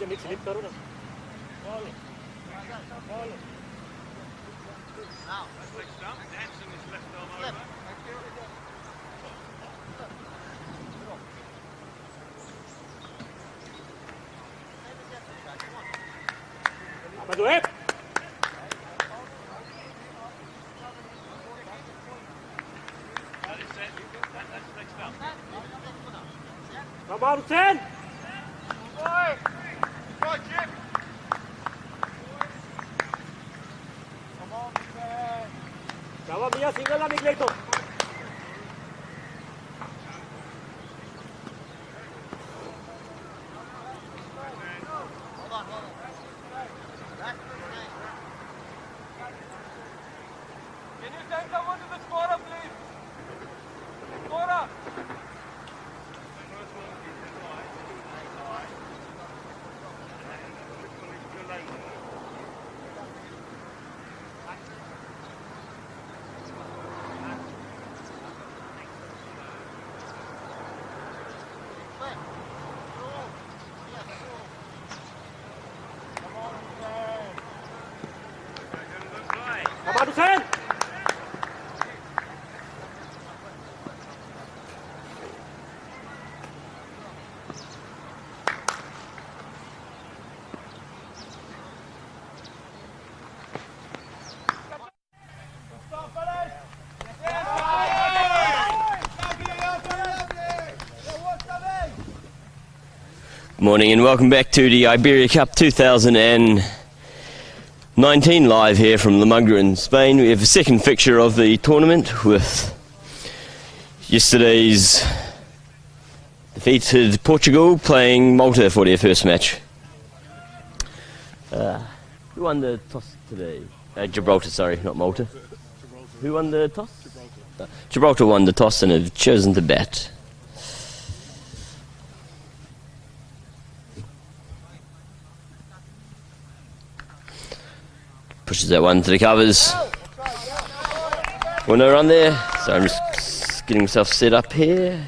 Mix hit करो ना Come on, Hussein! Jawa Mia, single lang, Miguelito. Can you send someone to the scorer, please? Scorer! Come on, Hussein! Morning and welcome back to the Iberia Cup 2019 live here from La Mugra in Spain. We have a second fixture of the tournament with yesterday's defeated Portugal playing Malta for their first match. Who won the toss today? Gibraltar, sorry, not Malta. Who won the toss? Gibraltar won the toss and have chosen to bat. Pushes that one to the covers. Winner on there. So I'm just getting myself set up here.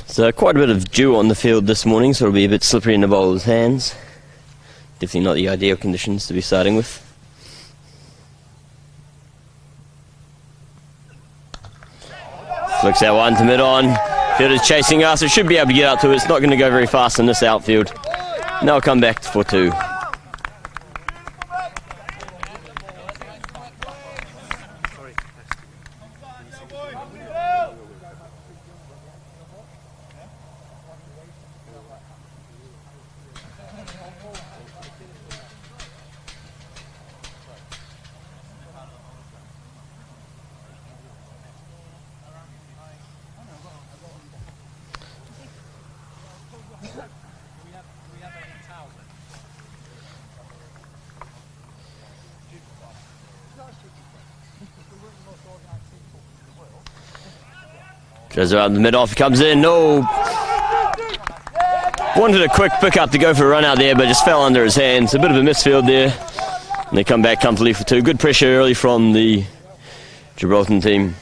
So quite a bit of dew on the field this morning, so it'll be a bit slippery in the bowler's hands. Definitely not the ideal conditions to be starting with. Looks that one to mid-on. Fielder's chasing us. It should be able to get out to it. It's not going to go very fast in this outfield. Now I'll come back for two. Goes around the mid-off, comes in, no! Wanted a quick pick-up to go for a run out there, but just fell under his hands. A bit of a misfield there. And they come back comfortably for two. Good pressure early from the Gibraltar team.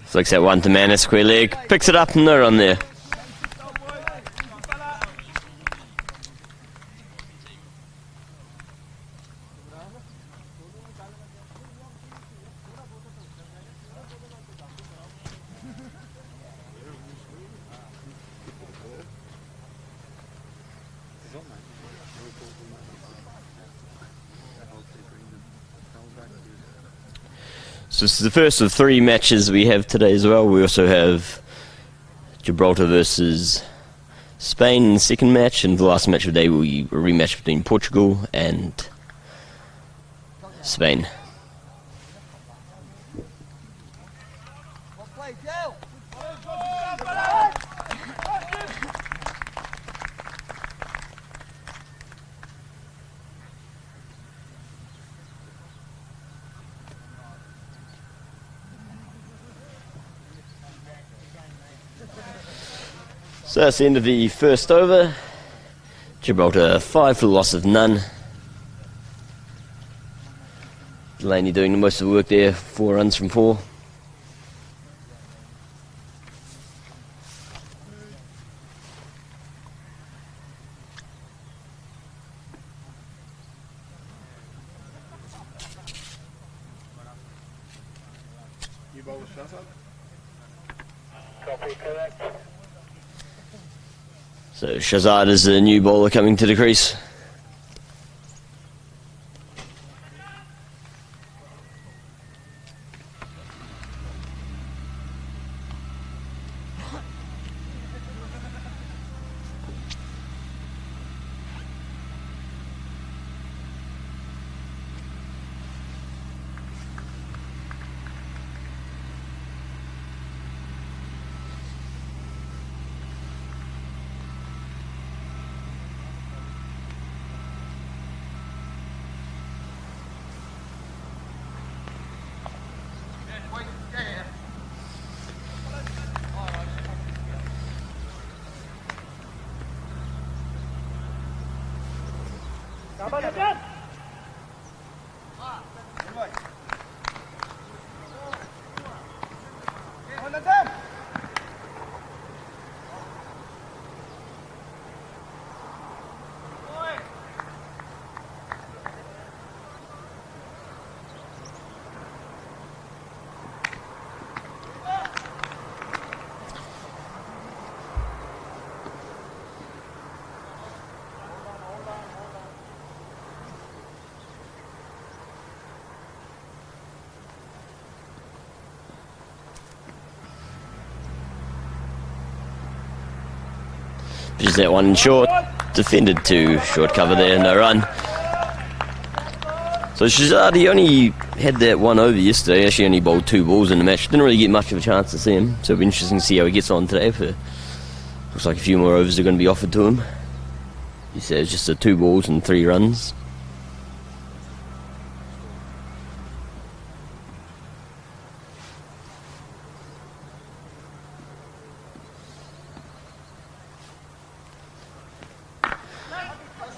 Flicks that one to man, a square leg, picks it up and they're on there. So this is the first of three matches we have today as well. We also have Gibraltar versus Spain in the second match, and the last match of the day will be a rematch between Portugal and Spain. So that's the end of the first over. Gibraltar 5 for the loss of none. Delaney doing most of the work there, 4 runs from 4. You bowl with Shazad? Copy, correct. So Shazad is the new bowler coming to the crease. Sabar, Adrian. Just that one short, defended to short cover there, no run. So Shazad, he only had that one over yesterday, actually only bowled 2 balls in the match. Didn't really get much of a chance to see him, so it'll be interesting to see how he gets on today. Looks like a few more overs are going to be offered to him. He says just 2 balls and 3 runs.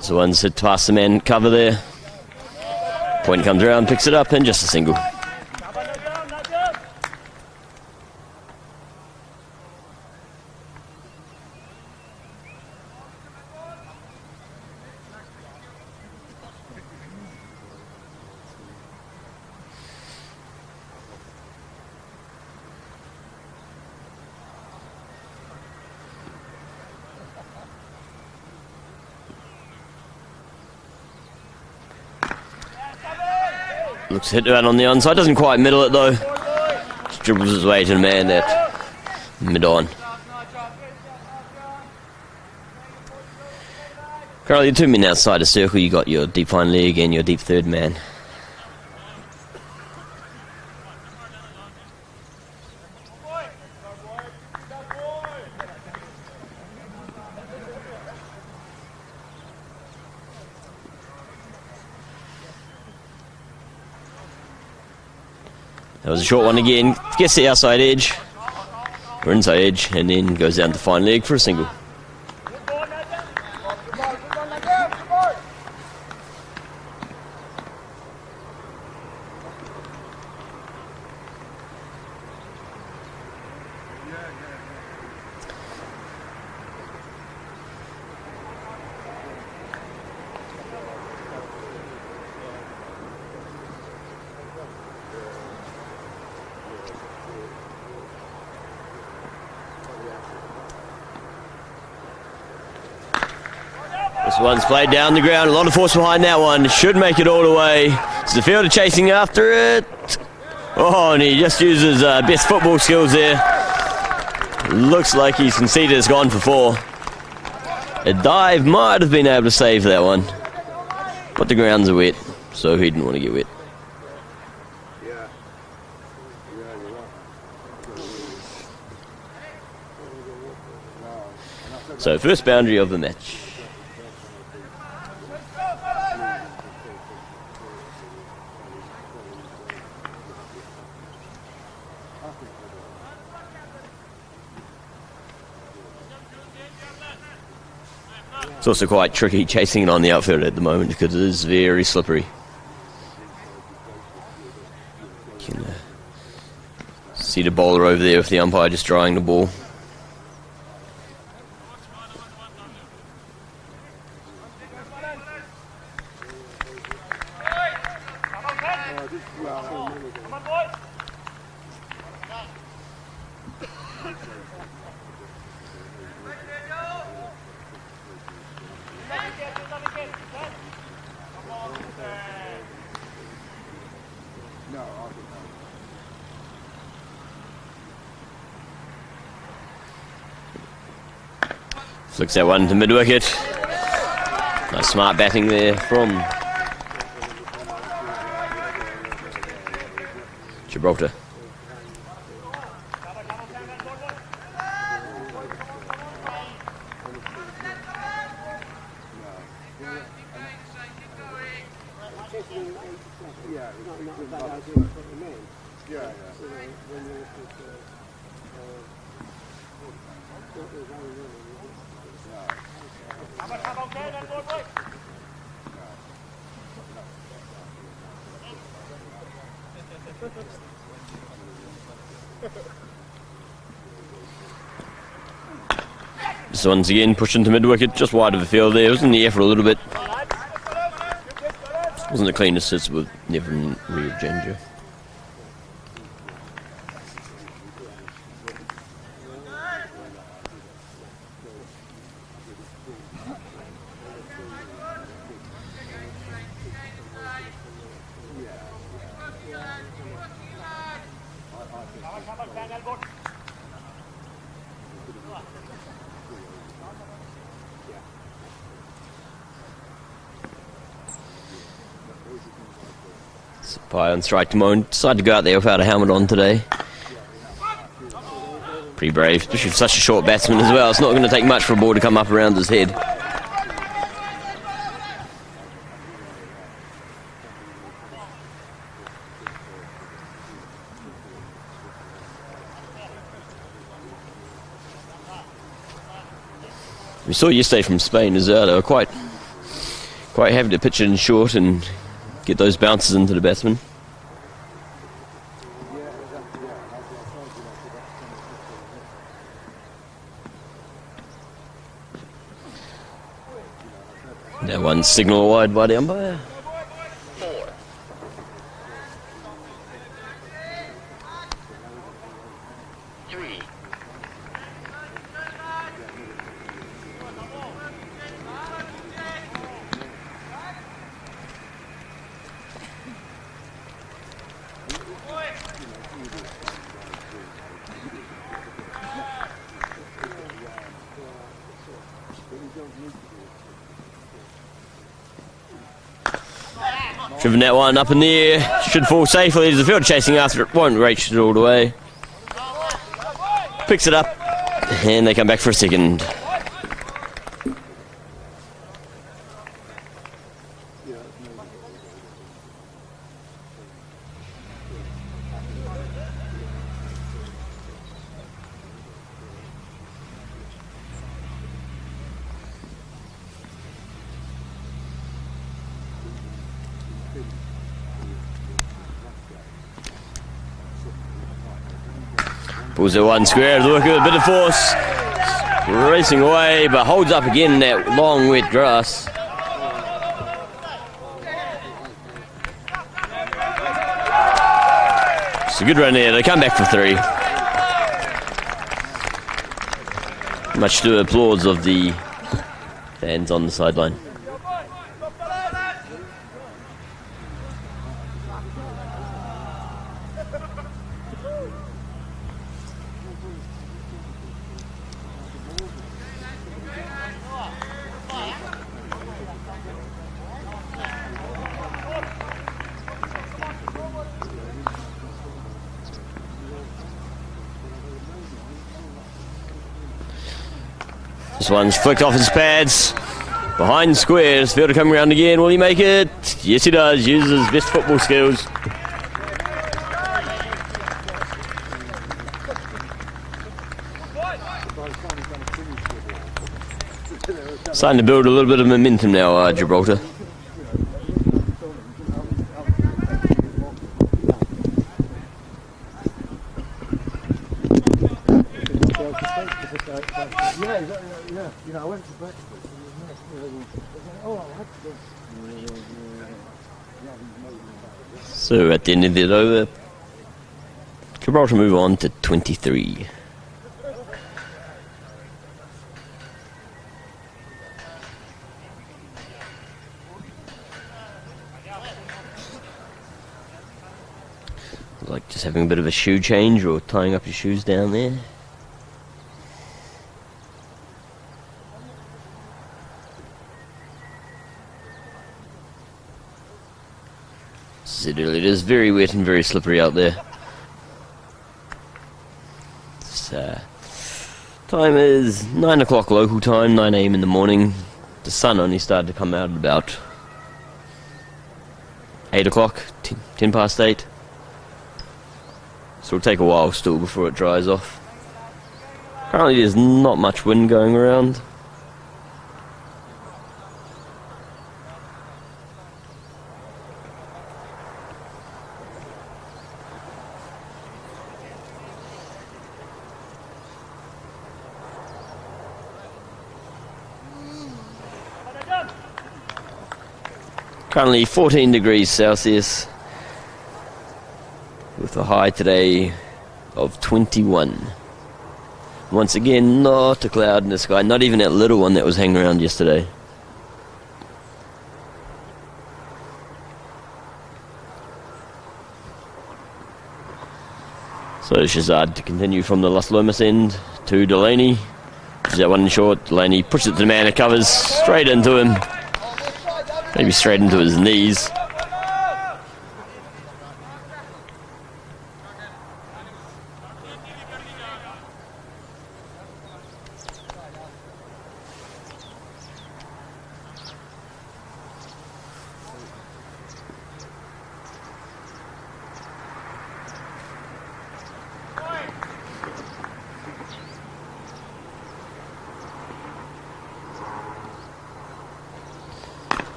So one's hit past the man cover there. Point comes around, picks it up, and just a single. Looks hit around on the onside, doesn't quite middle it though. Just dribbles his way to the man that mid-on. Currently 2 men outside the circle, you got your deep fine leg and your deep third man. That was a short one again, gets the outside edge, or inside edge, and then goes down to fine leg for a single. This one's played down the ground, a lot of force behind that one, should make it all the way. So the fielder chasing after it. Oh, and he just uses best football skills there. Looks like he's conceded it's gone for 4. A dive might have been able to save that one. But the grounds are wet, so he didn't want to get wet. Yeah. Yeah, you're right. So first boundary of the match. It's also quite tricky chasing it on the outfield at the moment because it is very slippery. You can see the bowler over there with the umpire just drying the ball. Flicks that one to mid-wicket. Nice smart batting there from Gibraltar. So once again pushed to mid-wicket, just wide of the field there. It was in the air for a little bit. Wasn't the cleanest hits with never real danger. Pie on strike to Moan. Decided to go out there without a helmet on today. Pretty brave, especially for such a short batsman as well. It's not going to take much for a ball to come up around his head. We saw yesterday from Spain as well. They were quite happy to pitch it in short and get those bounces into the batsman. That one signal wide by the umpire. Driven that one up in the air, should fall safely. There's a field chasing after it, won't reach it all the way. Picks it up, and they come back for a second. Pulls it one square, look at a bit of force. Racing away, but holds up again in that long wet grass. It's a good run there, they come back for 3. Much to the applause of the fans on the sideline. This one's flicked off his pads. Behind squares, fielder coming around again. Will he make it? Yes, he does. Uses his best football skills. Starting to build a little bit of momentum now, Gibraltar. Yeah, you know, I went to breakfast. So at the end of it over, Gibraltar move on to 23. Like just having a bit of a shoe change or tying up your shoes down there. It is very wet and very slippery out there. Time is 9 o'clock local time, 9 AM in the morning. The sun only started to come out at about 8 o'clock, 10 past 8. So it'll take a while still before it dries off. Currently there's not much wind going around. Currently 14 degrees Celsius with a high today of 21. Once again, not a cloud in the sky, not even that little one that was hanging around yesterday. So Shazad to continue from the Las Lomas end to Delaney. Is that one in short? Delaney pushes it to the man, it covers straight into him. Maybe straight into his knees.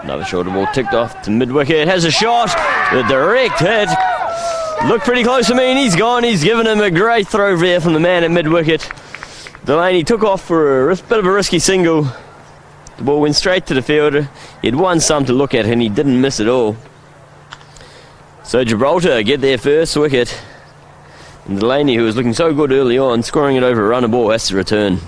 Another shorter ball ticked off to mid-wicket. Has a shot. A direct hit. Looked pretty close to me and he's gone. He's given him a great throw there from the man at mid-wicket. Delaney took off for a bit of a risky single. The ball went straight to the fielder. He had one stump to look at and he didn't miss at all. So Gibraltar get their first wicket. And Delaney, who was looking so good early on, scoring it over a runner ball, has to return.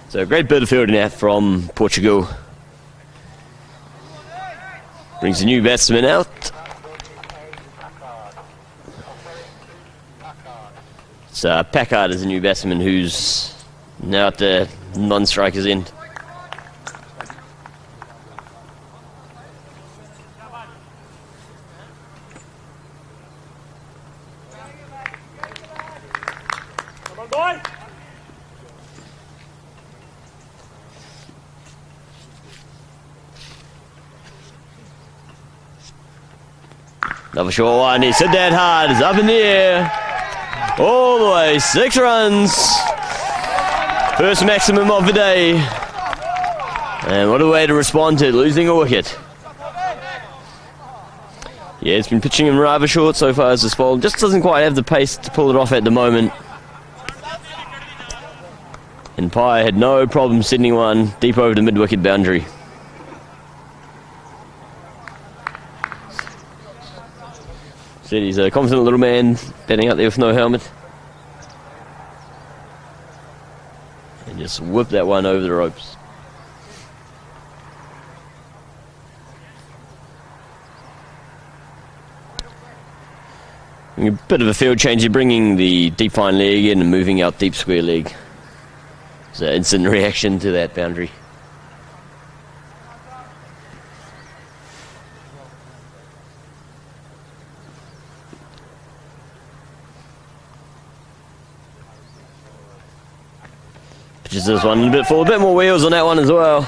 So a great bit of fielding out from Portugal. Brings a new batsman out. It's Packard is a new batsman who's now at the non-striker's end. Come on, boy! Another short one, he's hit that hard, it's up in the air. All the way, 6 runs. First maximum of the day. And what a way to respond to losing a wicket. Yeah, it's been pitching him rather short so far as this ball. Just doesn't quite have the pace to pull it off at the moment. And Pye had no problem sending one deep over the mid-wicket boundary. He's a confident little man batting out there with no helmet. Just whip that one over the ropes. A bit of a field change here, bringing the deep fine leg in and moving out deep square leg. It's an instant reaction to that boundary. Pitches this one a bit full, a bit more wheels on that one as well.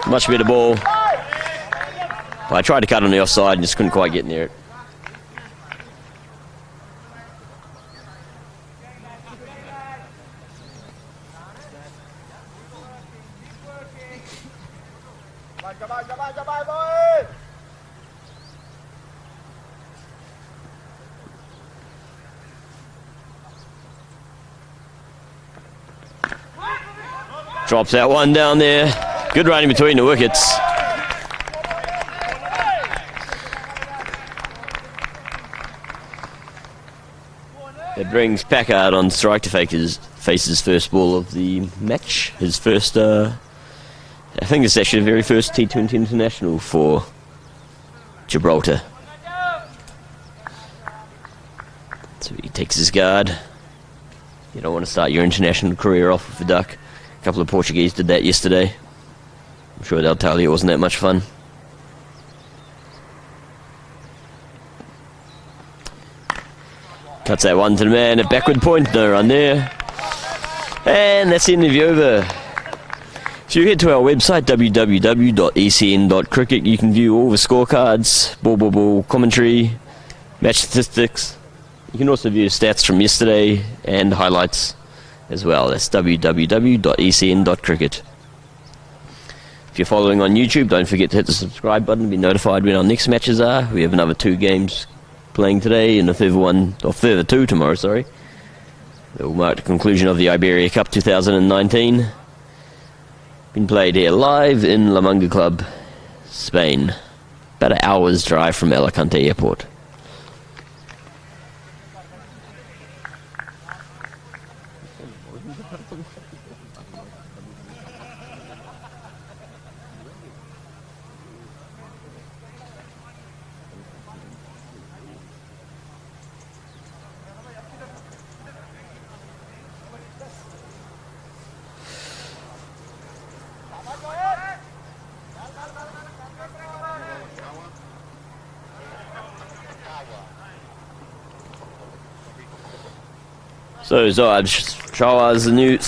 Much better ball. But I tried to cut on the offside and just couldn't quite get near it. Drops that one down there. Good running between the wickets. It brings Packard on strike to face his first ball of the match. His first, I think it's actually the very first T20 international for Gibraltar. So he takes his guard. You don't want to start your international career off with a duck. A couple of Portuguese did that yesterday. I'm sure they'll tell you it wasn't that much fun. Cuts that one to the man at backward point, no run there. And that's the end of the over. If you head to our website, www.ecn.cricket, you can view all the scorecards, ball commentary, match statistics. You can also view stats from yesterday and highlights as well. That's www.ecn.cricket. If you're following on YouTube, don't forget to hit the subscribe button to be notified when our next matches are. We have another 2 games playing today and a further 2 tomorrow, sorry. That will mark the conclusion of the Iberia Cup 2019. Been played here live in La Manga Club, Spain. About an hour's drive from Alicante Airport. So Sawa's the new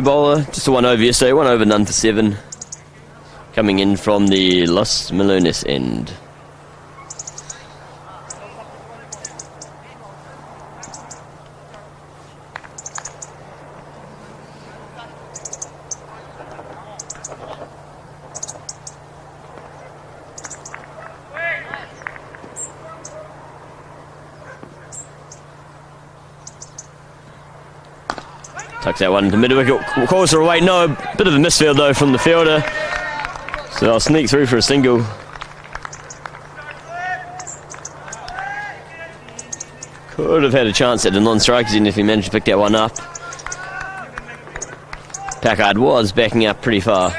bowler. Just a 1 over yesterday, 1 over none for 7. Coming in from the Los Melones end. Tucks that one to mid wicket, calls her away. No, a bit of a misfield though from the fielder. So I'll sneak through for a single. Could have had a chance at the non-strikers in if he managed to pick that one up. Packard was backing up pretty far.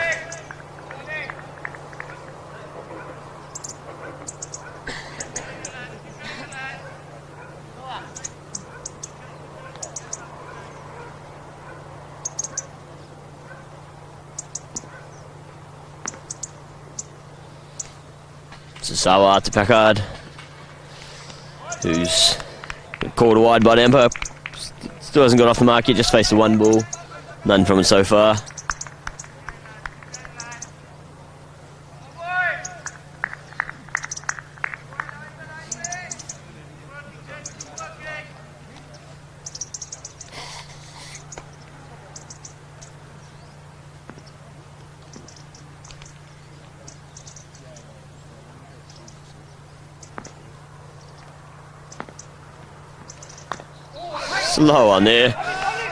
Sawa to Packard, who's called wide by the umpire. Still hasn't got off the mark yet, just faced the 1 ball. None from it so far. Slow on there.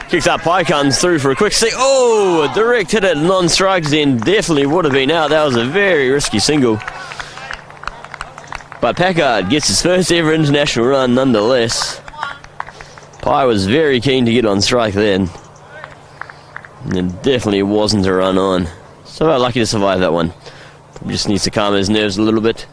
Kicks up high, comes through for a quick see. Oh, a direct hit at non-strikes then. Definitely would have been out. That was a very risky single. But Packard gets his first ever international run nonetheless. Pye was very keen to get on strike then. And it definitely wasn't a run on. So lucky to survive that one. Probably just needs to calm his nerves a little bit.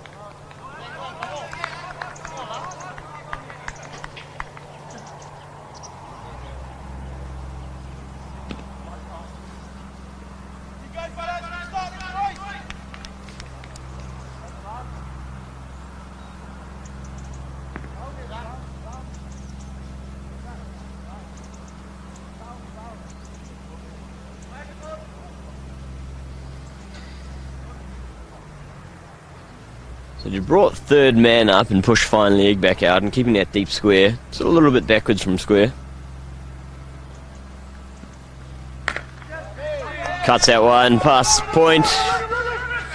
So you brought third man up and pushed fine leg back out and keeping that deep square. It's a little bit backwards from square. Cuts that one, past point.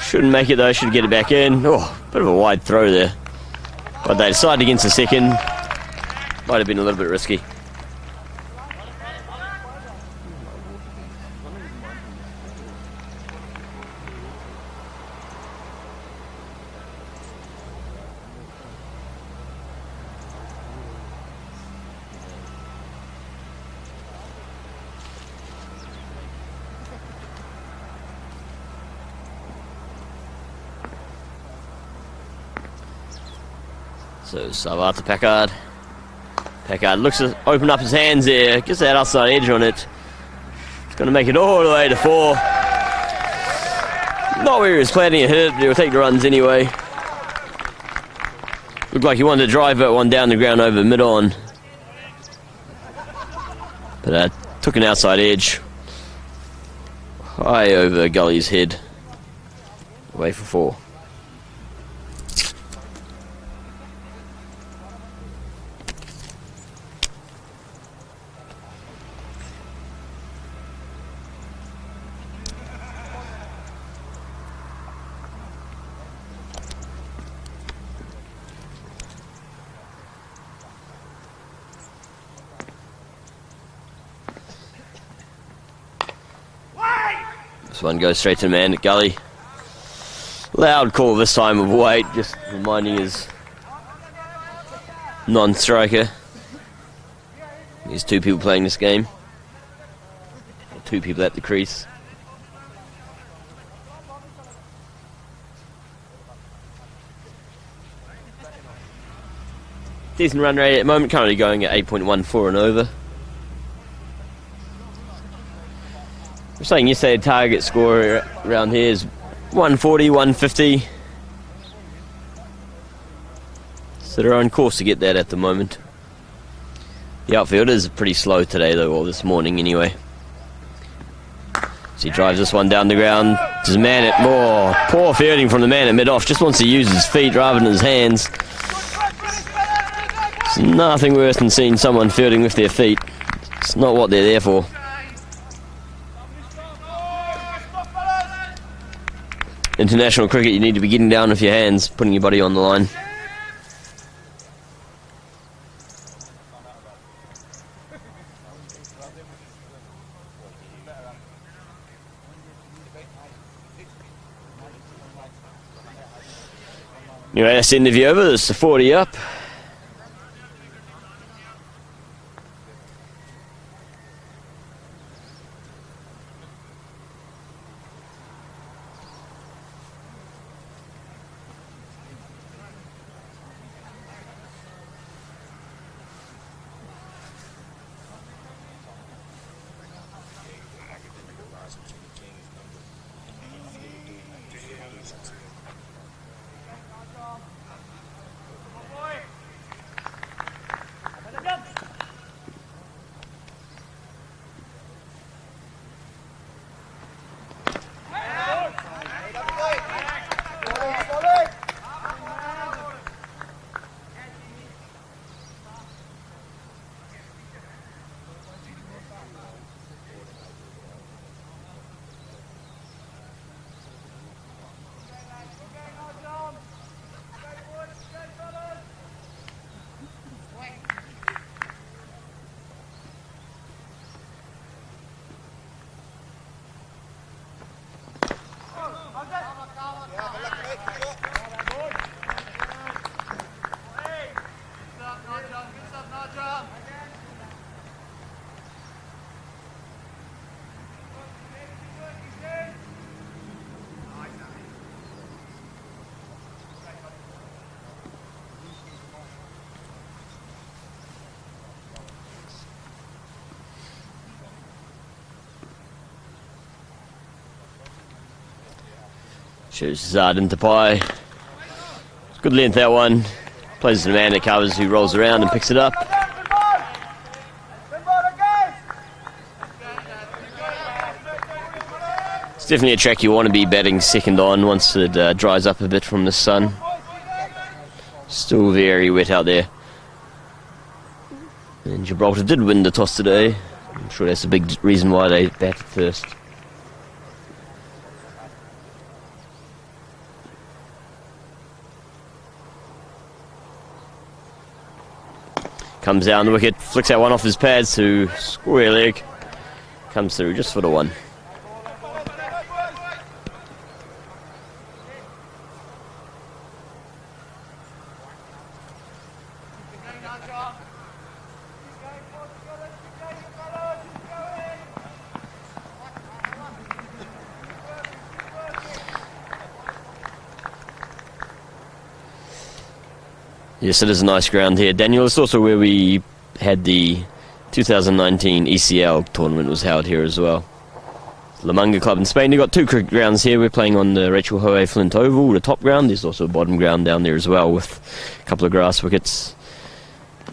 Shouldn't make it though, should get it back in. Oh, bit of a wide throw there. But they decided against the second. Might have been a little bit risky. So Savata Packard. Packard looks to open up his hands there, gets that outside edge on it. It's going to make it all the way to 4. Not where he was planning to hit it, but he'll take the runs anyway. Looked like he wanted to drive that one down the ground over mid-on. But took an outside edge. High over Gully's head. Away for 4. This one goes straight to the man at Gully. Loud call this time of weight, just reminding his non-striker. There's 2 people playing this game. 2 people at the crease. Decent run rate at the moment, currently going at 8.14 and over. I was saying yesterday the target score around here is 140, 150. So they're on course to get that at the moment. The outfield is pretty slow today though, or this morning anyway. So he drives this one down the ground. His man at more. Poor fielding from the man at mid-off. Just wants to use his feet rather than his hands. It's nothing worse than seeing someone fielding with their feet. It's not what they're there for. International cricket, you need to be getting down with your hands, putting your body on the line. Anyway, that's the end of the over. There's the 40 up. Shows Zard into Pai. Good length that one. Plays the man that covers who rolls around and picks it up. It's definitely a track you want to be batting second on once it dries up a bit from the sun. Still very wet out there. And Gibraltar did win the toss today. I'm sure that's a big reason why they batted first. Comes down the wicket, flicks that one off his pads to square leg. Comes through just for the one. Yes, it is a nice ground here, Daniel. It's also where we had the 2019 ECL tournament was held here as well. La Manga Club in Spain. They've got two cricket grounds here. We're playing on the Rachel Hoey Flint Oval, the top ground. There's also a bottom ground down there as well with a couple of grass wickets.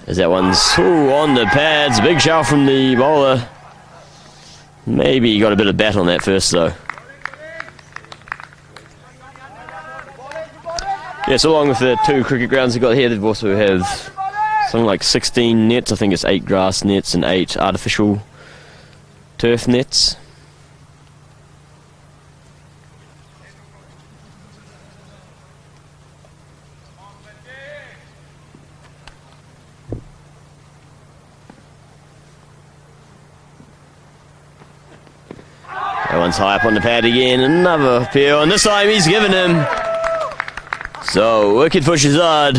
As that one's on the pads. Big shout from the bowler. Maybe he got a bit of bat on that first though. Yes, along with the two cricket grounds they've got here, they've also have something like 16 nets. I think it's 8 grass nets and 8 artificial turf nets. That one's high up on the pad again. Another appeal, and this time he's given him. So, wicket for Shazad.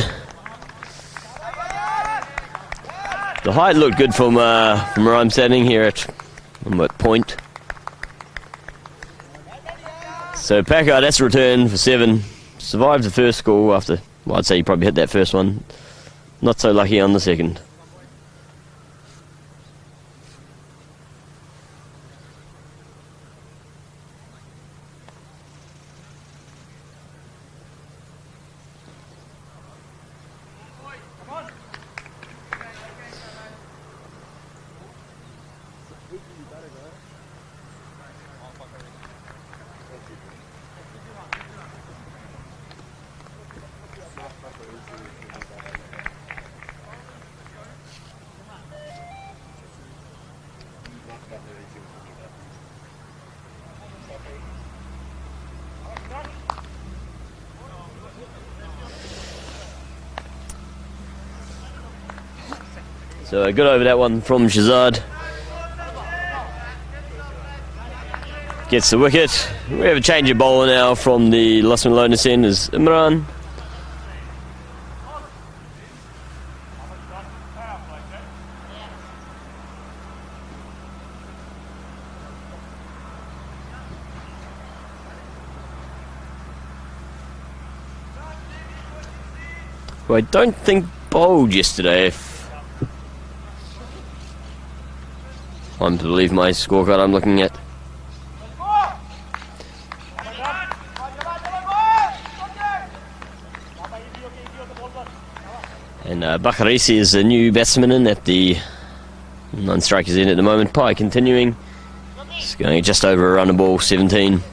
The height looked good from where I'm standing here at point. So Packard has to return for 7. Survived the first score after, well, I'd say he probably hit that first one. Not so lucky on the second. So good over that one from Shazad. Gets the wicket. We have a change of bowler now from the Los Melones end is Imran. Who I don't think bowled yesterday. I'm to believe my scorecard I'm looking at. And Bakarisi is the new batsman in at the non-strikers in at the moment. Pai continuing. It's going just over a run of ball, 17.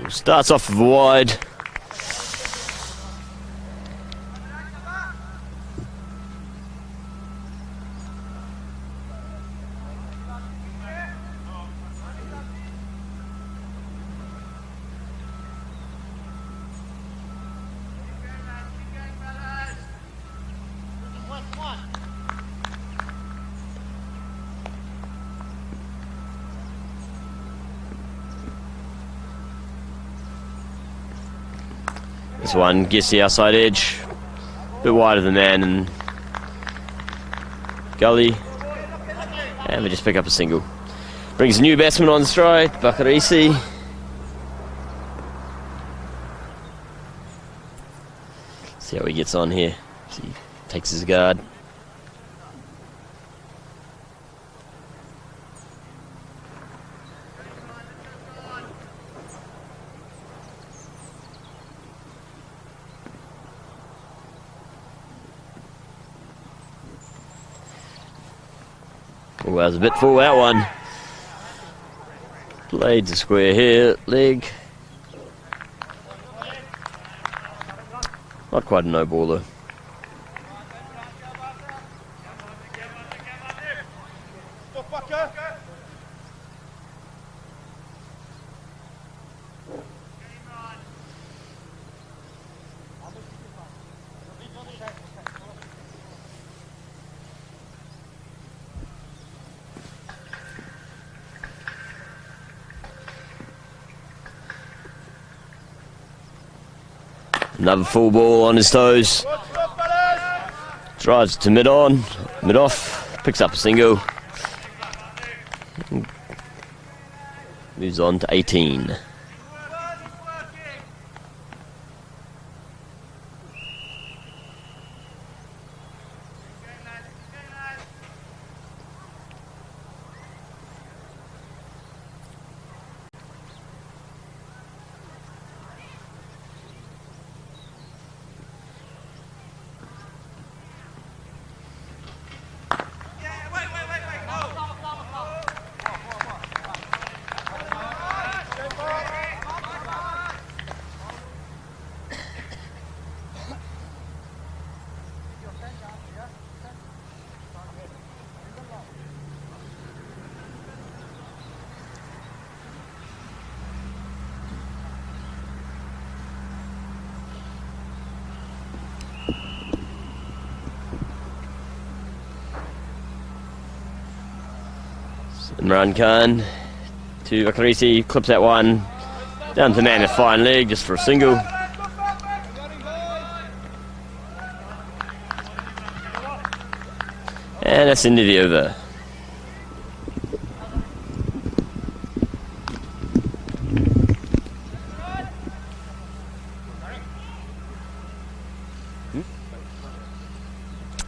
Starts off wide. This one gets the outside edge, a bit wider than man and gully, and we just pick up a single. Brings a new batsman on strike, Bakarisi. See how he gets on here. See, takes his guard. Oh, that was a bit full, that one. Played the square here, leg. Not quite a no ball though. Another full ball on his toes. Drives to mid on, mid off, picks up a single. Moves on to 18. Imran Khan to Vakarisi, clips that one down to the man with fine leg just for a single. And that's into the over.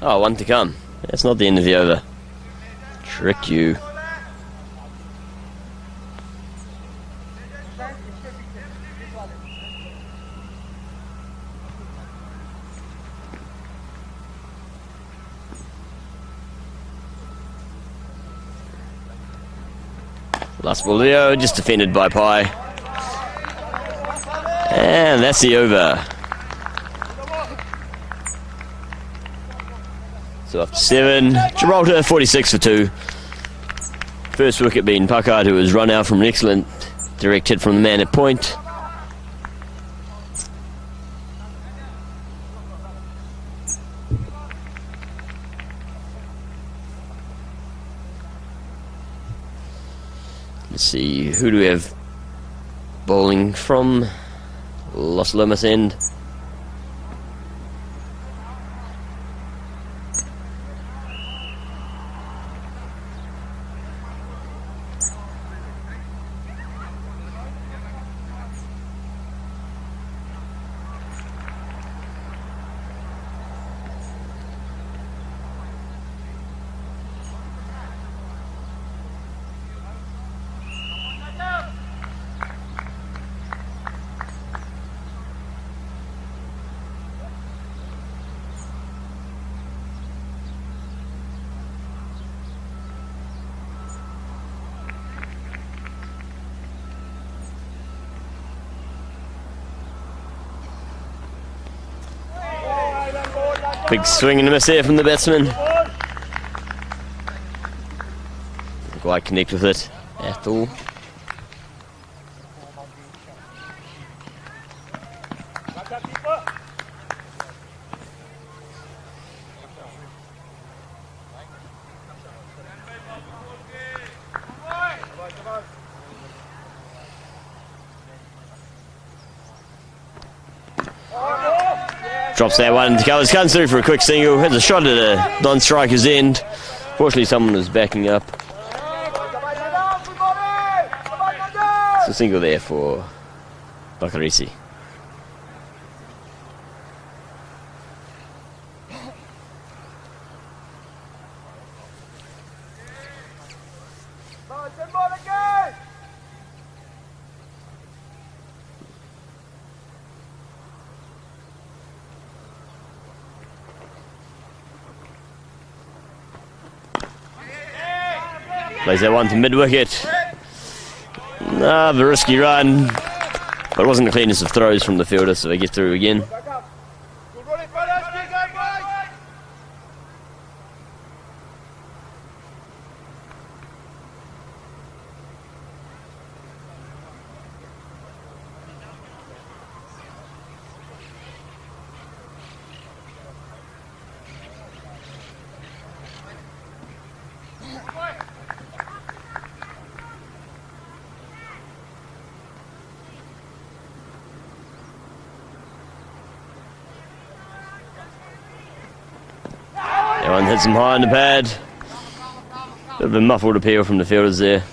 Oh, one to come. That's not the end of the over. Trick you. Last ball Leo, just defended by Pi. And that's the over. So after 7, Gibraltar 46 for 2. First wicket being Packard, who was run out from an excellent direct hit from the man at point. Let's see, who do we have bowling from Los Lomas end? Big swing and a miss there from the batsman. Didn't quite connect with it at all. Drops that one. Comes through for a quick single. Has a shot at a non-striker's end. Fortunately, someone was backing up. It's a single there for Bakarisi. Plays that one to mid-wicket. A risky run, but it wasn't the cleanest of throws from the fielder, so they get through again. That one hits him high on the pad. Bit of a muffled appeal from the fielders there.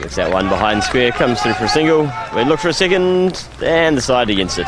Gets that one behind square, comes through for a single. We look for a second, and the side against it.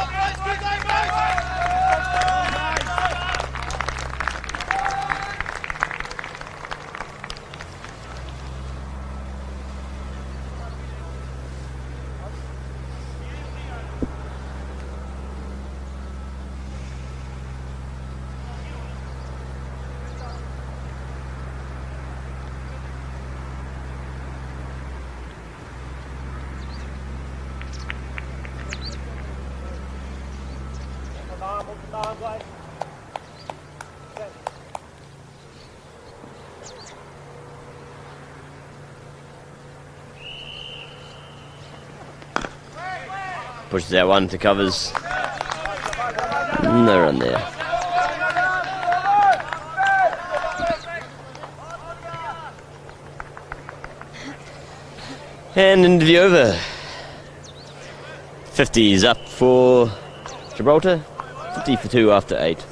Pushes that one to covers. No run there. And into the over. 50 is up for Gibraltar. 50 for 2 after 8.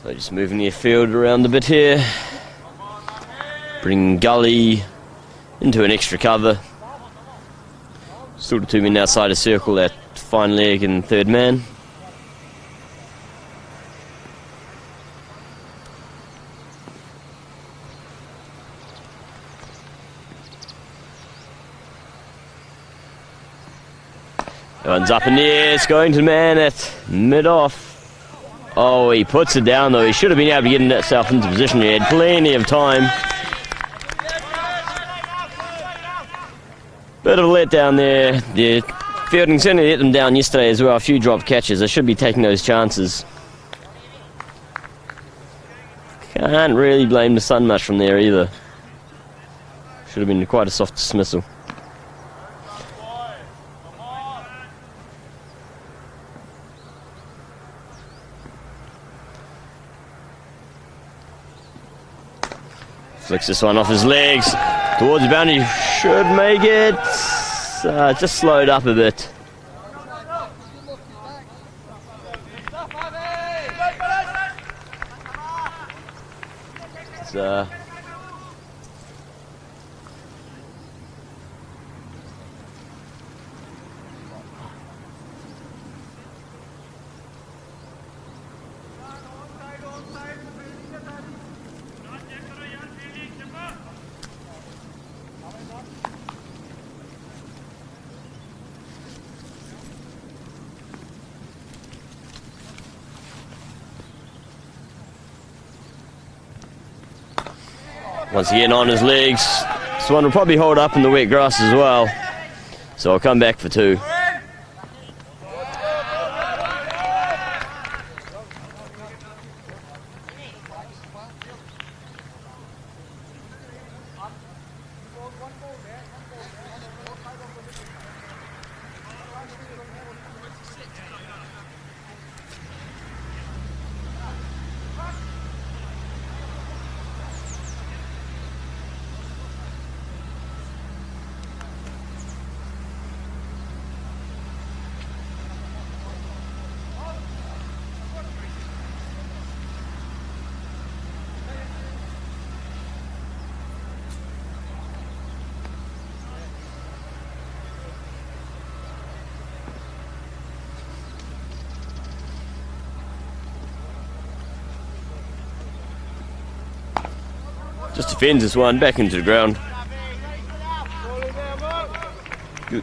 So just moving the field around a bit here. Bring Gully into an extra cover. Still the 2 men outside a circle, that fine leg and third man. That one's up in the air, it's going to the man at mid-off. Oh, he puts it down though. He should have been able to get himself into position. He had plenty of time. Bit of a letdown there. The fielding certainly let them down yesterday as well. A few dropped catches. They should be taking those chances. Can't really blame the sun much from there either. Should have been quite a soft dismissal. Flicks this one off his legs towards the boundary. Should make it. Just slowed up a bit. It's, Once again on his legs. This one will probably hold up in the wet grass as well. So I'll come back for 2. Just defends this one, back into the ground.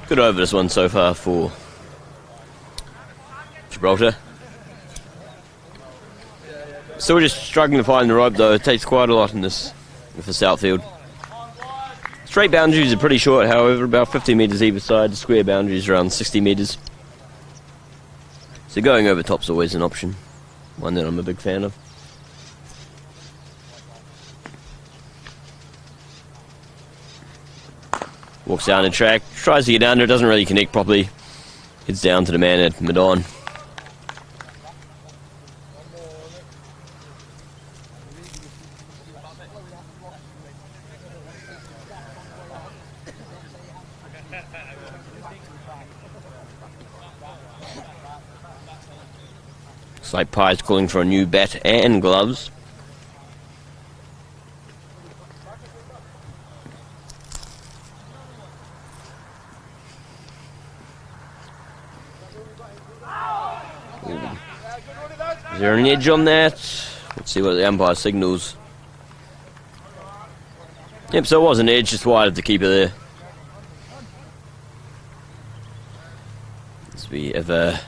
Good over this one so far for Gibraltar. Still just struggling to find the rope though. It takes quite a lot in this with this outfield. Straight boundaries are pretty short, however, about 50 metres either side. The square boundaries around 60 metres. So going over top's always an option. One that I'm a big fan of. Walks down the track, tries to get under, doesn't really connect properly. Heads down to the man at mid-on. Looks like Pye's calling for a new bat and gloves. Is there an edge on that? Let's see what the umpire signals. Yep, so it was an edge, just wide of the keeper there. As we have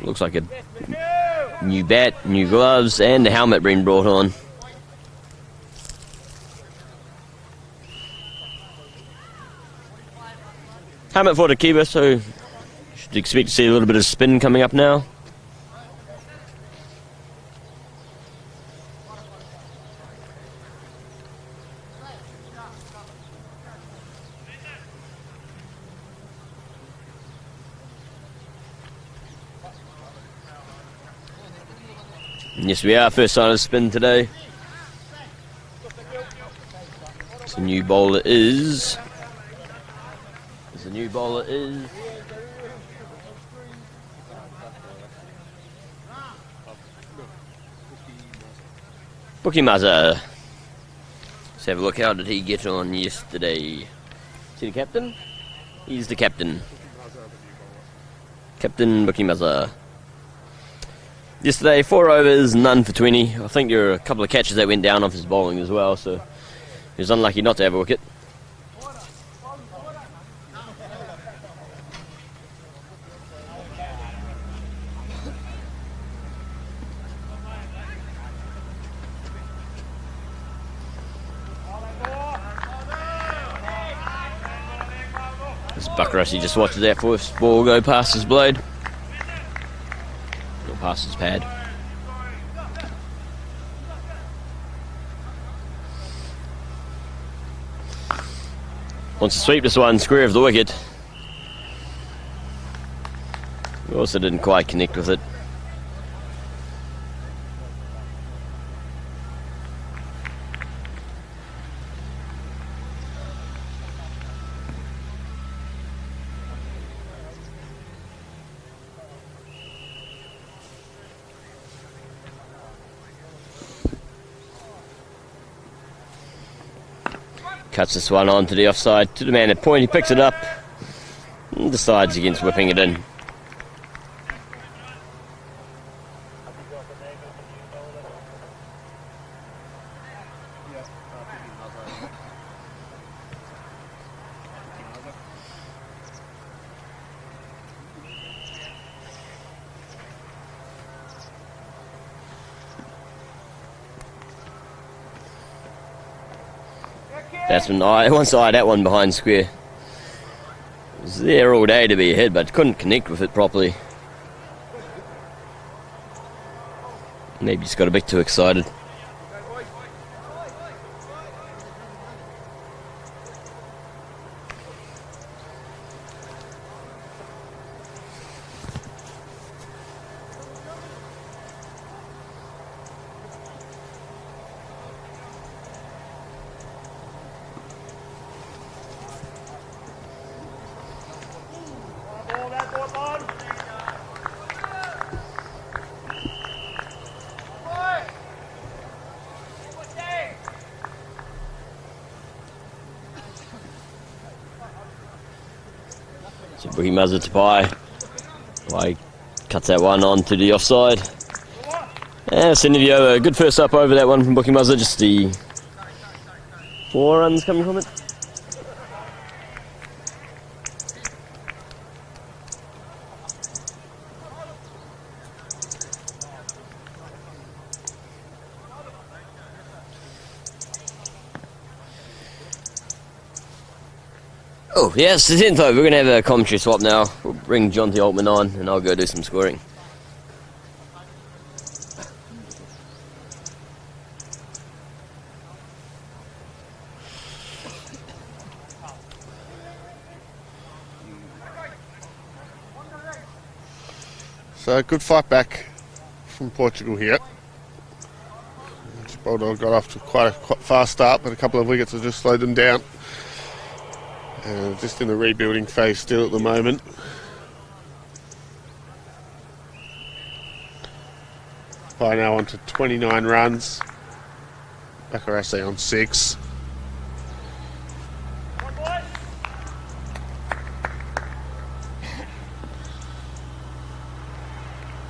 looks like a new bat, new gloves, and the helmet being brought on. Helmet for the keeper, so should expect to see a little bit of spin coming up now. Yes, we are. First sign of spin today. The new bowler is. Bookie Mazza. Let's have a look. How did he get on yesterday? Is he the captain? He's the captain. Captain Bookie Mazza. Yesterday, 4 overs, none for 20. I think there were a couple of catches that went down off his bowling as well, so he was unlucky not to have a wicket. As Buckarossi just watches that first ball go past his blade. Past his pad. Wants to sweep this one square of the wicket. We also didn't quite connect with it. Cuts this one on to the offside, to the man at point. He picks it up and decides against whipping it in. batsman, one side, that one behind square. Was there all day to be ahead, but couldn't connect with it properly. Maybe just got a bit too excited. So Brookie Muzzer to Pai cuts that one on to the offside. Yeah, Cindy over. A good first up over that one from Brookie Muzzer. Just the 4 runs coming from it. Oh, yes, the 10th over. We're going to have a commentary swap now. We'll bring John T. Altman on and I'll go do some scoring. So good fight back from Portugal here. Gibraltar got off to quite a fast start, but a couple of wickets have just slowed them down. Just in the rebuilding phase still at the moment. By now on to 29 runs. Bakarase on 6.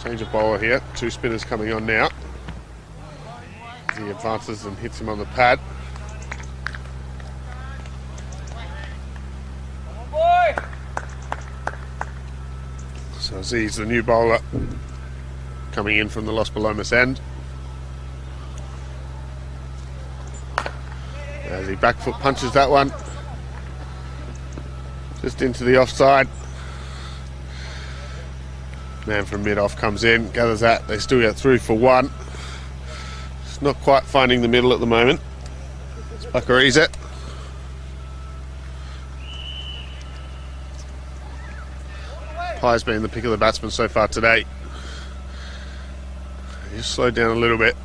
Change of bowler here. 2 spinners coming on now. He advances and hits him on the pad. So Z's the new bowler coming in from the Los Palomas end. As he back foot punches that one just into the offside. Man from mid-off comes in, gathers that. They still get through for 1. Just not quite finding the middle at the moment. It's Bakarese. Pai's been the pick of the batsman so far today. He's slowed down a little bit.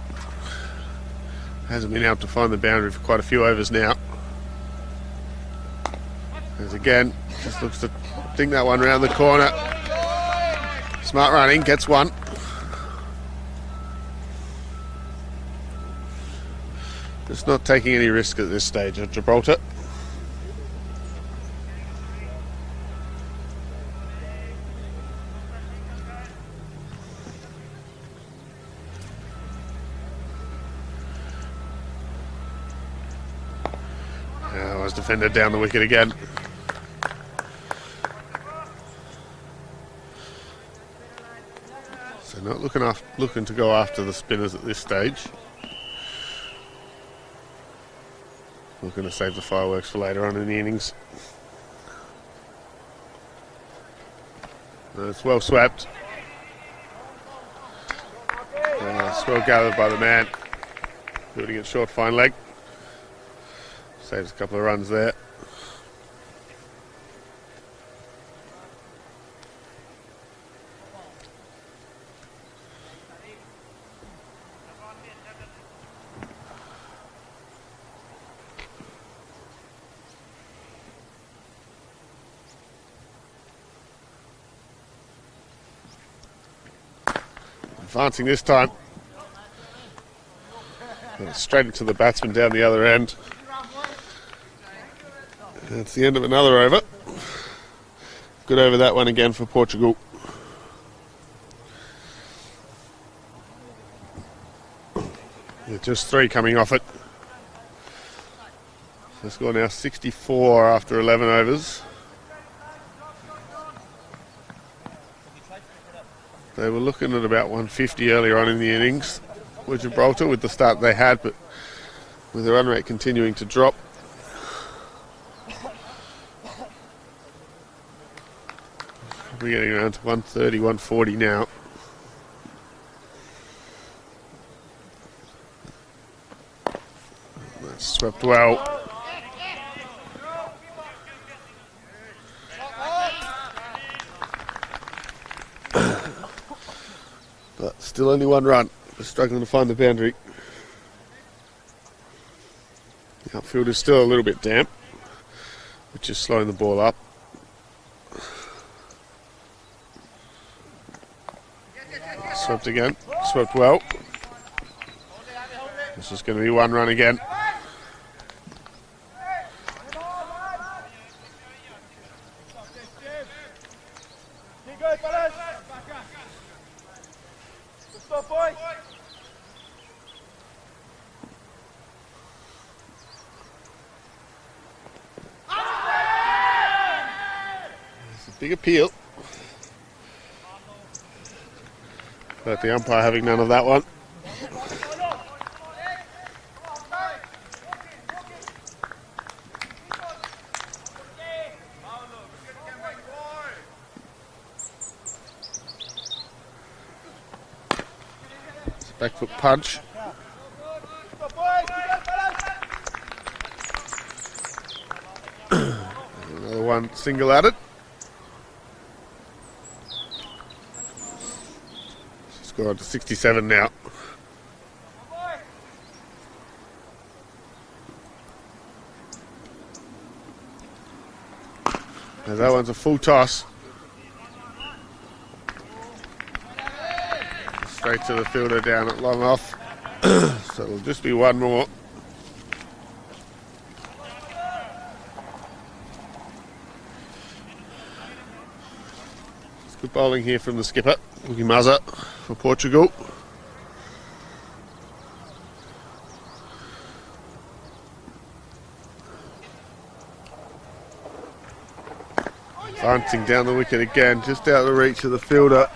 Hasn't been able to find the boundary for quite a few overs now. As again, just looks to ding that one round the corner. Smart running, gets 1. Just not taking any risk at this stage at Gibraltar. Defender down the wicket again. So not looking to go after the spinners at this stage. Looking to save the fireworks for later on in the innings. It's well swept. It's well gathered by the man. Building it short, fine leg. Saves a couple of runs there. Advancing this time. Straight into the batsman down the other end. That's the end of another over. Good over that one again for Portugal. Yeah, just 3 coming off it. The score now 64 after 11 overs. They were looking at about 150 earlier on in the innings with Gibraltar with the start they had, but with the run rate continuing to drop. We're getting around to 130, 140 now. That's swept well. But still only one run. We're struggling to find the boundary. The outfield is still a little bit damp, which is slowing the ball up. Swept again. Swept well. This is going to be one run again. Keep going, fellas. Stop, boy. It's a big appeal. But the umpire having none of that one. It's a back foot punch. Another one single at it. Scored to 67 now. And that one's a full toss. Straight to the fielder down at long off. So it'll just be one more. It's good bowling here from the skipper, Wookie Mazza, for Portugal. Advancing down the wicket again, just out of the reach of the fielder.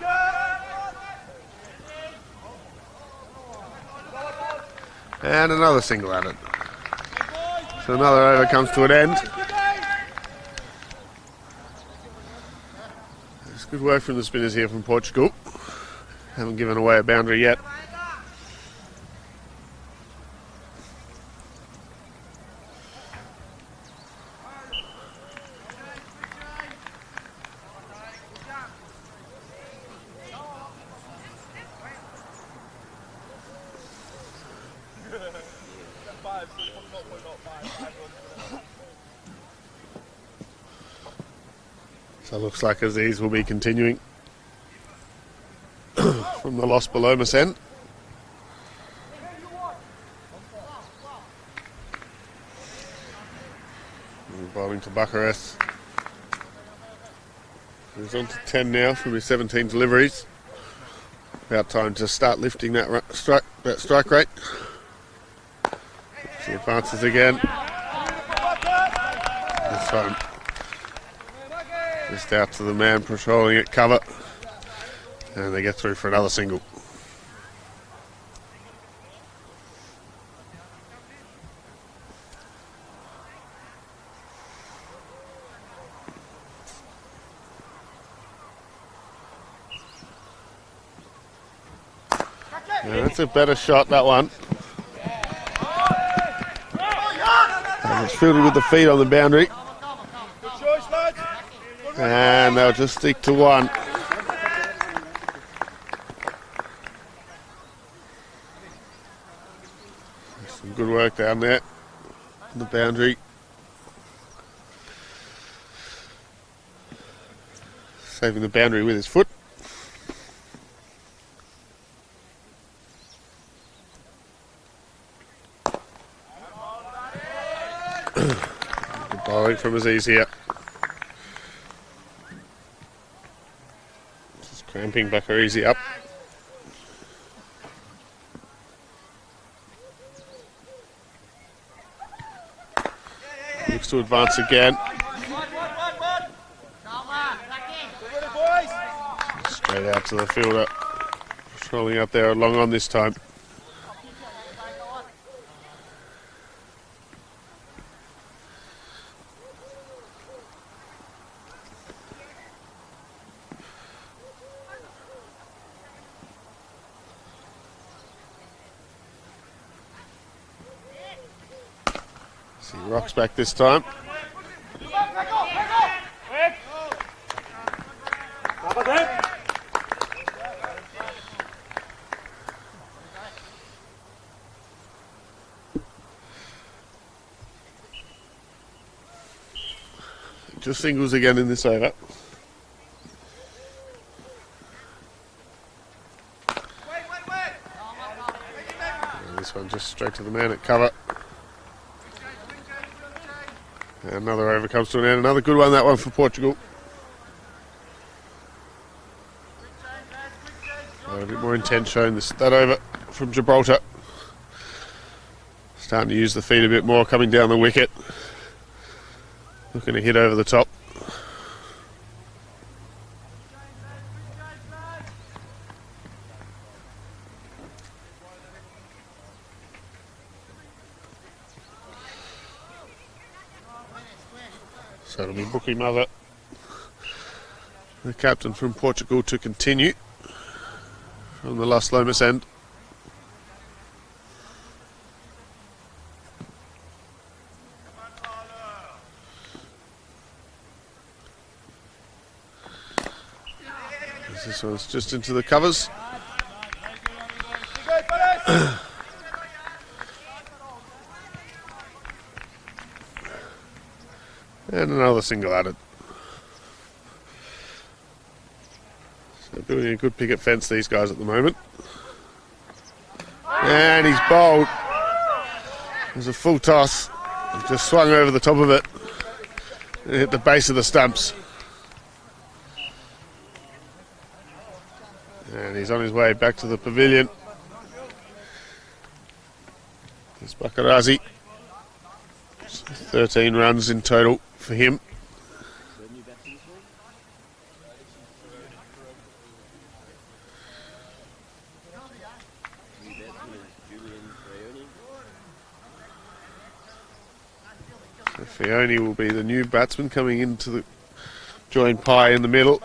And another single at it. So another over comes to an end. It's good work from the spinners here from Portugal. Haven't given away a boundary yet. So it looks like Aziz will be continuing from the Los Palomas end. And bowling to Bucharest. He's on to 10 now from his 17 deliveries. About time to start lifting that strike rate. He advances again. This time just out to the man patrolling at cover. And they get through for another single. Yeah, that's a better shot, that one. And it's fielded with the feet on the boundary. And they'll just stick to one. Some good work down there on the boundary. Saving the boundary with his foot. Good bowling from Aziz here. Just cramping Backer easy up. Looks to advance again. Straight out to the fielder. Patrolling out there long on this time. He rocks back this time. Just singles again in this over. And this one just straight to the man at cover. And another over comes to an end. Another good one, that one for Portugal. A bit more intent showing that over from Gibraltar. Starting to use the feet a bit more, coming down the wicket. Looking to hit over the top. So it'll be Bookie Mother, the captain from Portugal, to continue from the Las Lomas end. This one's just into the covers. And another single added. So building a good picket fence, these guys at the moment. And he's bowled. There's a full toss. He just swung over the top of it and hit the base of the stumps. And he's on his way back to the pavilion. It's Bakarazi. 13 runs in total for him. So Fioni will be the new batsman coming into the join Pie in the middle.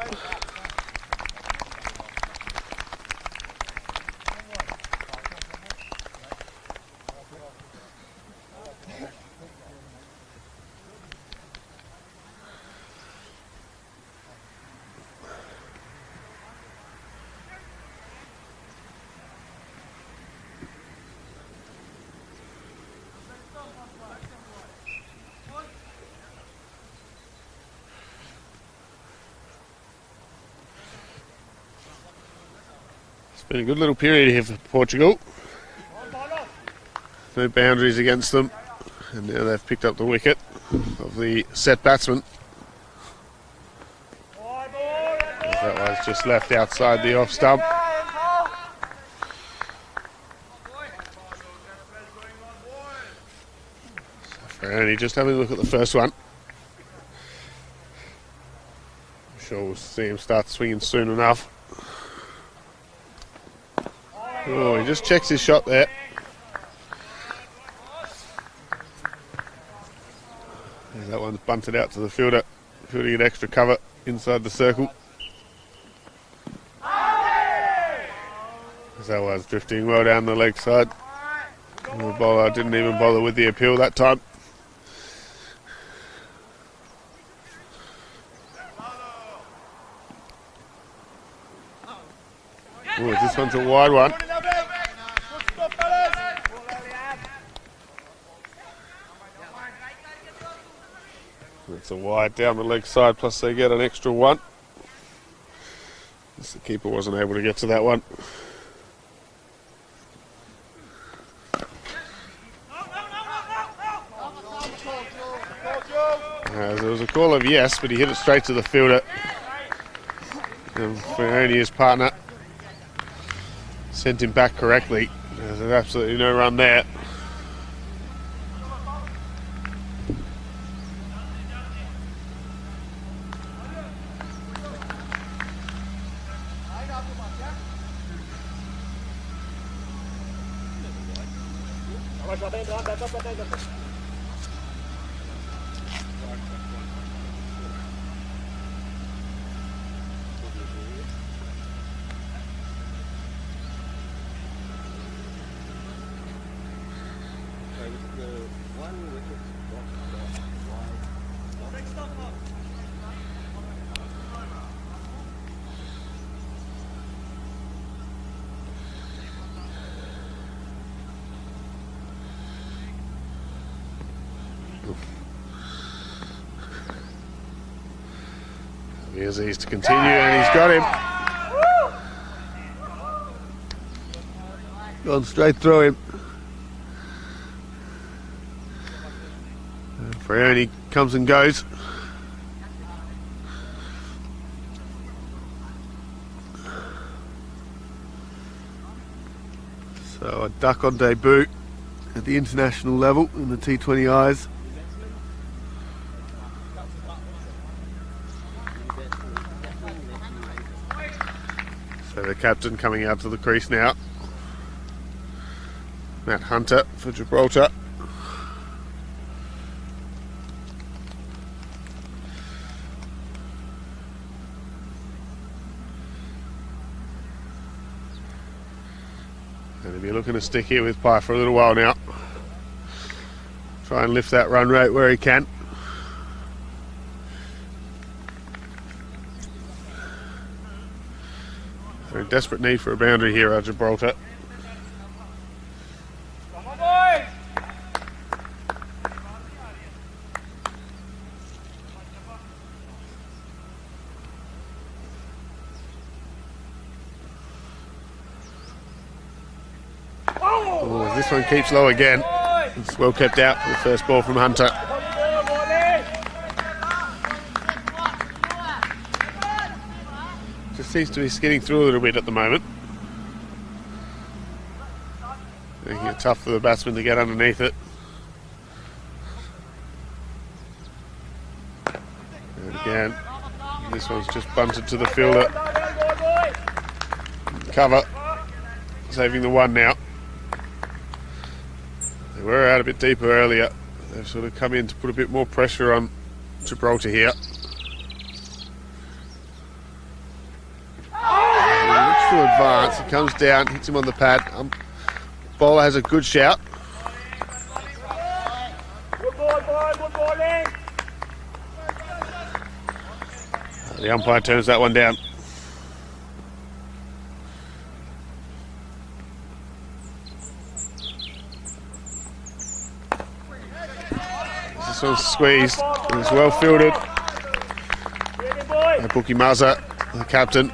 It's been a good little period here for Portugal. No boundaries against them, and now they've picked up the wicket of the set batsman. That was just left outside the off stump. Only just having a look at the first one. I'm sure we'll see him start swinging soon enough. Oh, he just checks his shot there. And that one's bunted out to the fielder. Fielder get extra cover inside the circle. As that was drifting well down the leg side. And the bowler didn't even bother with the appeal that time. Oh, this one's a wide one. It's a wide down the leg side, plus they get an extra one. The keeper wasn't able to get to that one. There was a call of yes, but he hit it straight to the fielder. And Fioni, his partner, sent him back correctly. There's absolutely no run there. Here's ease to continue, and he's got him. Gone straight through him. And Frioni comes and goes. So a duck on debut at the international level in the T20Is. So the captain coming out to the crease now. Matt Hunter for Gibraltar. And he'll be looking to stick here with Pye for a little while now. Try and lift that run rate where he can. They're in desperate need for a boundary here at Gibraltar. Come on, boys! Oh, this one keeps low again. It's well kept out for the first ball from Hunter. Just seems to be skidding through a little bit at the moment. Making it tough for the batsman to get underneath it. And again, this one's just bunted to the fielder. Cover, saving the one now. They were out a bit deeper earlier. They've sort of come in to put a bit more pressure on Gibraltar here. To advance, he comes down, hits him on the pad. Bowler has a good shout. Good ball, boy, good bowling. The umpire turns that one down. This one's squeezed, and it's well fielded. And Bookie Mazza, the captain,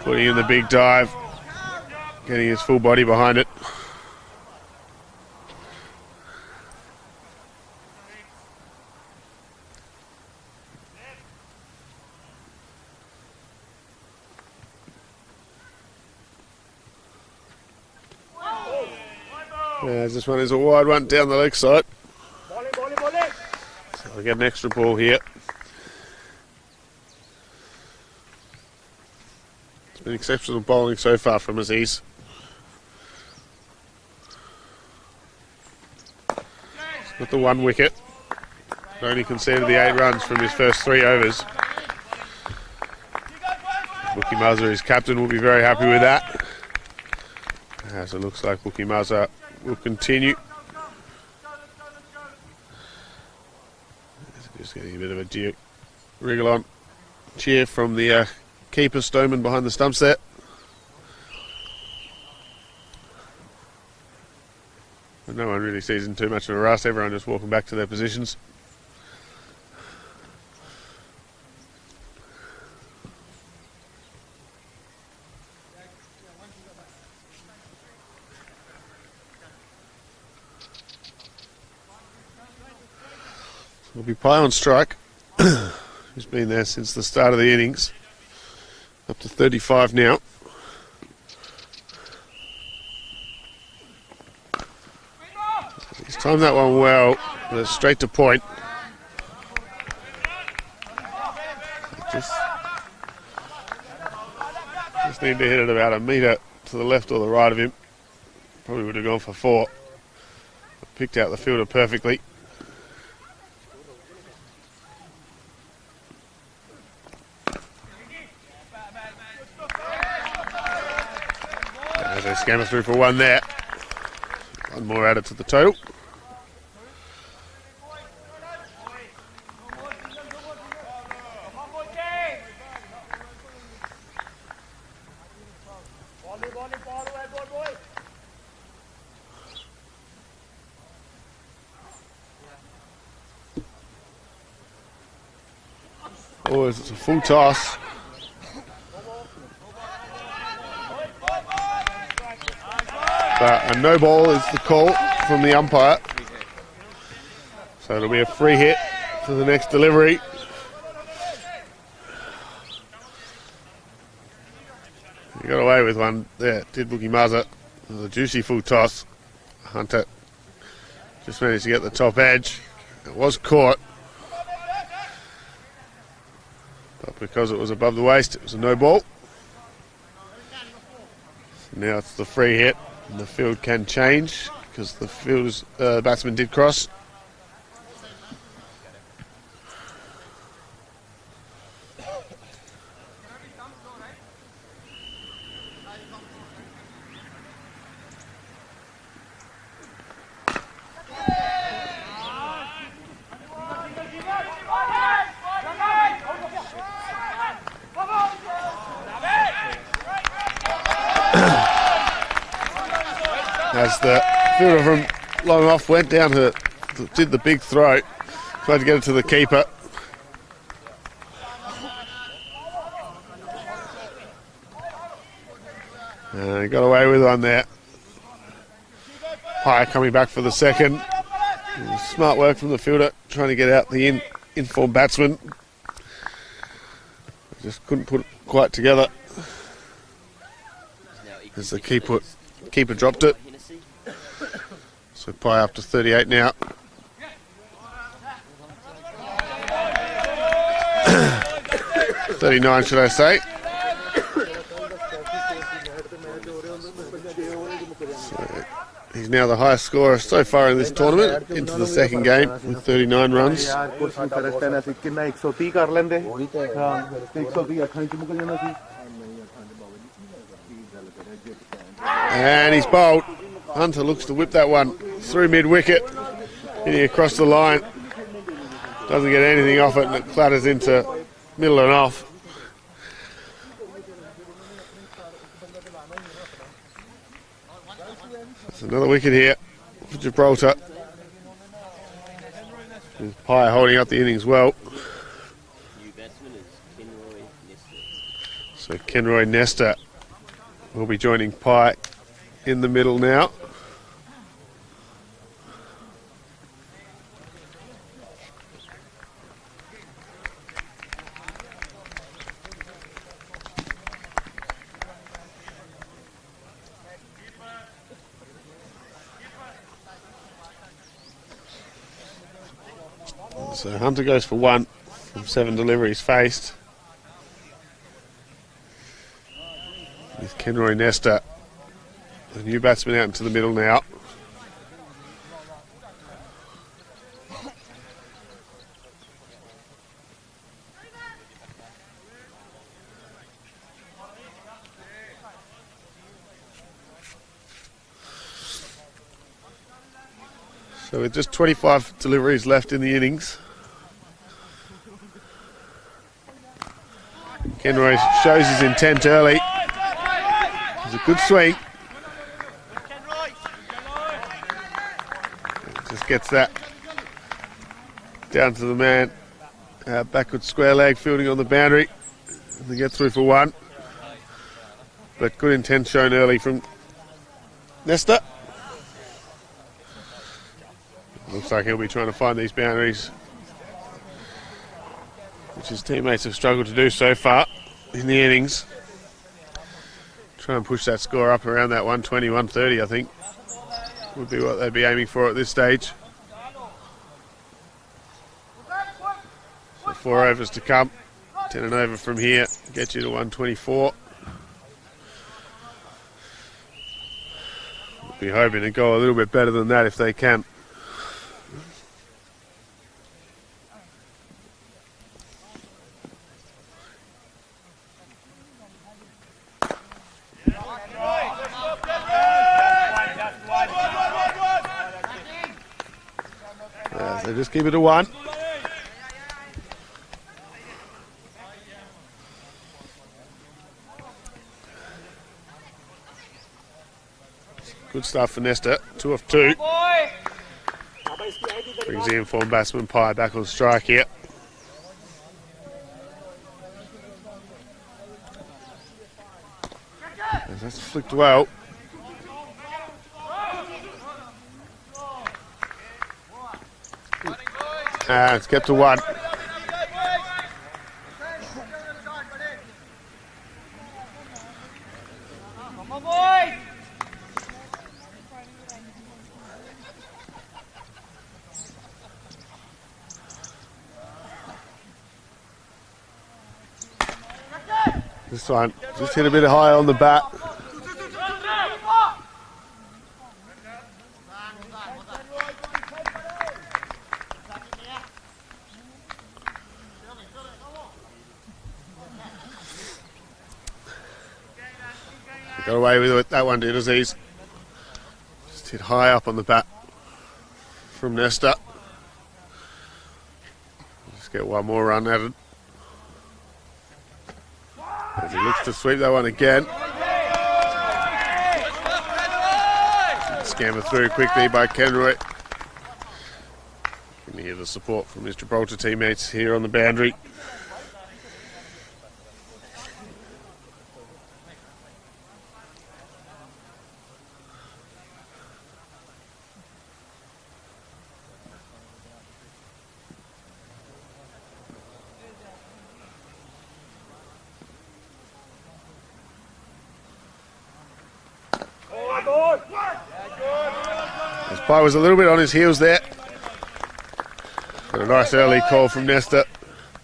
putting in the big dive, getting his full body behind it. As this one is a wide one down the leg side. Bowling, bowling, bowling. So we get an extra ball here. It's been exceptional bowling so far from Aziz. He's got the 1 wicket. Only conceded the 8 runs from his first 3 overs. Bookie Mazza, his captain, will be very happy with that. As it looks like Bookie Mazza will continue. Just getting a bit of a wriggle on cheer from the keeper Stoneman behind the stumps there. But no one really sees in too much of a rush. Everyone just walking back to their positions. Will be Pye on strike, who's been there since the start of the innings, up to 35 now. He's timed that one well, but it's straight to point. Just need to hit it about a metre to the left or the right of him. Probably would have gone for 4. Picked out the fielder perfectly. They scammer through for 1 there. 1 more added to the total. Oh, it's a full toss. But a no ball is the call from the umpire. So it'll be a free hit for the next delivery. He got away with one there, did Boogie Muzzer. It was a juicy full toss. Hunter just managed to get the top edge. It was caught. But because it was above the waist, it was a no ball. So now it's the free hit, and the field can change because the fielders, batsman did cross. As the fielder from long off went down to did the big throw, tried to get it to the keeper. He got away with one there. Pye coming back for the second. Smart work from the fielder, trying to get out the in-form batsman. Just couldn't put it quite together. As the keeper dropped it. So Pye up to 38 now. $39, should I say. So he's now the highest scorer so far in this tournament, into the second game with 39 runs. And he's bowled. Hunter looks to whip that one through mid-wicket, hitting across the line. Doesn't get anything off it, and it clatters into middle and off. It's another wicket here for Gibraltar. With Pye holding up the innings well. So Kenroy Nesta will be joining Pye in the middle now. So Hunter goes for one from 7 deliveries faced. With Kenroy Nesta, the new batsman, out into the middle now. So with just 25 deliveries left in the innings, Kenroy shows his intent early. It's a good swing. Just gets that down to the man. Backward square leg, fielding on the boundary. And they get through for one. But good intent shown early from Nesta. Looks like he'll be trying to find these boundaries, which his teammates have struggled to do so far in the innings. Try and push that score up around that 120, 130, I think, would be what they'd be aiming for at this stage. So 4 overs to come. 10 and over from here, get you to 124. We'll be hoping to go a little bit better than that if they can. So just keep it to 1. Good start for Nesta. 2 off 2. Brings the informed batsman Pye back on strike here. That's flicked well. It's kept to 1. This one just hit a bit high on the bat. Got away with it, that one did, Aziz. Just hit high up on the bat from Nesta. Just get one more run at it. As he looks to sweep that one again. Scammer through quickly by Kenroy. You can hear the support from his Gibraltar teammates here on the boundary. His bye was a little bit on his heels there. But a nice early call from Nesta.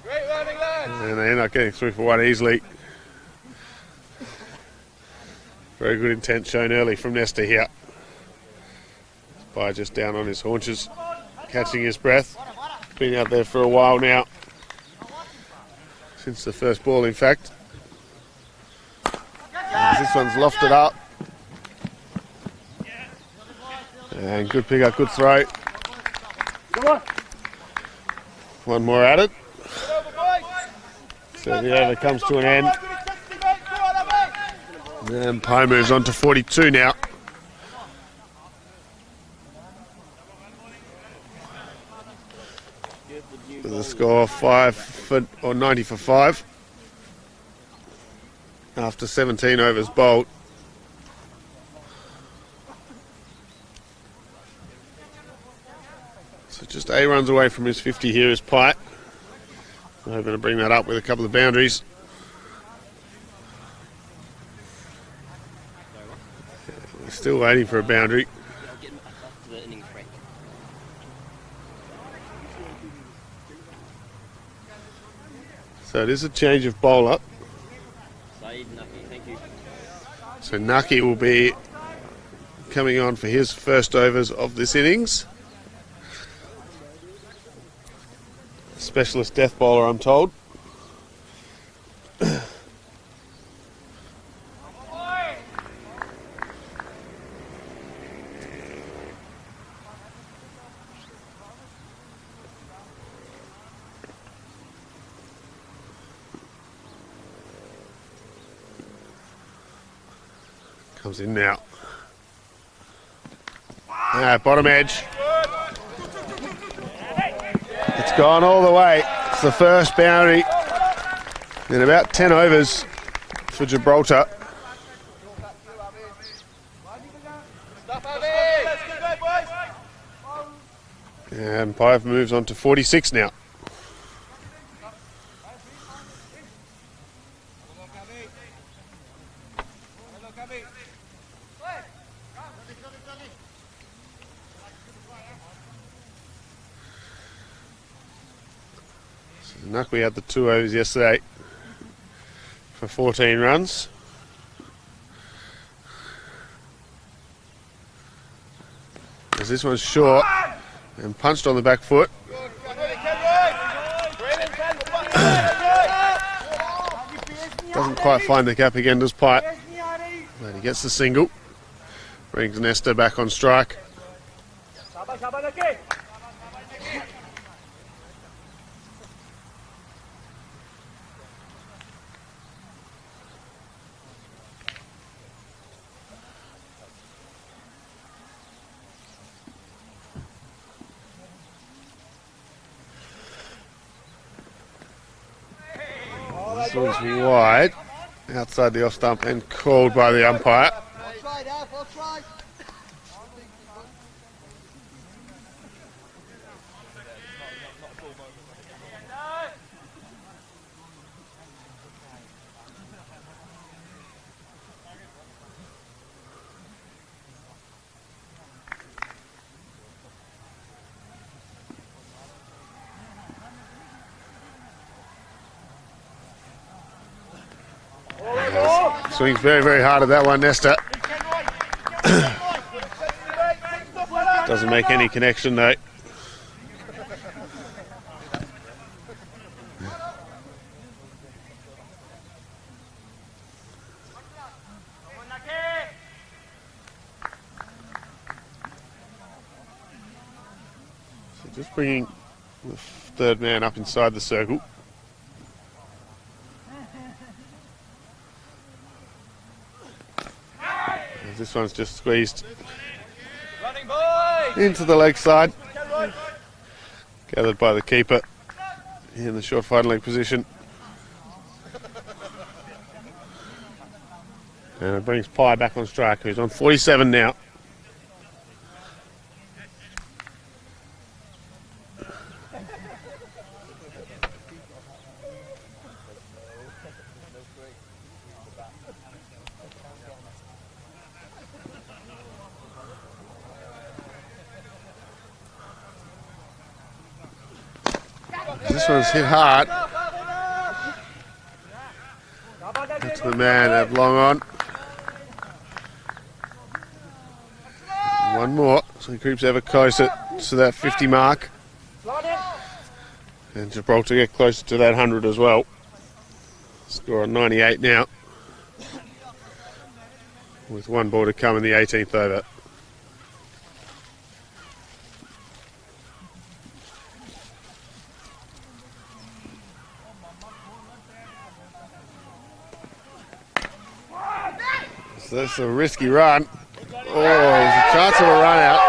And they end up getting through for 1 easily. Very good intent shown early from Nesta here. His bye just down on his haunches, catching his breath. Been out there for a while now. Since the first ball, in fact. As this one's lofted up. And good pick up, good throw. One more at it. So the over comes to an end. And Pye moves on to 42 now. With a score of 90 for 5. After 17 overs bowled. So just 8 runs away from his 50 here is Pye. I'm hoping to bring that up with a couple of boundaries. We're still waiting for a boundary. So it is a change of bowler. So Nucky will be coming on for his first overs of this innings. Specialist death bowler, I'm told. Comes in now. Bottom edge. It's gone all the way. It's the first boundary in about 10 overs for Gibraltar. And Pye moves on to 46 now. We had the 2 overs yesterday for 14 runs. As this one's short and punched on the back foot. Doesn't quite find the gap again, does Pye. But he gets the single. Brings Nesta back on strike. This one's wide. outside the off stump and called by the umpire. Swings very, very hard at that one, Nesta. Doesn't make any connection though. So just bringing the third man up inside the circle. This one's just squeezed into the leg side. Gathered by the keeper in the short fighting leg position. And it brings Pye back on strike, who's on 47 now. This one's hit hard. That's the man at long on. One more, so he creeps ever closer to that 50 mark. And Gibraltar get closer to that 100 as well. Score on 98 now. With one ball to come in the 18th over. So that's a risky run. Oh, there's a chance of a run out.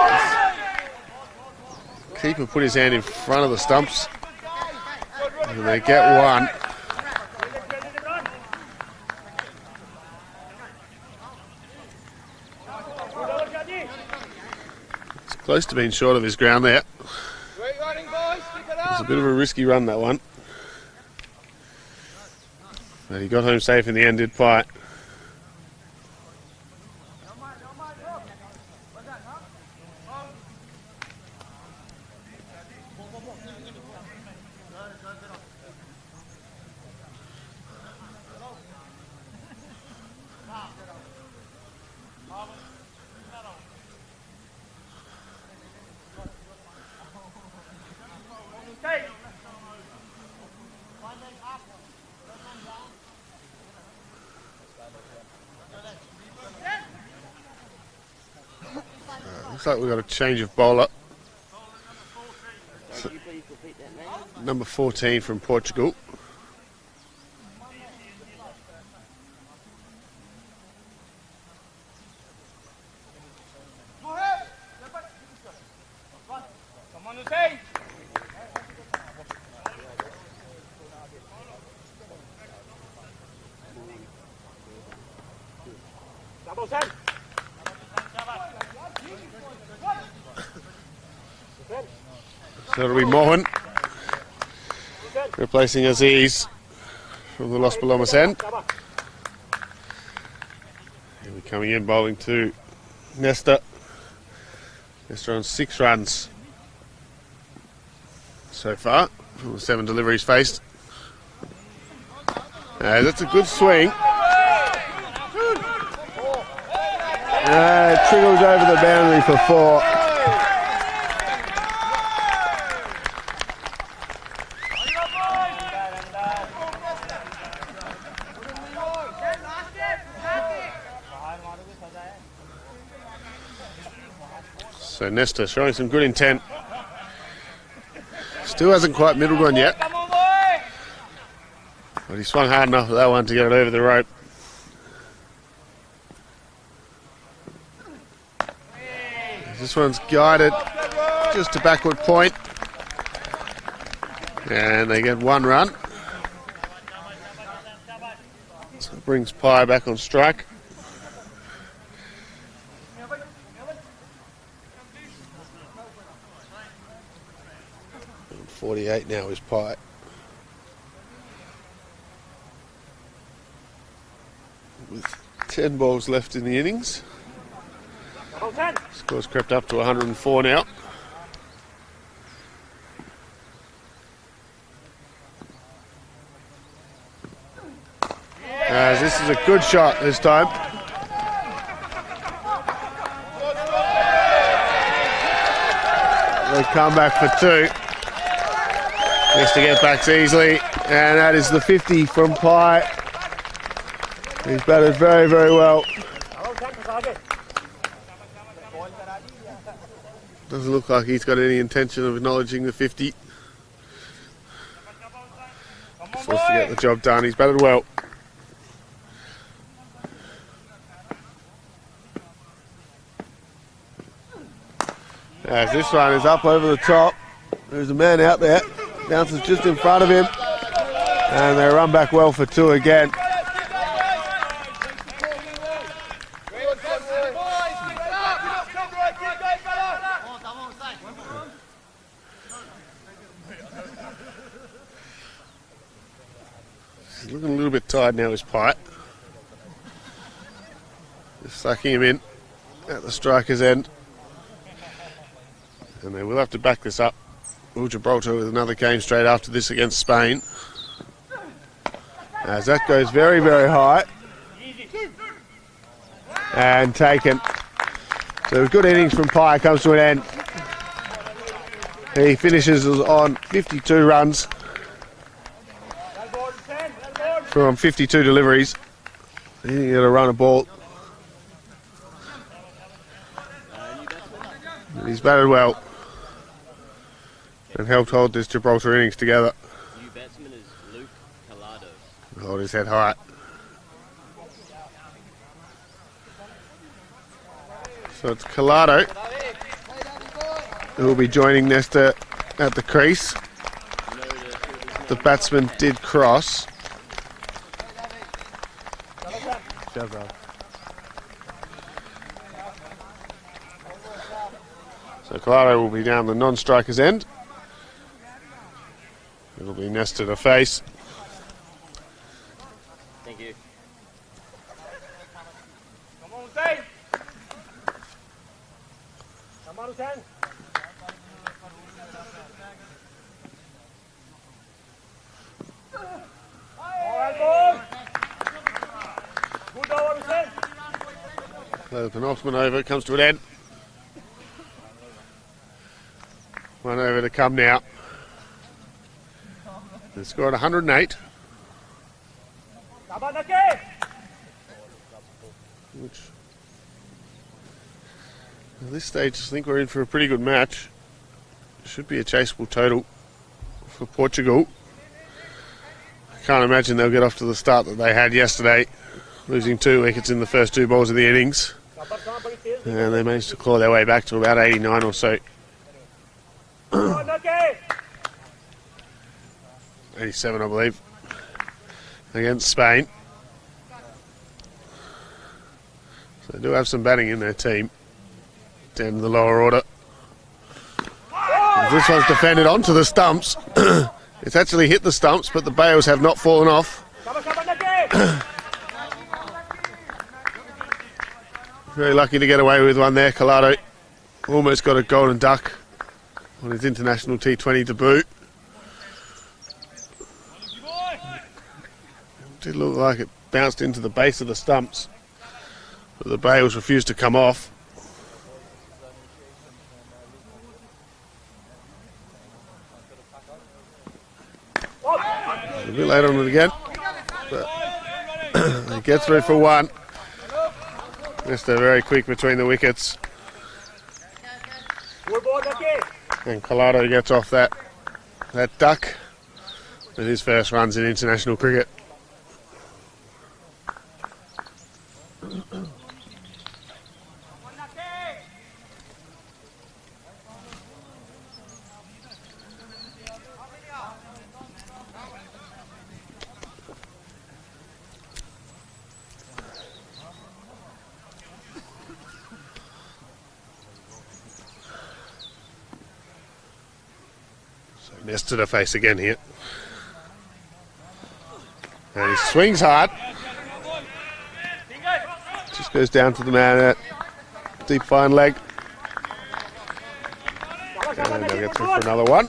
Keeper put his hand in front of the stumps. And they get one. It's close to being short of his ground there. It's a bit of a risky run, that one. But he got home safe in the end, did Pye. Looks like we've got a change of bowler. So, number 14 from Portugal. So it'll be Mohan replacing Aziz from the Los Palomas end. He'll be coming in bowling to Nesta. Nesta on 6 runs so far from the 7 deliveries faced. That's a good swing. It trickles over the boundary for 4. So Nesta showing some good intent. Still hasn't quite middled one yet. But he swung hard enough for that one to get it over the rope. This one's guided just to backward point. And they get 1 run. So That brings Pye back on strike. 48 now is Pye. With 10 balls left in the innings. Score's crept up to 104 now. As this is a good shot this time. They come back for two. Needs to get backs easily, and that is the 50 from Pye. He's batted very, very well. Doesn't look like he's got any intention of acknowledging the 50. Just wants to get the job done. He's batted well. As this one is up over the top, there's a man out there. Bounces just in front of him, and they run back well for two again. He's looking a little bit tired now, his Pye. Just sucking him in at the striker's end. And they will have to back this up. Gibraltar with another game straight after this against Spain. As that goes very, very high. And taken. So a good innings from Pye comes to an end. He finishes on 52 runs from 52 deliveries. He didn't get a run a ball. And he's batted well and helped hold this Gibraltar innings together. New batsman is Luke Collado. Hold his head high. So it's Collado who will be joining Nesta at the crease. The batsman did cross. So Collado will be down the non-striker's end. It'll be Nesta to face. Thank you. Come on, Hussein. Come on, Hussein. All right, boys. Good over, Hussein. So the penultimate over comes to an end. One over to come now. They scored 108. Which, at this stage, I think we're in for a pretty good match. Should be a chaseable total for Portugal. I can't imagine they'll get off to the start that they had yesterday, losing 2 wickets in the first 2 balls of the innings. And they managed to claw their way back to about 89 or so. 87, I believe, against Spain. So they do have some batting in their team down in the lower order. This one's defended onto the stumps. It's actually hit the stumps, but the bails have not fallen off. Very lucky to get away with one there, Collado. Almost got a golden duck on his international T20 debut. Did look like it bounced into the base of the stumps, but the bails refused to come off. A bit late on it again, but he gets through for one. Just very quick between the wickets. And Collado gets off that duck with his first runs in international cricket. So Nesta to face again here. And he swings hard. Just goes down to the man at deep fine leg. And they'll get through for another one.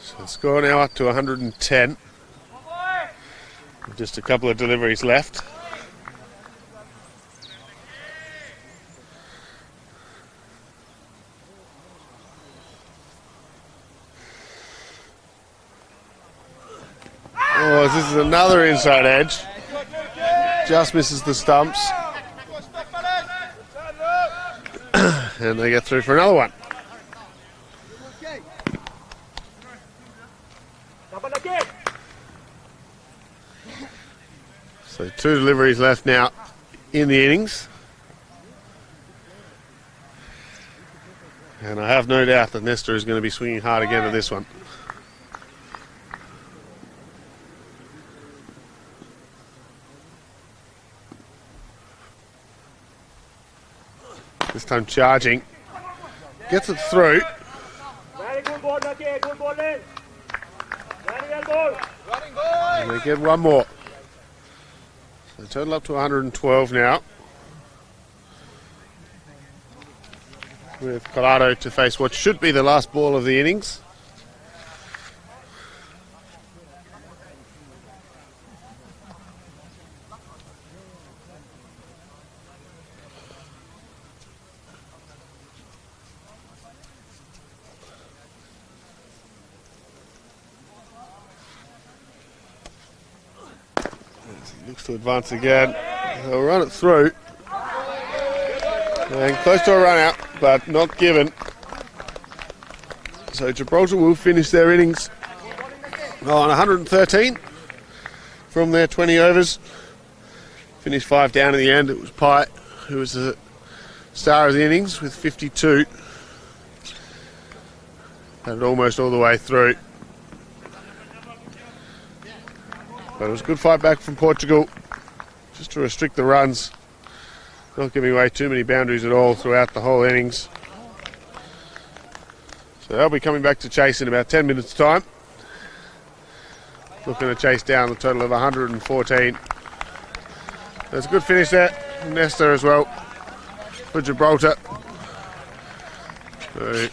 So the score now up to 110. Just a couple of deliveries left. Oh, this is another inside edge. Just misses the stumps. And they get through for another one. So 2 deliveries left now in the innings. And I have no doubt that Nesta is going to be swinging hard again at this one. This time charging. Gets it through. Very good ball, Lucky. Good ball in. Very well ball. And they get one more. So total up to 112 now. With Colado to face what should be the last ball of the innings. Looks to advance again. They'll run it through. And close to a run out, but not given. So Gibraltar will finish their innings on 113 from their 20 overs. Finished 5 down in the end. It was Pye who was the star of the innings with 52. And almost all the way through. But it was a good fight back from Portugal, just to restrict the runs, not giving away too many boundaries at all throughout the whole innings. So they'll be coming back to chase in about 10 minutes' time. Looking to chase down the total of 114. There's a good finish there from Nesta as well for Gibraltar. So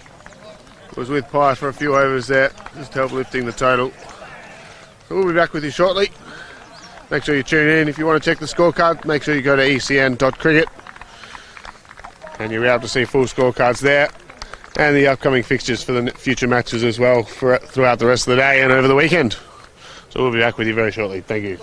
was with Pye for a few overs there, just to help lifting the total. So we'll be back with you shortly. Make sure you tune in. If you want to check the scorecard, make sure you go to ecn.cricket. And you'll be able to see full scorecards there. And the upcoming fixtures for the future matches as well throughout the rest of the day and over the weekend. So we'll be back with you very shortly. Thank you.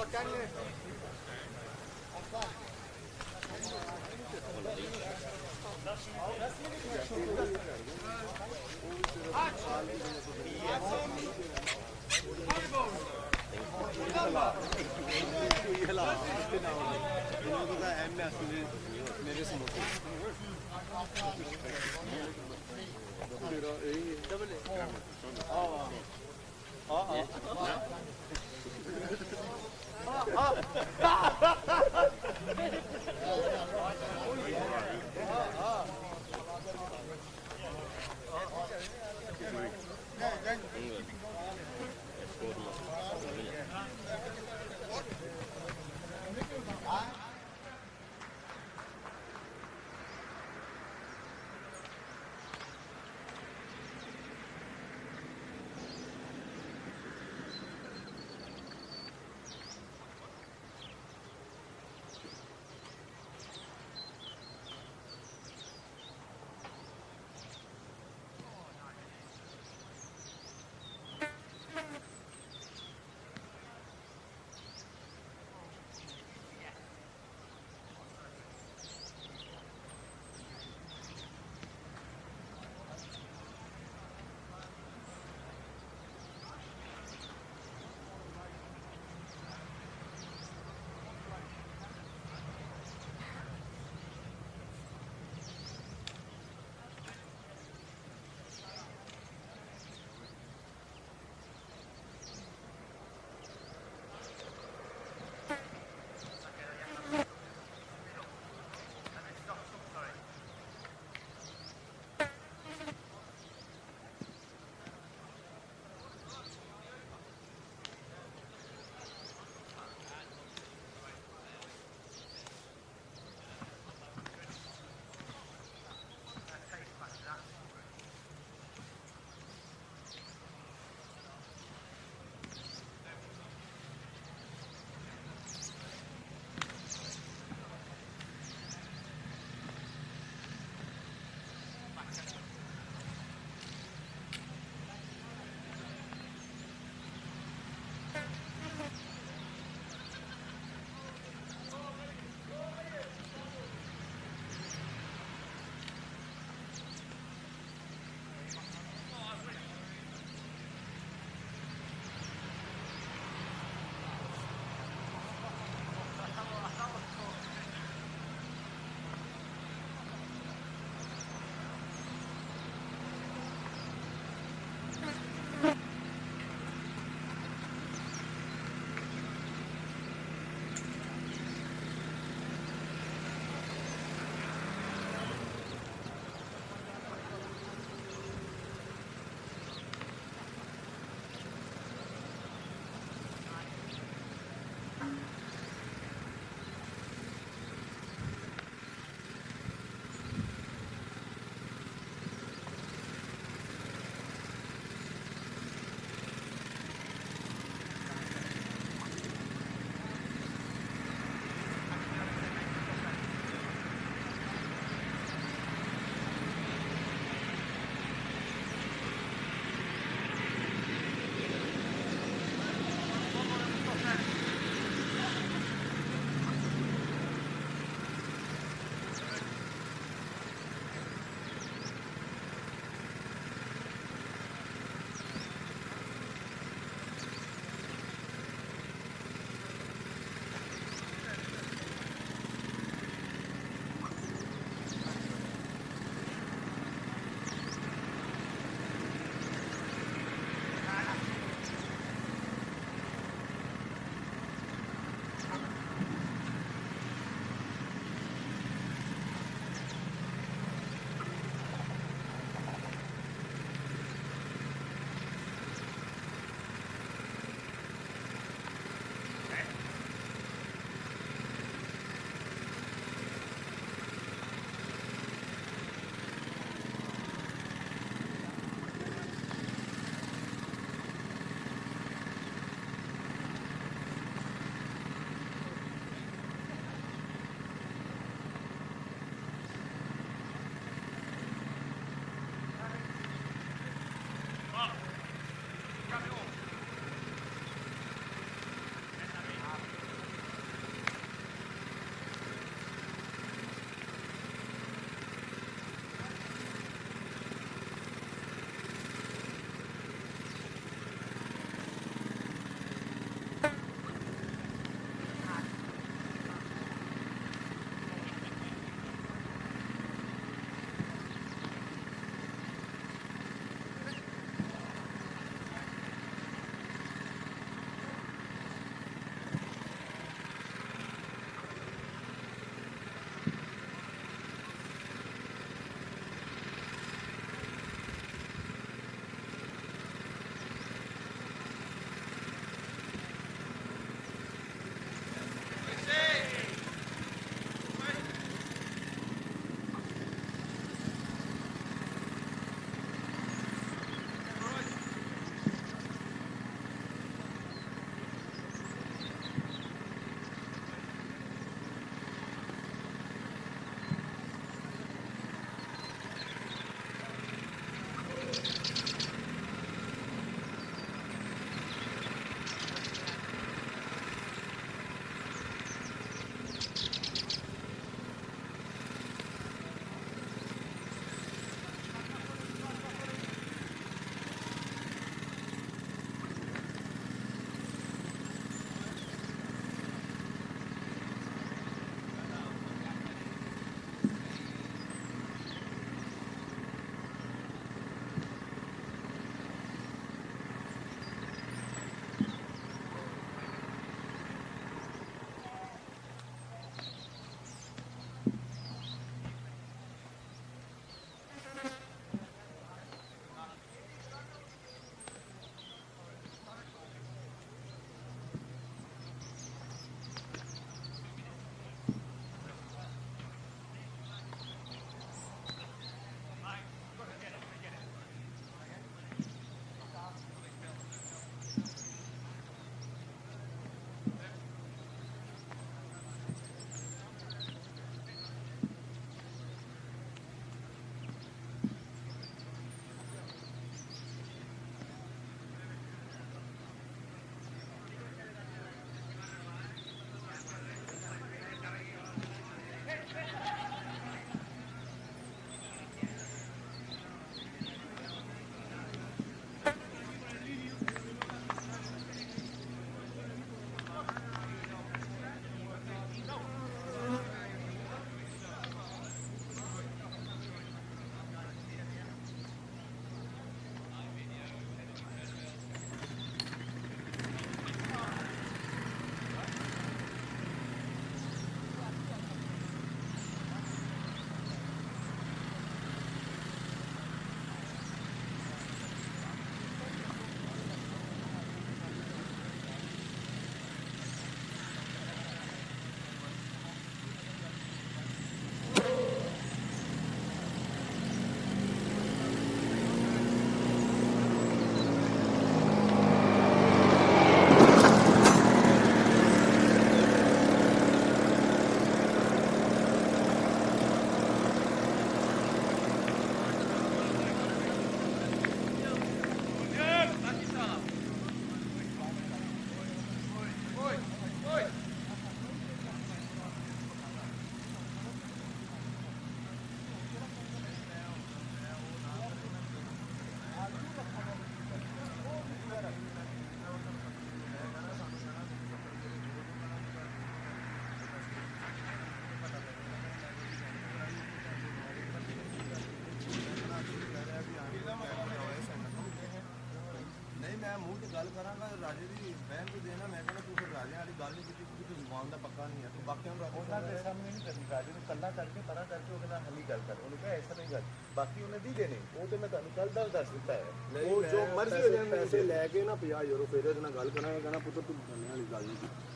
ਗੱਲ ਕਰਾਂਗਾ ਰਾਜੇ ਦੀ ਬਹਿਨ ਤੋਂ ਦੇਣਾ ਮੈਂ ਕਹਿੰਦਾ ਤੂੰ ਫਿਰ ਰਾਜੇ ਵਾਲੀ ਗੱਲ ਨਹੀਂ ਕੀਤੀ ਕਿਉਂਕਿ ਤੂੰ ਜ਼ੁਬਾਨ ਦਾ ਪੱਕਾ ਨਹੀਂ ਹੈ ਤੂੰ ਬਾਕੀਆਂ ਨੂੰ ਉਹਨਾਂ ਦੇ ਸਾਹਮਣੇ ਨਹੀਂ ਕਰਨੀ ਰਾਜੇ ਨੂੰ ਕੱਲਾ ਕਰਕੇ ਪਰਾਂ ਕਰਕੇ ਉਹਦੇ ਨਾਲ ਹਲੀ ਗੱਲ ਕਰ ਉਹਨੂੰ ਕਹੇ ਐਸਾ ਨਹੀਂ ਗੱਲ ਬਾਕੀ ਉਹਨੇ ਦੀ ਦੇਣੇ ਉਹ ਤੇ ਮੈਂ ਤੁਹਾਨੂੰ ਕੱਲ ਦਾ ਦੱਸ ਦਿੱਤਾ ਹੈ ਉਹ ਜੋ ਮਰਜ਼ੀ ਹੋ ਜਾਏ ਪੈਸੇ ਲੈ ਕੇ ਨਾ 50 ਯੂਰੋ ਫਿਰ ਇਹਦੇ ਨਾਲ ਗੱਲ ਕਰਾਂਗੇ ਕਹਿੰਦਾ ਪੁੱਤ ਤੂੰ ਬੰਨੇ ਵਾਲੀ ਗੱਲ ਨਹੀਂ ਕੀਤੀ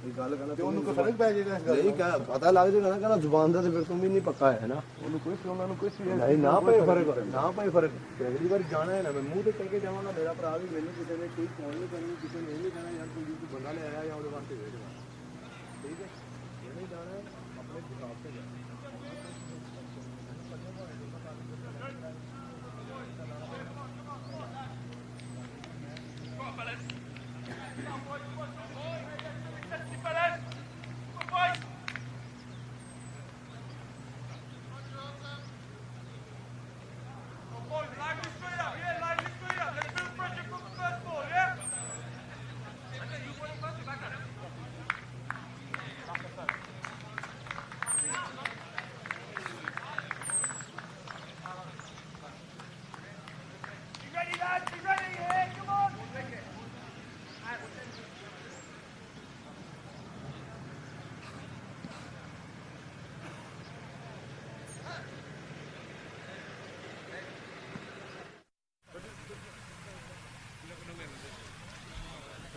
ਇਹ ਗੱਲ ਕਹਿੰਦਾ ਤੇ ਉਹਨੂੰ ਕੋਈ ਫਰਕ ਪੈ ਜਾਏਗਾ ਇਸ ਗੱਲ ਨਹੀਂ ਕਹ ਪਤਾ ਲੱਗ ਜਾਏਗਾ ਨਾ ਕਹਿੰਦਾ ਜ਼ੁਬਾਨ ਦਾ ਤੇ ਫਿਰ ਤੂੰ ਵੀ ਨਹੀਂ ਪੱਕਾ ਹੈ ਨਾ ਉਹਨੂੰ ਕੋਈ ਉਹਨਾਂ ਨੂੰ ਕੋਈ ਨਹੀਂ ਨਾ ਪਏ ਫਰਕ ਨਾ ਪਏ ਫਰਕ ਅਗਲੀ ਵਾਰ ਜਾਣਾ ਹੈ ਨਾ ਮੈਂ ਮੂੰਹ ਤੇ ਕਹਿ ਕੇ ਜਾਵਾਂਗਾ ਮੇਰਾ ਭਰਾ ਵੀ ਮੈਨੂੰ ਕਿਸੇ ਨੇ ਕੋਈ ਫੋਨ ਨਹੀਂ ਕਰਨੀ ਕਿਸੇ ਨੇ ਇਹ ਨਹੀਂ ਕਹਿਣਾ ਯਾਰ ਤੂੰ ਬੰਦਾ ਲੈ ਆਇਆ ਜਾਂ ਉਹਦੇ ਵਾਸਤੇ ਵੇਟ ਕਰ ਠੀਕ ਹੈ ਜਿਹਨੇ ਜਾਣਾ ਹੈ ਆਪਣੇ ਹਿਸਾਬ ਤੇ ਜਾ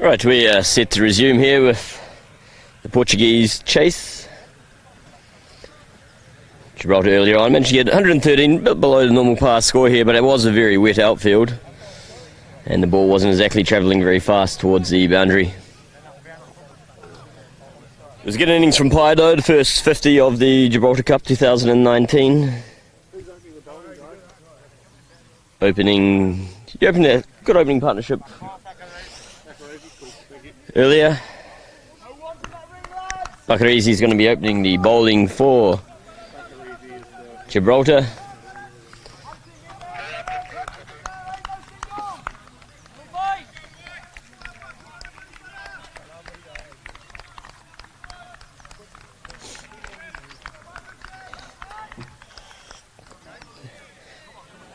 Right, we are set to resume here with the Portuguese chase. Gibraltar earlier on managed to get 113, a bit below the normal pass score here, but it was a very wet outfield and the ball wasn't exactly travelling very fast towards the boundary. It was a good innings from Pido, the first 50 of the Gibraltar Cup 2019. He opened a good opening partnership earlier. Bakarizi is going to be opening the bowling for Gibraltar.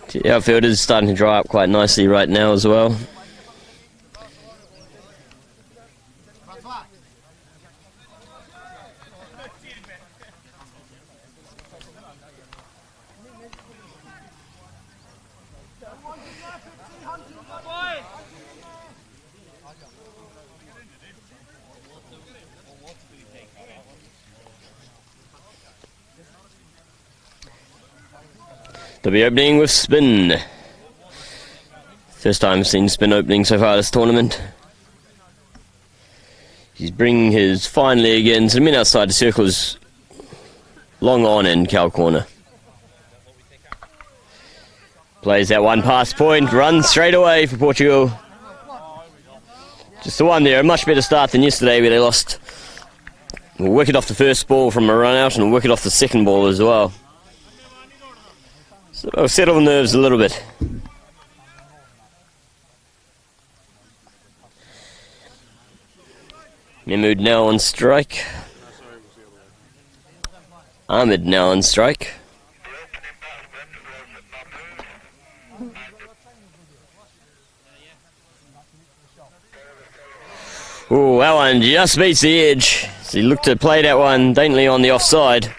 The outfield is starting to dry up quite nicely right now as well. They'll be opening with spin. First time I've seen spin opening so far this tournament. He's bringing his fine leg in, so the men outside the circle is long on in cow corner. Plays that one past point, runs straight away for Portugal. Just the one there, a much better start than yesterday where they lost a wicket off the first ball from a run out and a wicket off the second ball as well. So they'll settle the nerves a little bit. Mahmood now on strike. Ahmed now on strike. Oh, that one just beats the edge. So he looked to play that one daintily on the offside.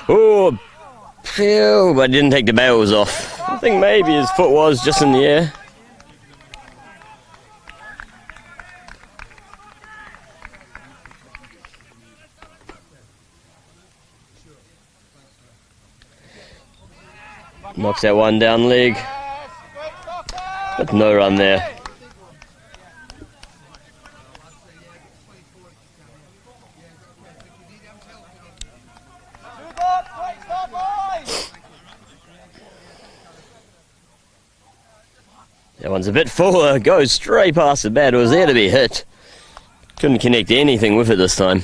Oh, phew, but didn't take the bails off. I think maybe his foot was just in the air. Knocks that one down leg, but no run there. That one's a bit fuller, goes straight past the bat. It was there to be hit. Couldn't connect anything with it this time.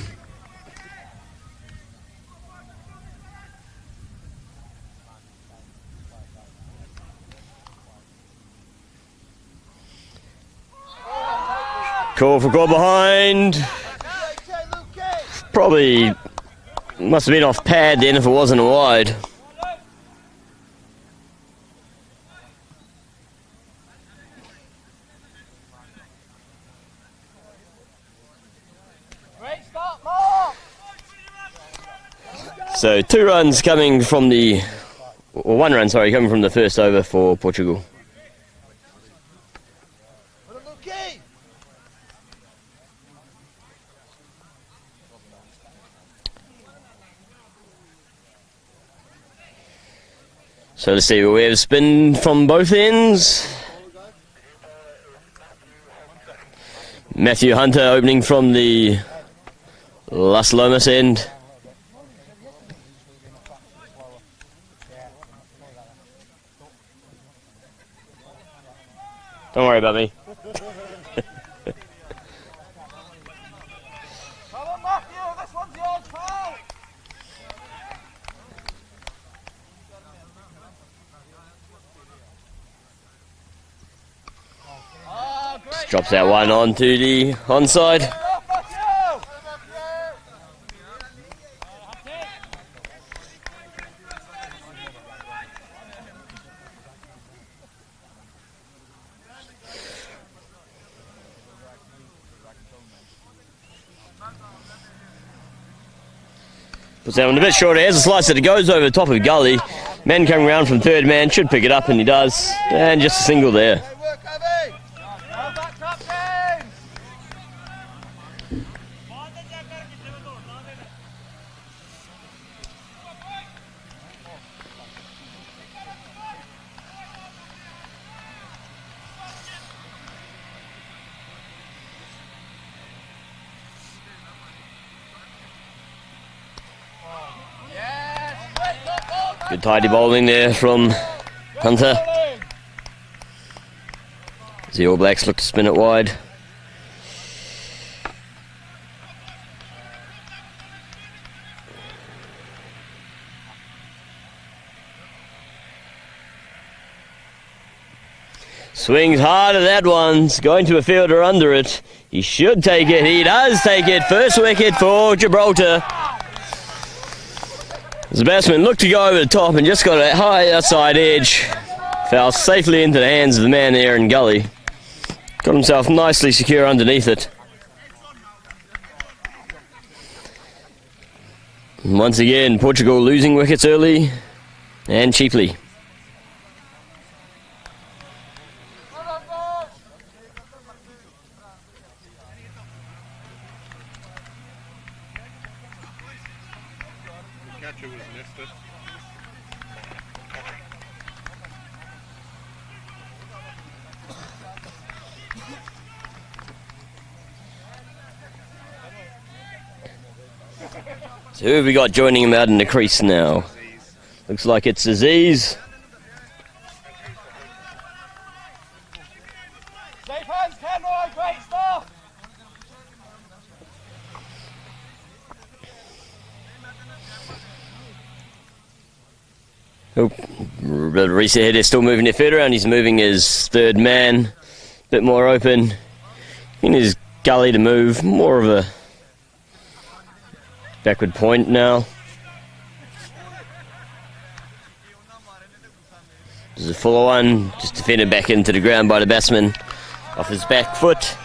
Call for goal behind. Probably must have been off pad then if it wasn't a wide. So 2 runs coming from the, or 1 run, sorry, coming from the first over for Portugal. So let's see, we have spin from both ends. Matthew Hunter opening from the Las Lomas end. Don't worry about me. Come on, Matthew, this one's yours, pal. Just drops that one onto the onside. Puts that one a bit shorter. Has a slice it goes over the top of gully. Man coming around from third man should pick it up, and he does. And just a single there. Good tidy bowling there from Hunter. As the All Blacks look to spin it wide. Swings hard at that one. It's going to a fielder under it. He should take it. He does take it. First wicket for Gibraltar. The batsman looked to go over the top and just got a high outside edge. Fell safely into the hands of the man there in gully. Got himself nicely secure underneath it. And once again, Portugal losing wickets early and cheaply. So who have we got joining him out in the crease now? Looks like it's Aziz. Safe hands, Kenroy, great stuff. Oh, Reese ahead is still moving their feet around. He's moving his third man. Bit more open. In his gully to move. More of a backward point now. This is a fuller one. Just defended back into the ground by the batsman. Off his back foot.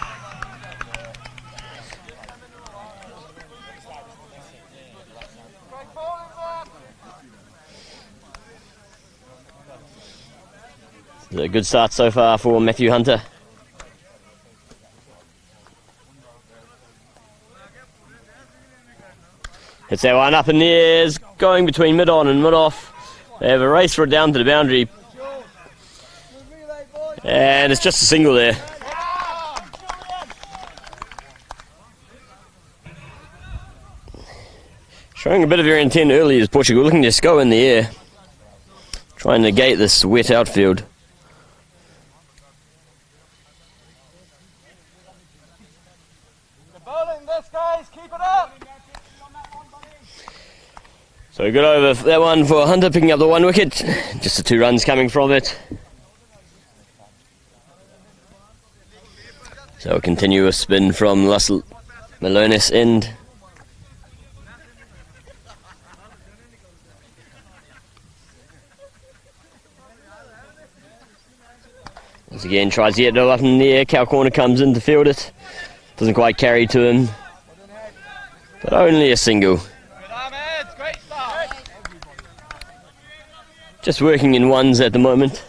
A good start so far for Matthew Hunter. Hits that one up in the air, going between mid-on and mid-off. They have a race for it down to the boundary. And it's just a single there. Showing a bit of their intent early is Portugal, looking to just go in the air. Trying to negate this wet outfield. Bowling this, guys, keep it up. So good over that one for Hunter, picking up the 1 wicket. Just the 2 runs coming from it. So a continuous spin from Malonis end. Once again tries to get it up in the air. Cow corner comes in to field it. Doesn't quite carry to him. But only a single. Just working in ones at the moment.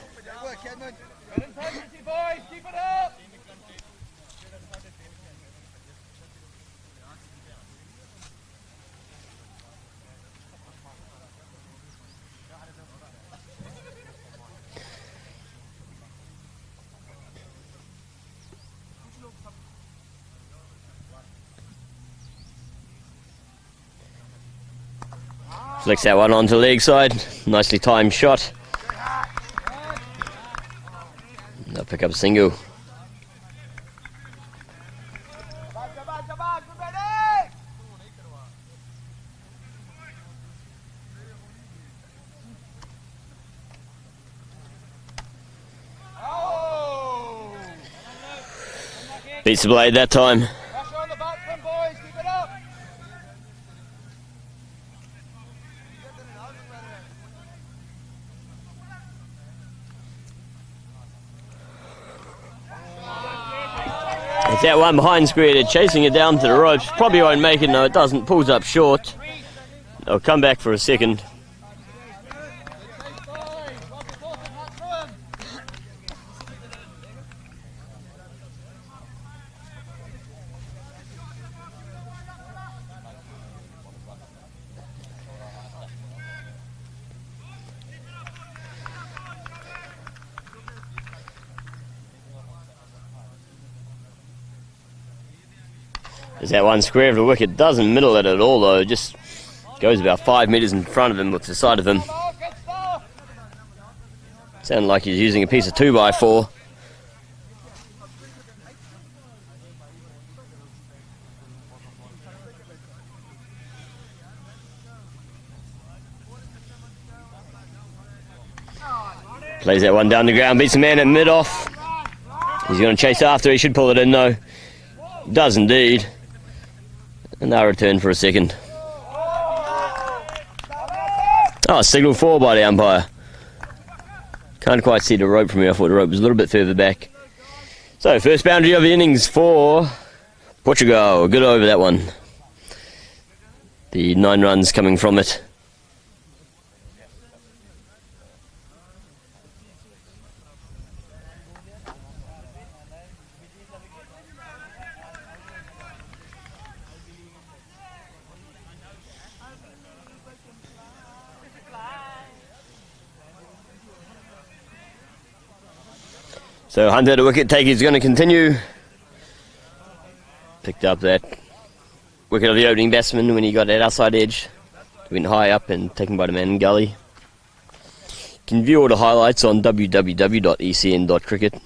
Flicks that one onto the leg side. Nicely timed shot. They'll pick up a single. Beats the blade that time. It's that one behind square, they're chasing it down to the ropes. Probably won't make it, no it doesn't, pulls up short. They'll come back for a second. There's that one square of the wicket, doesn't middle it at all though, just goes about 5 metres in front of him with the side of him. Sounded like he's using a piece of 2x4. Plays that one down the ground, beats the man at mid-off. He's going to chase after, he should pull it in though. Does indeed. And they'll return for a second. Oh, signal 4 by the umpire. Can't quite see the rope from here. I thought the rope was a little bit further back. So, first boundary of the innings for Portugal. Good over that one. The 9 runs coming from it. So Hunter, the wicket taker, is going to continue. Picked up that wicket of the opening batsman when he got that outside edge. Went high up and taken by the man in gully. You can view all the highlights on www.ecn.cricket.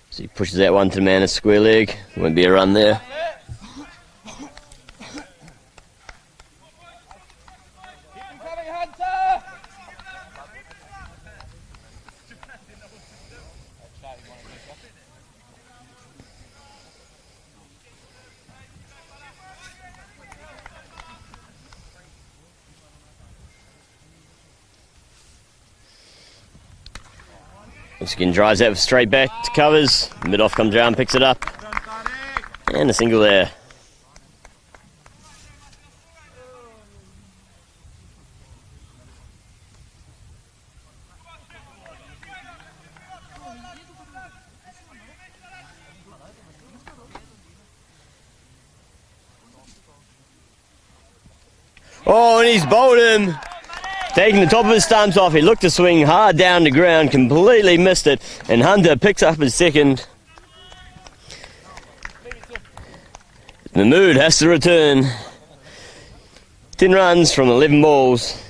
So he pushes that one to the man at square leg. Won't be a run there. Once again drives that straight back to covers. Mid-off comes around, picks it up. And a single there. Oh, and he's bowled him. Taking the top of his stumps off, he looked to swing hard down the ground, completely missed it, and Hunter picks up his second. The mood has to return. 10 runs from 11 balls.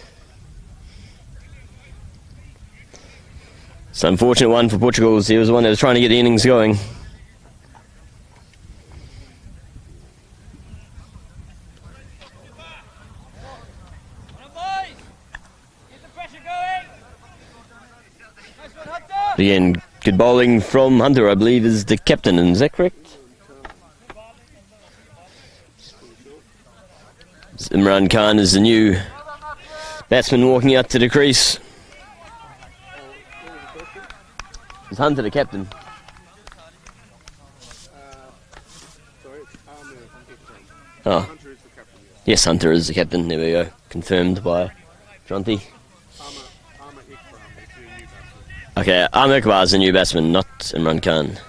It's an unfortunate one for Portugal. He was the one that was trying to get the innings going. Again, Good bowling from Hunter, I believe, is the captain, is that correct? Imran Khan is the new batsman walking out to the crease. Is Hunter the captain? Oh. Yes, Hunter is the captain. There we go. Confirmed by Jonty. Okay, Amir Akbar is the new batsman, not Imran Khan.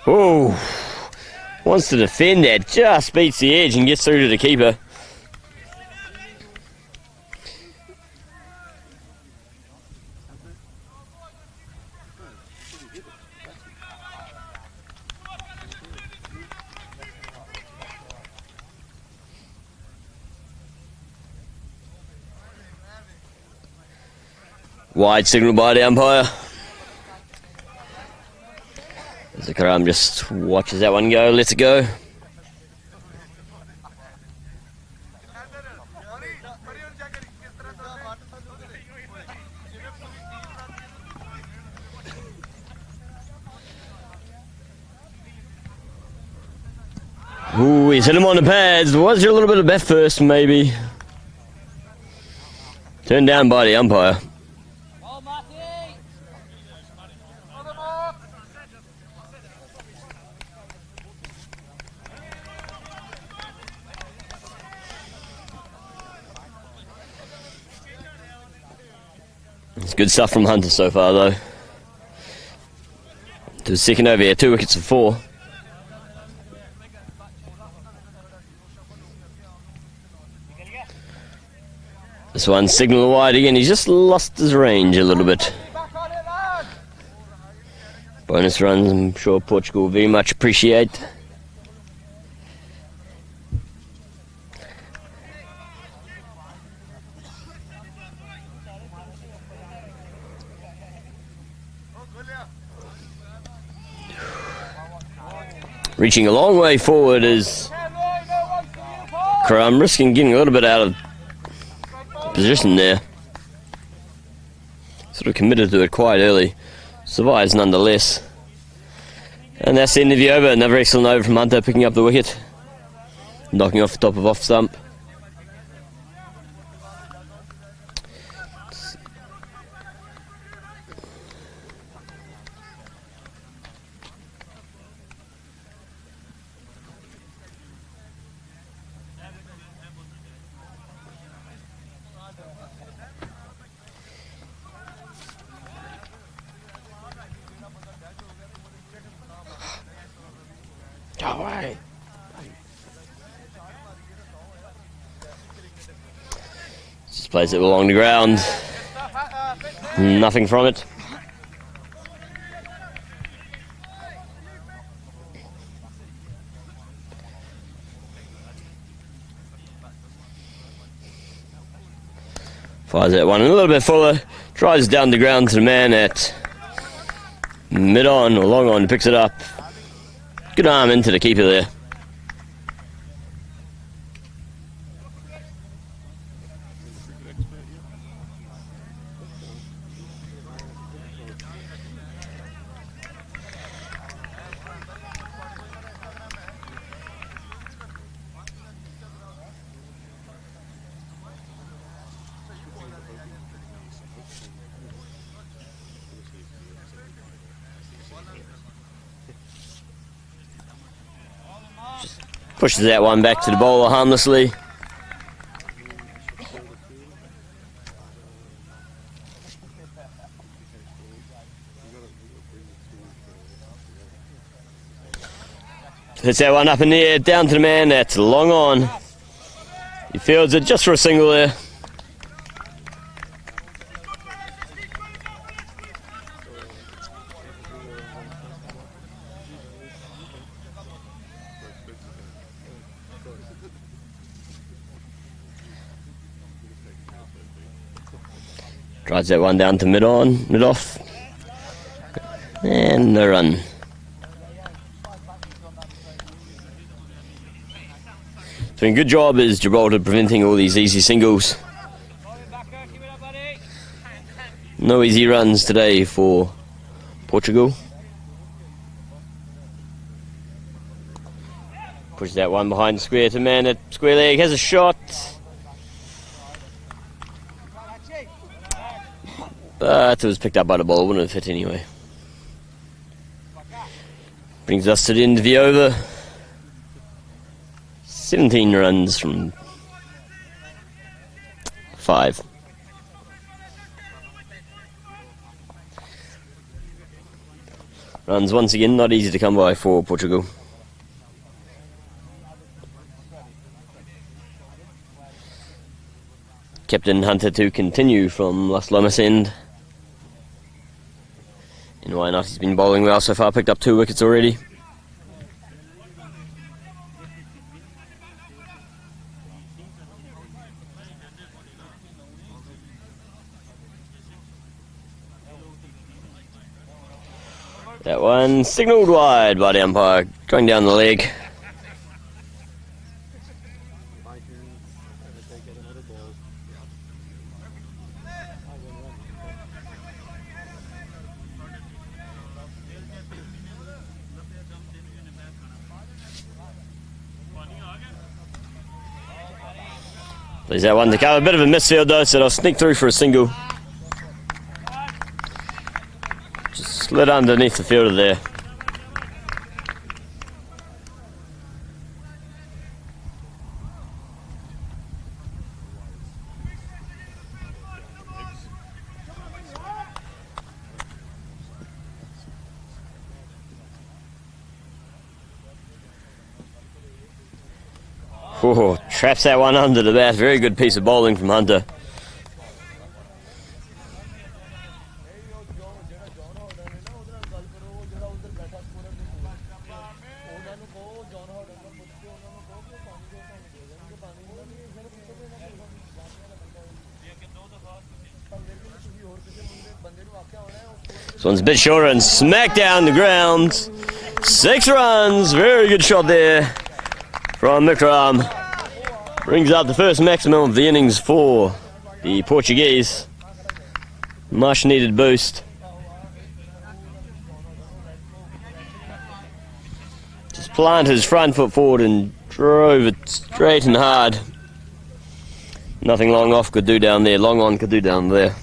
Oh, wants to defend that, just beats the edge and gets through to the keeper. Wide signal by the umpire. Zakaram just watches that one go, lets it go. Ooh, he's hit him on the pads. Was a little bit of bat first, maybe. Turned down by the umpire. It's good stuff from Hunter so far, though. To the second over here, 2 wickets for 4. This one signal wide again. He's just lost his range a little bit. Bonus runs, I'm sure Portugal will very much appreciate. Reaching a long way forward is Karam, risking getting a little bit out of position there. Sort of committed to it quite early. Survives nonetheless. And that's the end of the over. Another excellent over from Hunter, picking up the wicket. Knocking off the top of off stump. Alright. Just plays it along the ground. Nothing from it. Fires that one a little bit fuller. Tries down the ground to the man at mid-on or long-on, picks it up. Good arm into the keeper there. Pushes that one back to the bowler harmlessly. Hits that one up in the air, down to the man, that's long on. He fields it just for a single there. Drives that one down to mid off. And no run. Doing a good job is Gibraltar preventing all these easy singles. No easy runs today for Portugal. Pushes that one behind the square to man at square leg, has a shot. But it was picked up by the ball, wouldn't have hit anyway. Brings us to the end of the over. 17 runs from 5. Runs once again not easy to come by for Portugal. Captain Hunter to continue from Las Lomas end. And why not? He's been bowling well so far, picked up 2 wickets already. That one signalled wide by the umpire, going down the leg. Plays that one to cover. A bit of a misfield though, so they'll sneak through for a single. Just slid underneath the fielder there. Oh, traps that one under the bat. Very good piece of bowling from Hunter. This one's a bit shorter and smack down the ground. 6 runs. Very good shot there from Mikram. Brings up the first maximum of the innings for the Portuguese. Much needed boost. Just planted his front foot forward and drove it straight and hard. Nothing long off could do down there, long on could do down there.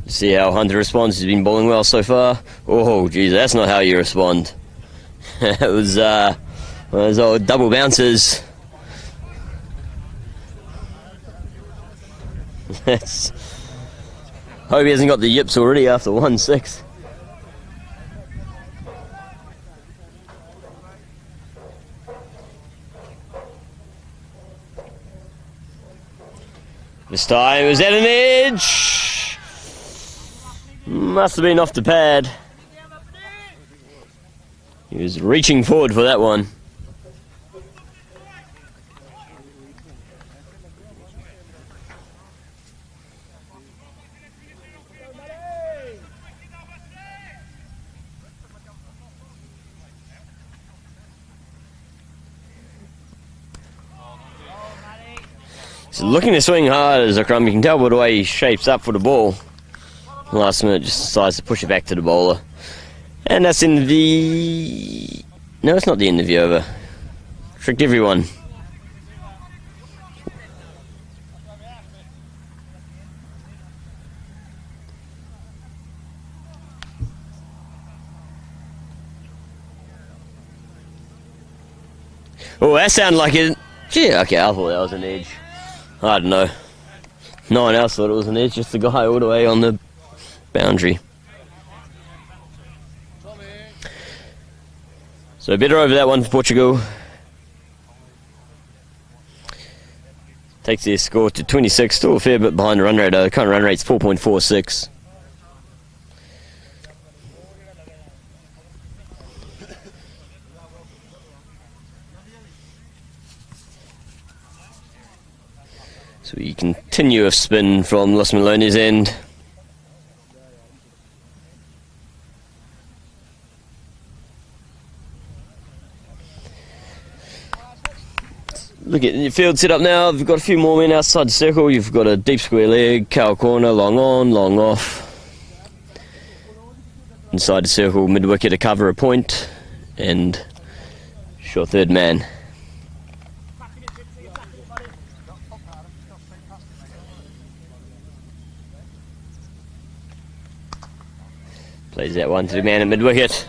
See how Hunter responds. He's been bowling well so far. Oh, geez, that's not how you respond. It was those old double bounces. Hope he hasn't got the yips already after 1-6. This time it was at an edge. Must have been off the pad. He was reaching forward for that one. He's looking to swing hard as Akram. You can tell by the way he shapes up for the ball. Last minute just decides to push it back to the bowler. And that's in the... No, it's not the end of the over. Tricked everyone. Oh, that sounded like it. Gee, okay, I thought that was an edge. I don't know. No one else thought it was an edge, just the guy all the way on the boundary. So better over that one for Portugal. Takes their score to 26, still a fair bit behind the run rate. The current run rate's 4.46. So we continue a spin from Los Melones' end. Look at your field set up now. We've got a few more men outside the circle. You've got a deep square leg, cow corner, long on, long off. Inside the circle, mid wicket to cover a point, and short third man. Plays that one to the man at mid wicket.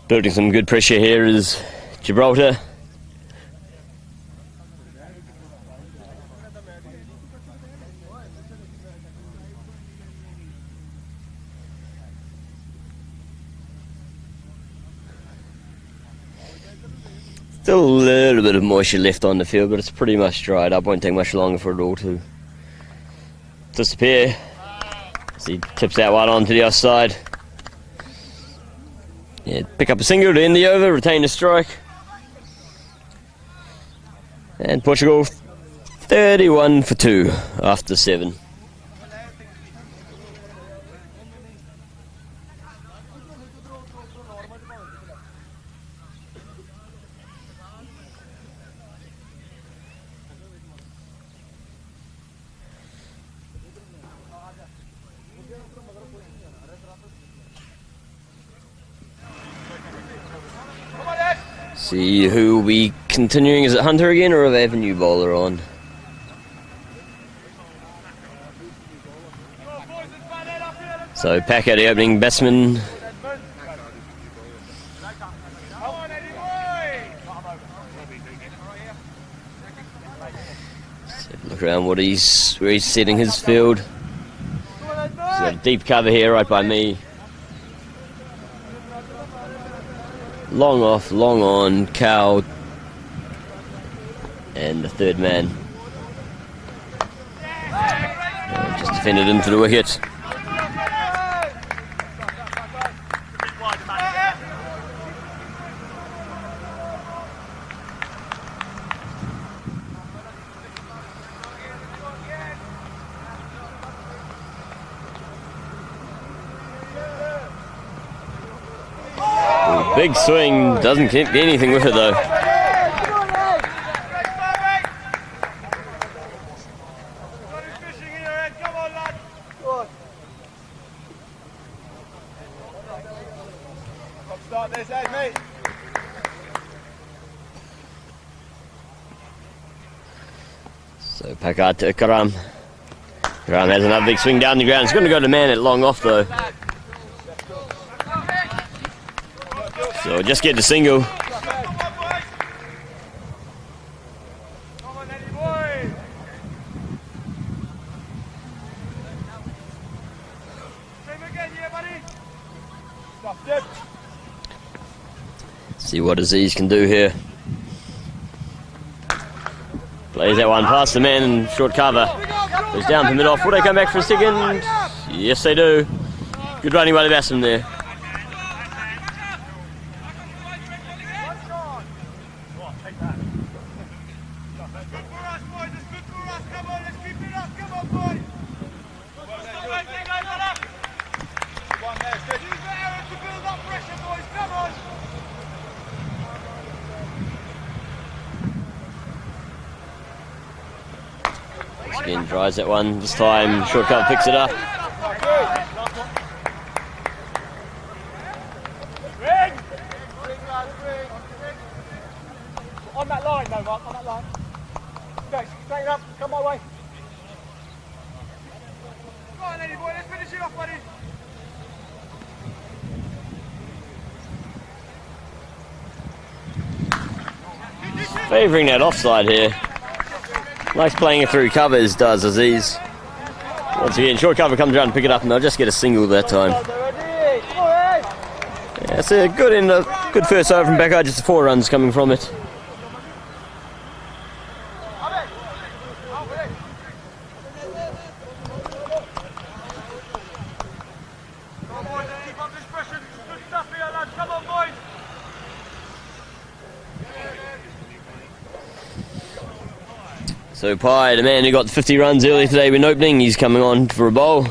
Building some good pressure here is Gibraltar. Still a little bit of moisture left on the field, but it's pretty much dried up. Won't take much longer for it all to disappear. As he tips that one onto the other side. Yeah, pick up a single to end the over, retain a strike. And Portugal 31 for 2 after 7. See who will be continuing. Is it Hunter again, or have they have a new bowler on? So Packer, the opening batsman. Look around where he's setting his field. He's got a deep cover here right by me. Long off, long on, cow, and the third man. Just defended into the wicket. Big swing, doesn't get anything with it though. Start this end, mate. So Packard to Karam. Karam has another big swing down the ground. It's going to go to man at long off though. So just get the single. See what Aziz can do here. Plays that one past the man in short cover. Goes down for mid-off. Will they come back for a second? Yes, they do. Good running by the batsman there. Again, tries that one. This time, short cover picks it up. On that line, no, Mark, on that line. Okay, straighten up, come my way. Go on, Eddie boy, let's finish it off, buddy. Favouring that offside here. Likes playing it through covers, does Aziz. Once again, short cover comes around to pick it up and they'll just get a single that time. Yeah, it's a good end, a good first over from Becker, just 4 runs coming from it. So Pai, the man who got 50 runs early today when opening, he's coming on for a bowl.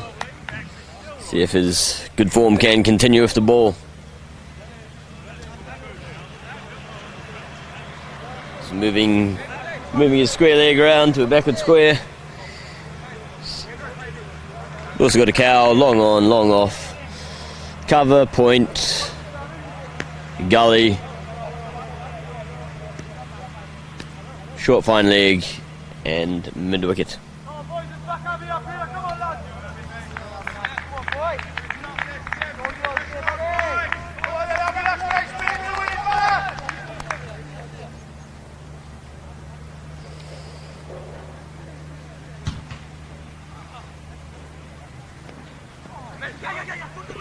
See if his good form can continue with the ball. So moving his square leg around to a backward square. Also got a cow, long on, long off. Cover, point, gully. Short fine leg. And mid wicket. Come on, boys, it's back up here, come on, lads. Come on, boy.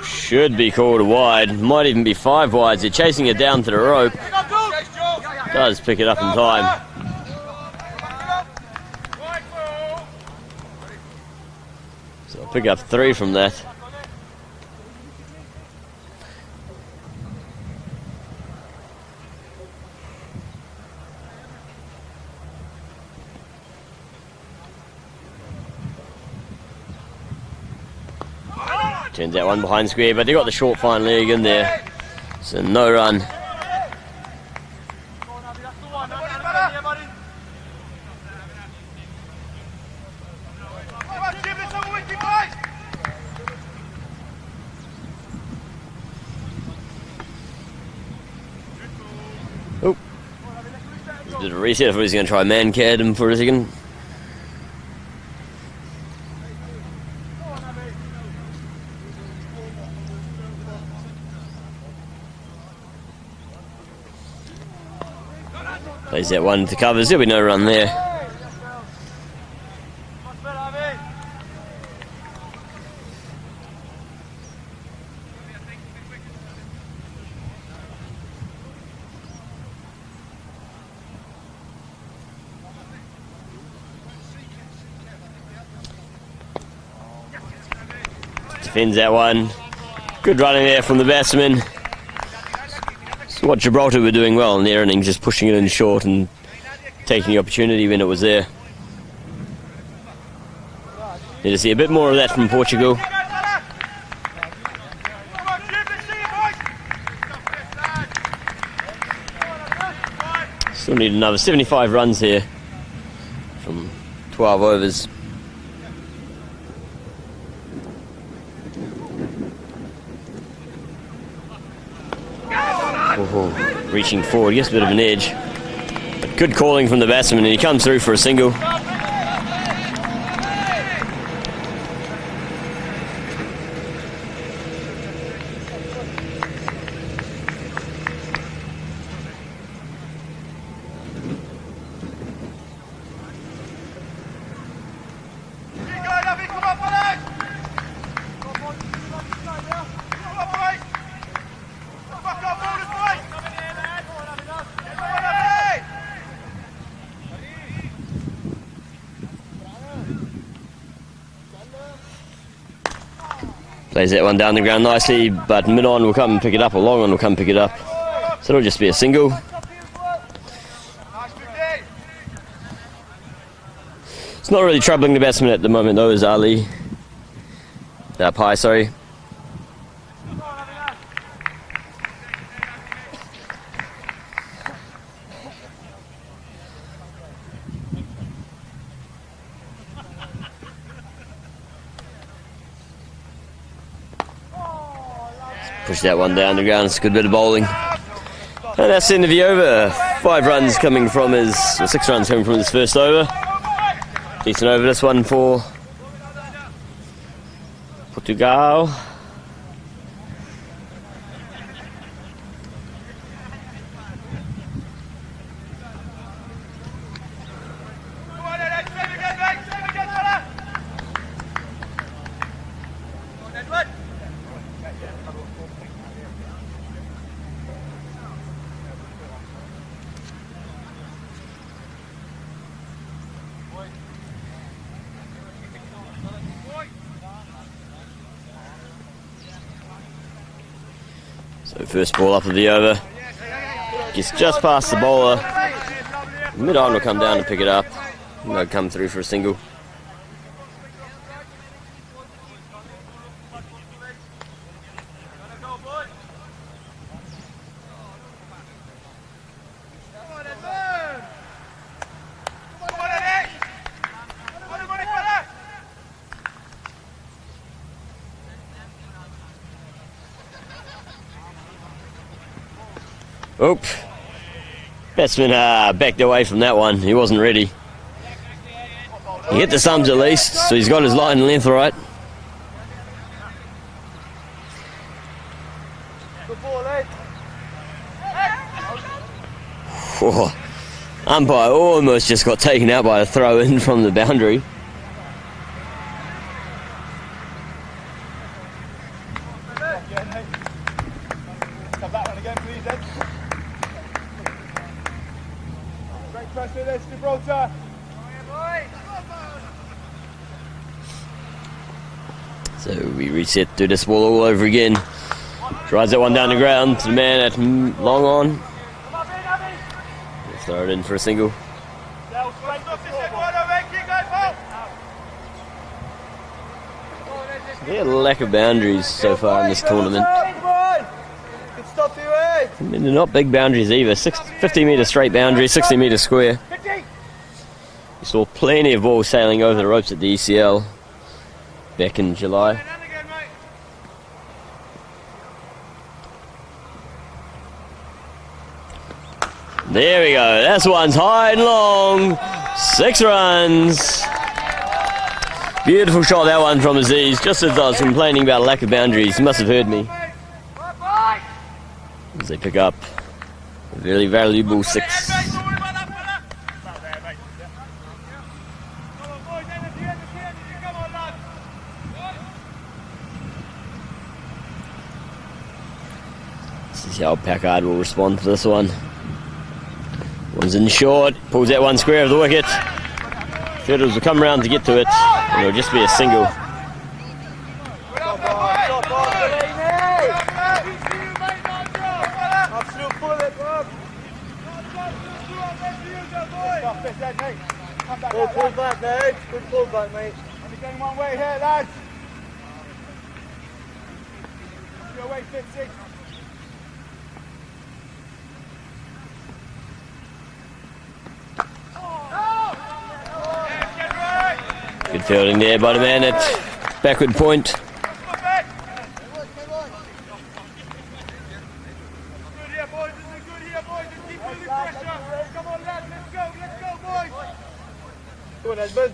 Should be called a wide, might even be 5 wides. They're chasing it down to the rope. Does pick it up in time. So I'll pick up 3 from that. Turns out one behind square, but they got the short fine leg in there. So no run. Oh. Did a reset. I thought he was going to try man-cad him for a second. Plays that one to covers. There'll be no run there. Defends that one. Good running there from the batsman. So what Gibraltar were doing well in their innings, just pushing it in short and taking the opportunity when it was there. Need to see a bit more of that from Portugal. Still need another 75 runs here from 12 overs. Oh, reaching forward, gets a bit of an edge. But good calling from the batsman, and he comes through for a single. Plays that one down the ground nicely, but mid-on will come and pick it up, or long-on will come pick it up. So it'll just be a single. It's not really troubling the batsman at the moment though, is Ali. Pai, sorry. Push that one down the ground, it's a good bit of bowling. And that's the end of the over. 5 runs coming from his, or 6 runs coming from his first over. Decent over this one for Portugal. So first ball up of the over, gets just past the bowler, mid-on will come down and pick it up, and they'll come through for a single. Oop. Batsman backed away from that one. He wasn't ready. He hit the sums at least, so he's got his line and length right. Oh, umpire almost just got taken out by a throw in from the boundary. Gibraltar. So we reset, do this ball all over again. Drives that one down the ground to the man at long on. Throw it in for a single. There's a lack of boundaries so far in this tournament. I mean, they're not big boundaries either. 50 metre straight boundary, 60 metre square. You saw plenty of balls sailing over the ropes at the ECL back in July. There we go. That one's high and long. 6 runs. Beautiful shot, that one from Aziz. Just as I was complaining about a lack of boundaries, he must have heard me. As they pick up a very valuable 6. This is how Packard will respond to this one. One's in short, pulls that one square of the wicket. Fiddles will come round to get to it, and it'll just be a single. Good pull back, mate. Good pull back, mate. Only going one way here, lads. Your way, 50. Good fielding there by the man at backward point. Good here, boys. one, husband.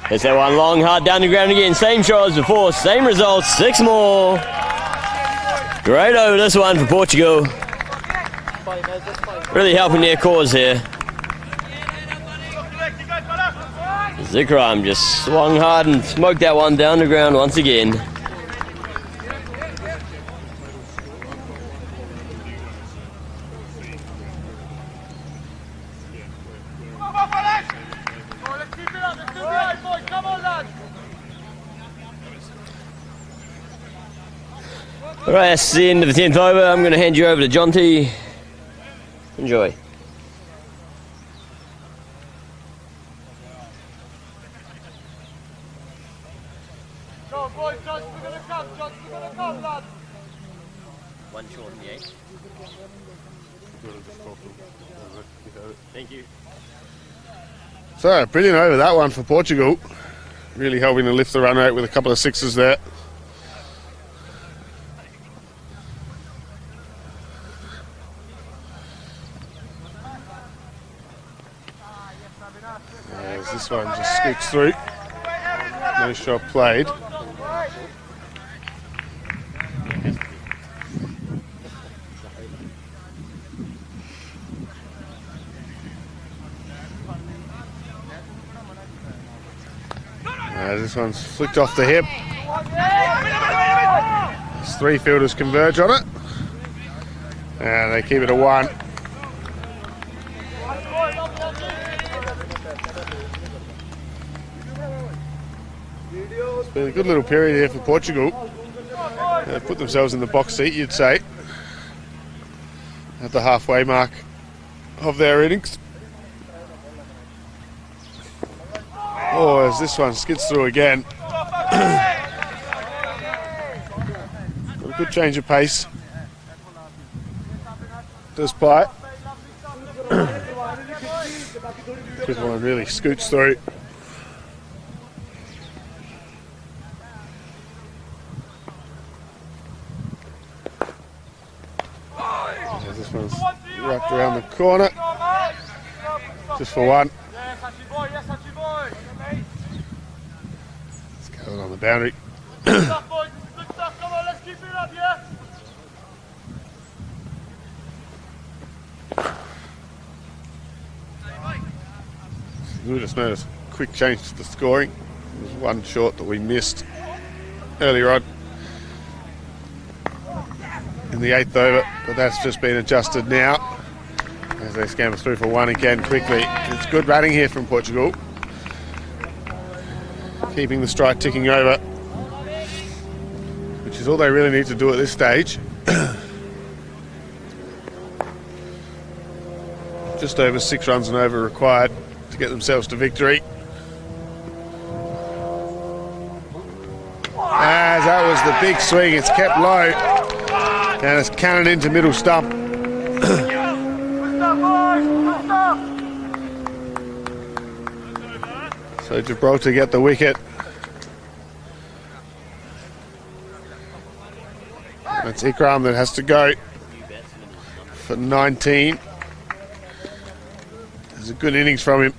There's that one long, hard down the ground again. Same shot as before, same results, 6 more. Great over this one for Portugal. Really helping their cause here. Zikram just swung hard and smoked that one down the ground once again. Alright, that's the end of the 10th over. I'm going to hand you over to John T. Enjoy. Go, boys, John's gonna come, lads. One short in the 8. Thank you. So, brilliant over that one for Portugal. Really helping to lift the run rate with a couple of sixes there. As this one just scoots through. No shot played. This one's flicked off the hip. As 3 fielders converge on it. And they keep it a 1. It's been a good little period here for Portugal. They've put themselves in the box seat, you'd say, at the halfway mark of their innings. Oh, as this one skids through again. A good change of pace. Despite. This one really scoots through. As this one's wrapped around the corner. Just for 1. On the boundary. Good stuff, boys. Good stuff. Come on, let's keep it up, yeah? You'll just notice a quick change to the scoring. There was 1 short that we missed earlier on in the 8th over, but that's just been adjusted now as they scamper through for 1 again quickly. It's good batting here from Portugal. Keeping the strike ticking over, which is all they really need to do at this stage. Just over 6 runs and over required to get themselves to victory. As that was the big swing, it's kept low and it's cannoned into middle stump. So Gibraltar get the wicket. That's Ikram that has to go for 19. There's a good innings from him.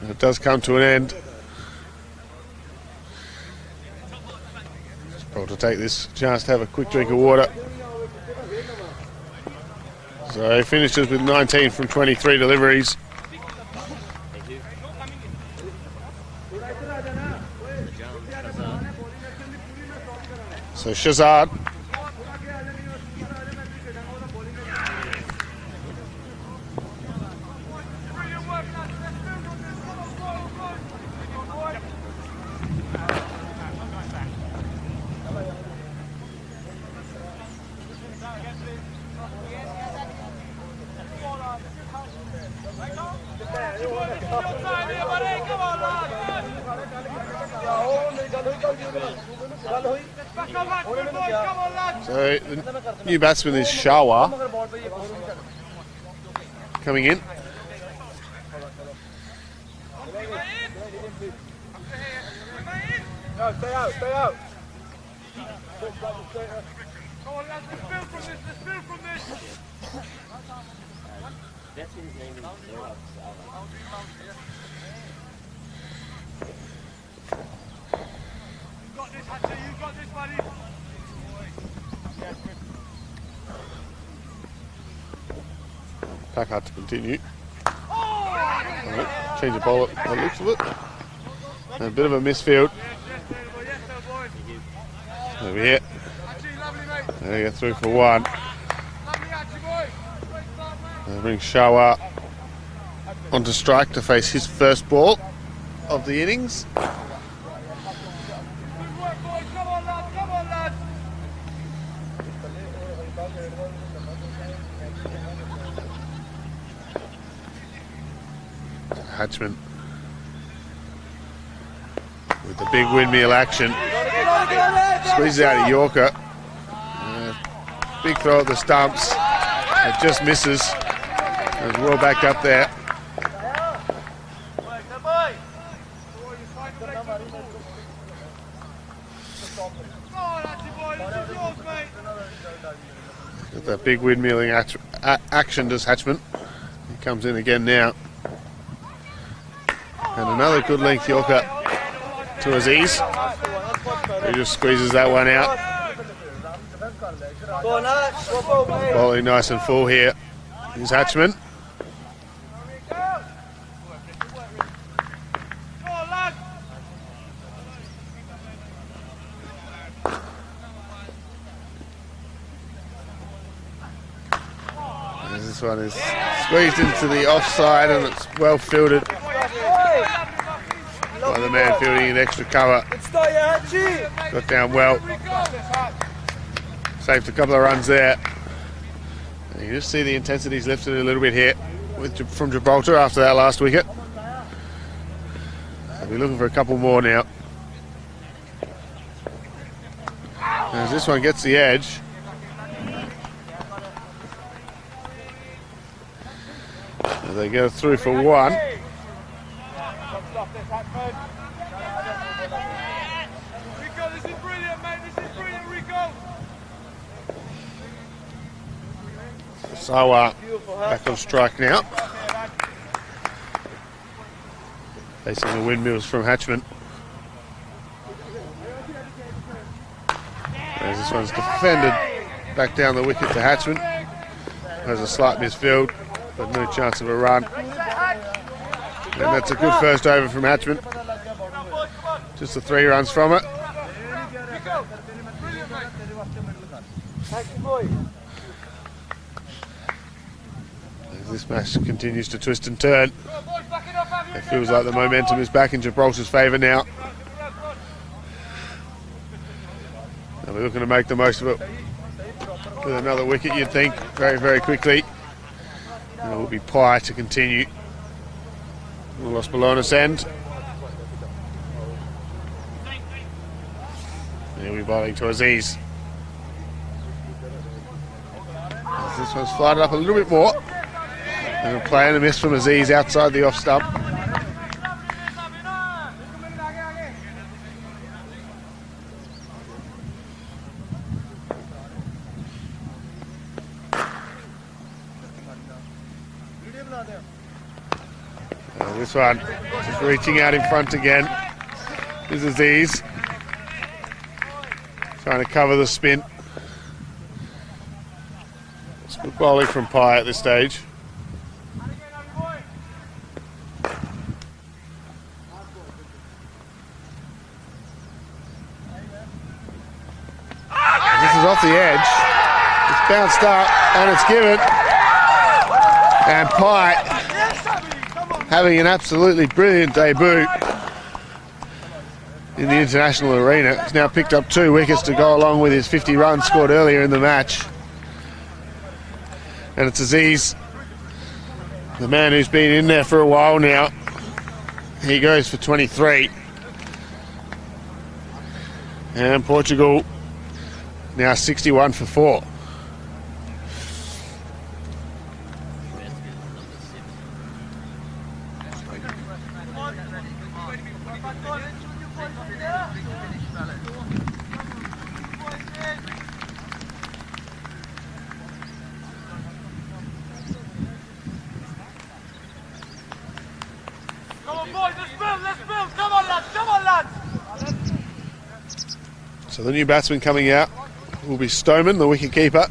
And it does come to an end. Gibraltar take this chance to have a quick drink of water. So he finishes with 19 from 23 deliveries. So Shazad. So the new batsman is Shawa coming in. No, stay out, stay out. Come on, lads, let's build from this, let's build from this. That's his name. You got this, Hatcher, you got this, buddy. Packard to continue. Right, change the ball at the looks of it. And a bit of a misfield. Over here. They get through for one. They bring Shawa onto strike to face his first ball of the innings. Good work, boys, come on, lads, come on, lads. Hatchman with the big windmill action. Squeezes out a Yorker. Big throw at the stumps. It just misses. It's well back up there. Got that big windmilling action does Hatchman. He comes in again now. And another good length Yorker to Aziz. He just squeezes that one out. Bowling nice and full here is Hatchman. This one is squeezed into the offside and it's well fielded by the man fielding in extra cover. Got down well. Saved a couple of runs there. And you just see the intensity's lifted a little bit here from Gibraltar after that last wicket. They'll be looking for a couple more now. As this one gets the edge. And they go through for one. Rico, this is brilliant, mate. This is brilliant, Rico. Sawa back on strike now. Facing the windmills from Hatchman. As this one's defended back down the wicket to Hatchman. There's a slight misfield, but no chance of a run. And that's a good first over from Hatchman. Just the 3 runs from it. As this match continues to twist and turn, it feels like the momentum is back in Gibraltar's favour now. And we're looking to make the most of it with another wicket, you'd think, very, very quickly. And it will be Pye to continue. Los Balonas end. He'll be bowling to Aziz. As this one's flighted up a little bit more. And a play and a miss from Aziz outside the off stump. This one just reaching out in front again. This is Aziz trying to cover the spin. It's good bowling from Pye at this stage. This is off the edge. It's bounced up and it's given. And Pye having an absolutely brilliant debut in the international arena. He's now picked up 2 wickets to go along with his 50 runs scored earlier in the match. And it's Aziz, the man who's been in there for a while now. He goes for 23. And Portugal now 61 for 4. So the new batsman coming out will be Stoneman, the wicket keeper.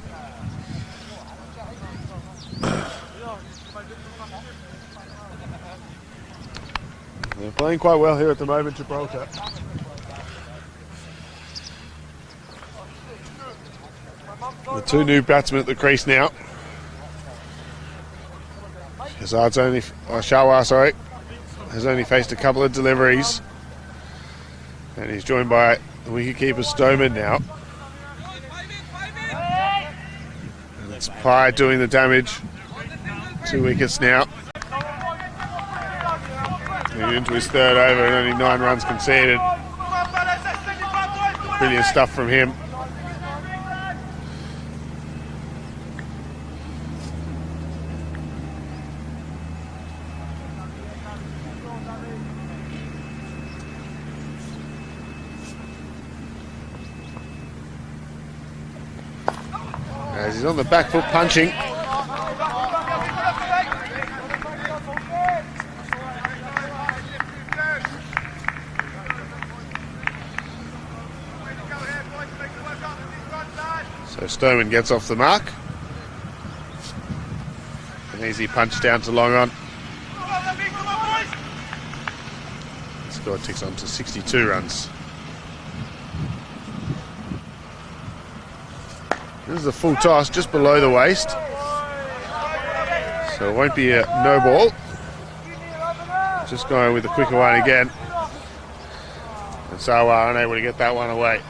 They're playing quite well here at the moment, Gibraltar. The two new batsmen at the crease now. Shawar, has only faced a couple of deliveries. And he's joined by the wicketkeeper Stoneman now. And it's Pye doing the damage. 2 wickets now. And into his third over and only 9 runs conceded. Brilliant stuff from him. As he's on the back foot punching. So Stoneman gets off the mark. An easy punch down to long on. The score ticks on to 62 runs. This is a full toss just below the waist. So it won't be a no ball. Just going with the quicker one again. And Sawa unable to get that one away.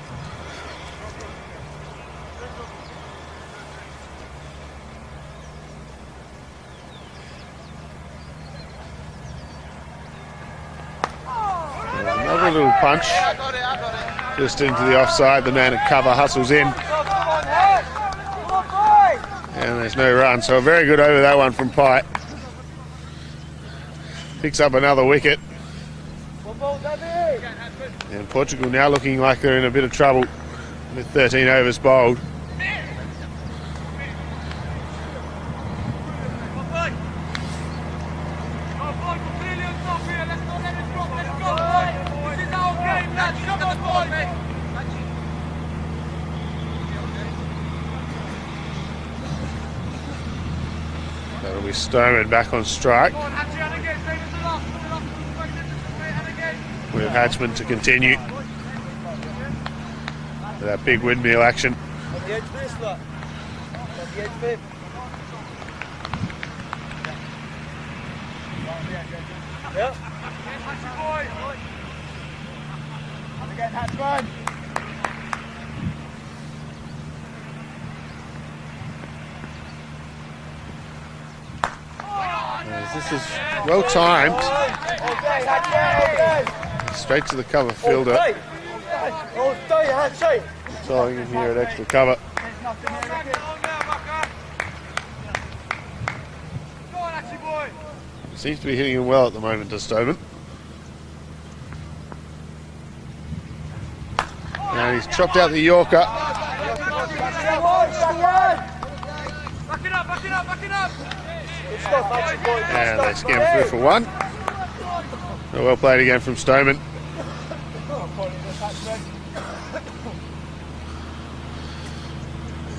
Another little punch. Just into the offside. The man at cover hustles in. And there's no run, so a very good over that one from Pye. Picks up another wicket. And Portugal now looking like they're in a bit of trouble with 13 overs bowled. That'll be Stoneman back on strike. With Hatchman to continue with that big windmill action. This is well timed. Straight to the cover fielder. Throwing in here at extra cover. Seems to be hitting him well at the moment, does Stoneman. And he's chopped out the Yorker. And they scam through for one. So well played again from Stoneman.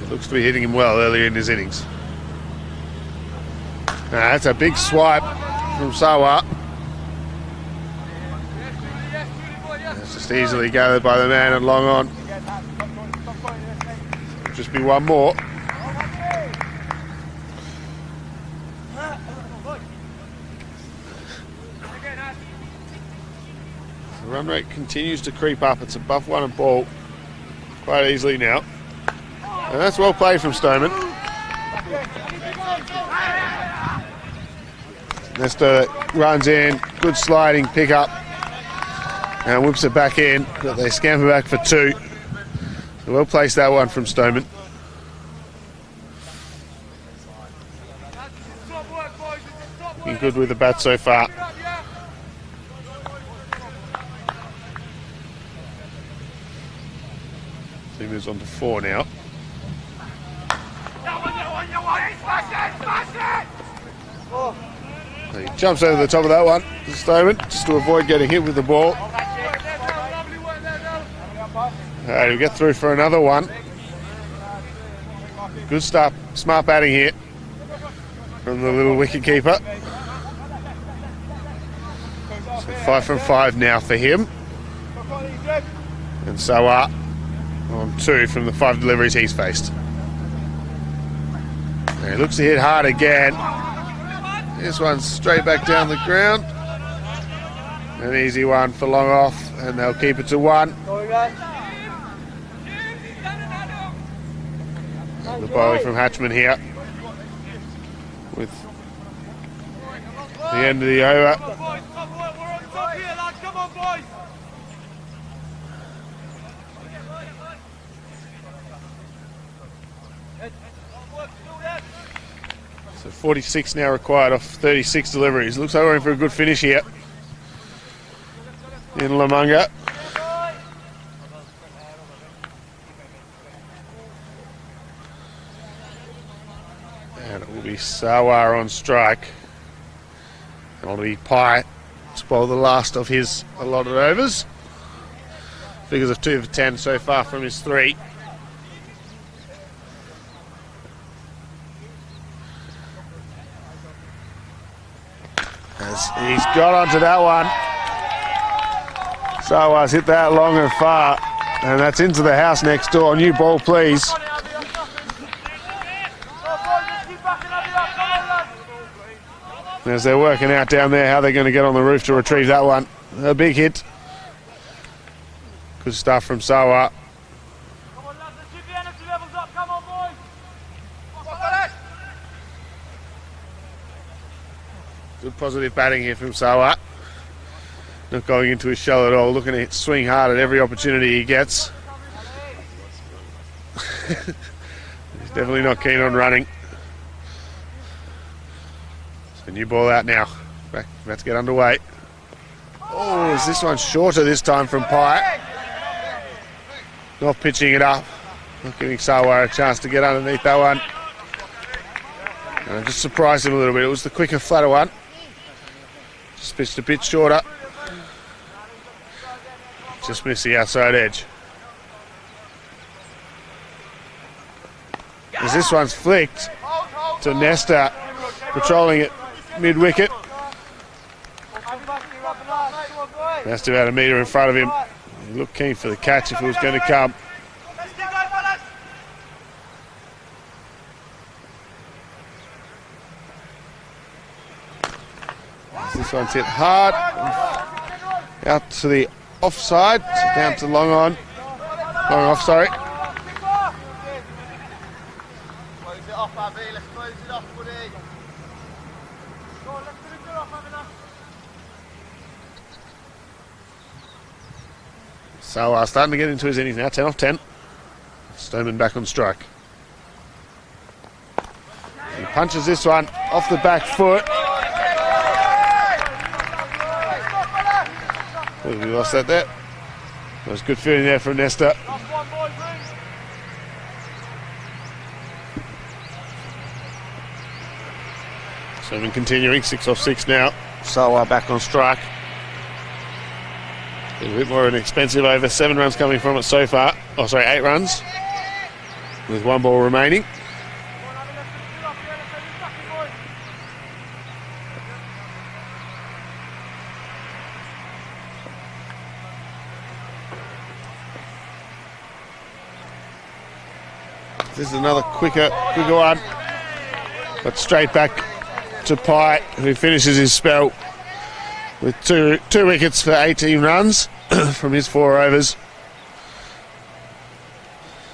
It looks to be hitting him well earlier in his innings. That's a big swipe from Sawa. It's just easily gathered by the man and long on. Just be one more. The run rate continues to creep up. It's above 1 a ball quite easily now. And that's well played from Stoneman. Nestor runs in, good sliding pick up and whips it back in, but they scamper back for 2. So well placed that one from Stoneman. Looking good with the bat so far. So he moves on to 4 now. So he jumps over the top of that one, Stoneman, just to avoid getting hit with the ball. Alright, we'll get through for another one. Good stuff, smart batting here from the little wicket keeper. So 5 from 5 now for him. And Sawar on 2 from the 5 deliveries he's faced. And he looks to hit hard again. This one's straight back down the ground. An easy one for long off, and they'll keep it to 1. The bowling from Hatchman here with the end of the over. So 46 now required off 36 deliveries. Looks like we're in for a good finish here in Lamunga. And it will be Sawar on strike. And it'll be Pai to bowl the last of his allotted overs. Figures of 2 for 10 so far from his 3. As he's got onto that one. Sawar's hit that long and far. And that's into the house next door. New ball, please. As they're working out down there how they're going to get on the roof to retrieve that one. A big hit. Good stuff from Sawar. Good positive batting here from Sawar. Not going into his shell at all. Looking to swing hard at every opportunity he gets. He's definitely not keen on running. So new ball out now. Let's get underway. Oh, is this one shorter this time from Pai? Not pitching it up. Not giving Sawar a chance to get underneath that one. And just surprised him a little bit. It was the quicker, flatter one. Just pitched a bit shorter. Just missed the outside edge. As this one's flicked to Nesta, patrolling it mid-wicket. Nesta about a metre in front of him. He looked keen for the catch if it was going to come. This one's hit hard. Out to the offside. Down to long on. Long off, sorry. Sawar starting to get into his innings now. 10 off 10. Stoneman back on strike. He punches this one off the back foot. We lost that there. That was good fielding there from Nesta. Stoneman continuing. 6 off 6 now. Sawar back on strike. A bit more of an expensive over. 7 runs coming from it so far. Oh, sorry, 8 runs. With 1 ball remaining. This is another quicker one. But straight back to Pai, who finishes his spell with two wickets for 18 runs from his 4 overs.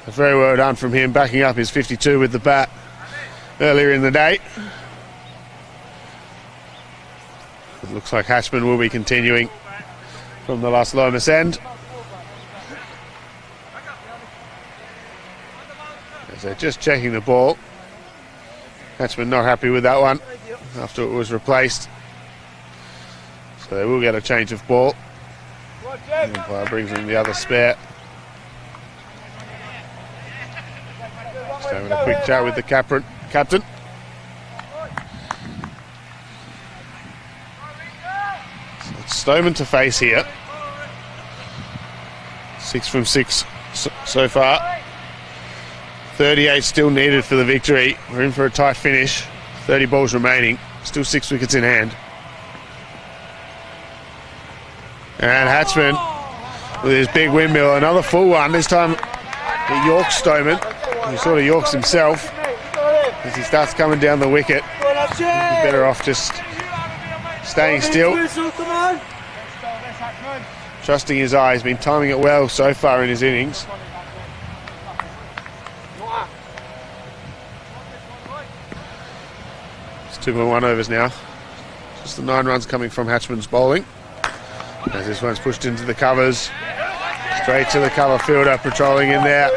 Very well done from him, backing up his 52 with the bat earlier in the day. It looks like Hatchman will be continuing from the Las Lomas end. As they're just checking the ball. Hatchman not happy with that one after it was replaced. So they will get a change of ball. The umpire brings in the other spare. Just having a quick chat with the captain. So it's Stoneman to face here. 6 from 6 so far. 38 still needed for the victory. We're in for a tight finish. 30 balls remaining. Still 6 wickets in hand. And Hatchman with his big windmill. Another full one. This time he yorks Stoneman. He sort of yorks himself as he starts coming down the wicket. He's better off just staying still. Trusting his eye. He's been timing it well so far in his innings. It's 2.1 overs now. Just the 9 runs coming from Hatchman's bowling. As this one's pushed into the covers. Straight to the cover fielder, patrolling in there.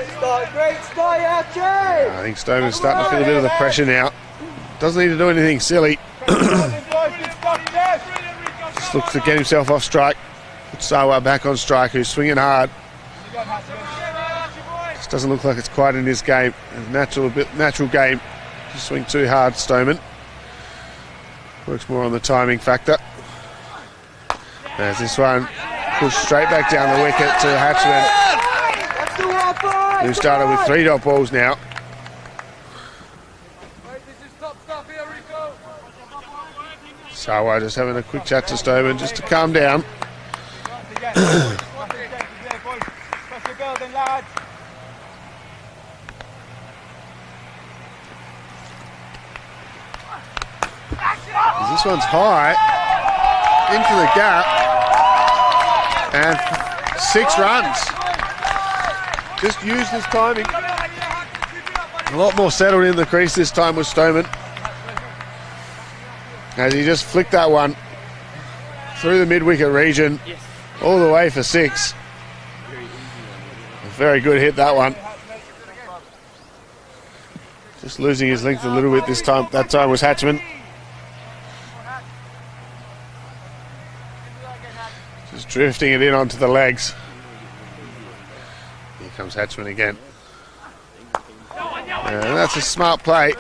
I think Stoneman's starting to feel a bit of the pressure now. Doesn't need to do anything silly. Just looks to get himself off strike. Put Sawa back on strike, who's swinging hard. Just doesn't look like it's quite in his game. Natural game. Just swing too hard, Stoneman. Works more on the timing factor. As this one pushed straight back down the wicket to Hatchman, who started with 3 dot balls now. Sawa just having a quick chat to Stoneman just to calm down. This one's high into the gap. And 6 runs. Just used his timing. A lot more settled in the crease this time with Stoneman. As he just flicked that one through the mid-wicket region, all the way for 6. A very good hit, that one. Just losing his length a little bit this time. That time was Hatchman. Just drifting it in onto the legs. Here comes Hatchman again. And that's a smart play.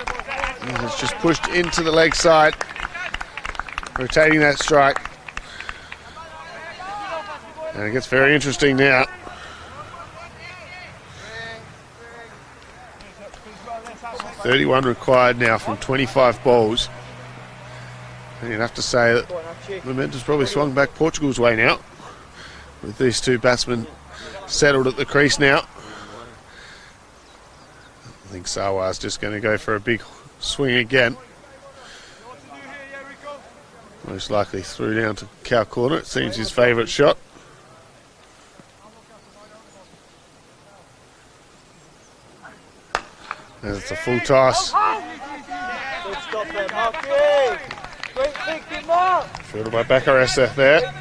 It's just pushed into the leg side, rotating that strike. And it gets very interesting now. So 31 required now from 25 balls. And you'd have to say that momentum's probably swung back Portugal's way now, with these 2 batsmen settled at the crease now. I think Sawa's just going to go for a big swing again. Most likely through down to cow corner. It seems his favourite shot. And it's a full toss. Fielded by Bakaressa there.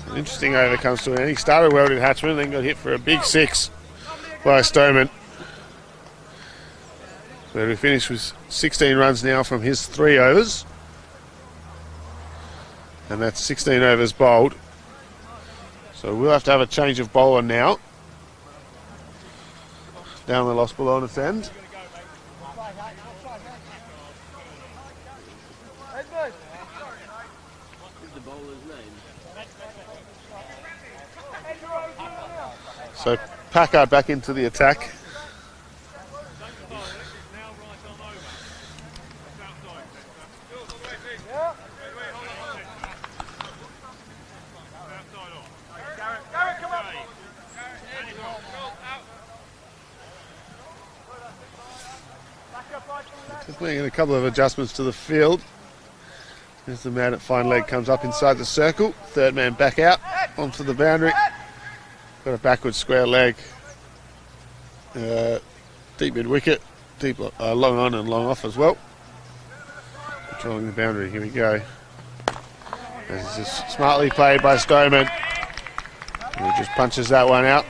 An interesting over comes to an end. He started well with Hatchman, then got hit for a big 6 by Stoneman. So we finished with 16 runs now from his 3 overs. And that's 16 overs bowled. So we'll have to have a change of bowler now. Down the lost ball on its end. So Packer back into the attack. Just making a couple of adjustments to the field. As the man at fine leg comes up inside the circle. 3rd man back out onto the boundary. Got a backward square leg. Deep mid wicket. Deep long on and long off as well. Controlling the boundary. Here we go. This is smartly played by Stoneman. And he just punches that one out.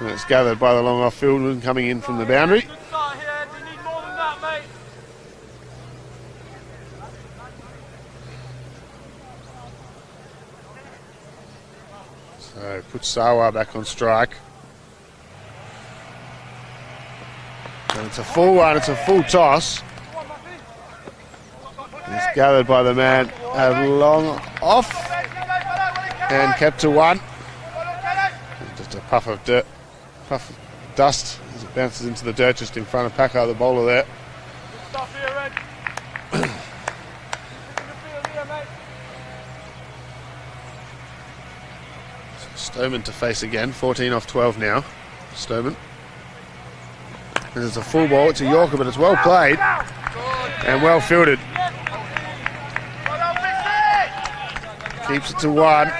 And it's gathered by the long off fieldsman coming in from the boundary. So puts Sawa back on strike. And it's a full one, it's a full toss. It's gathered by the man at long off and kept to 1. Just a puff of dirt, puff of dust as it bounces into the dirt just in front of Paco, the bowler there. Stuff here, Ed. In the field here, mate. Stoneman to face again, 14 off 12 now. Stoneman. And it's a full ball, it's a Yorker, but it's well played and well fielded. Keeps it to 1.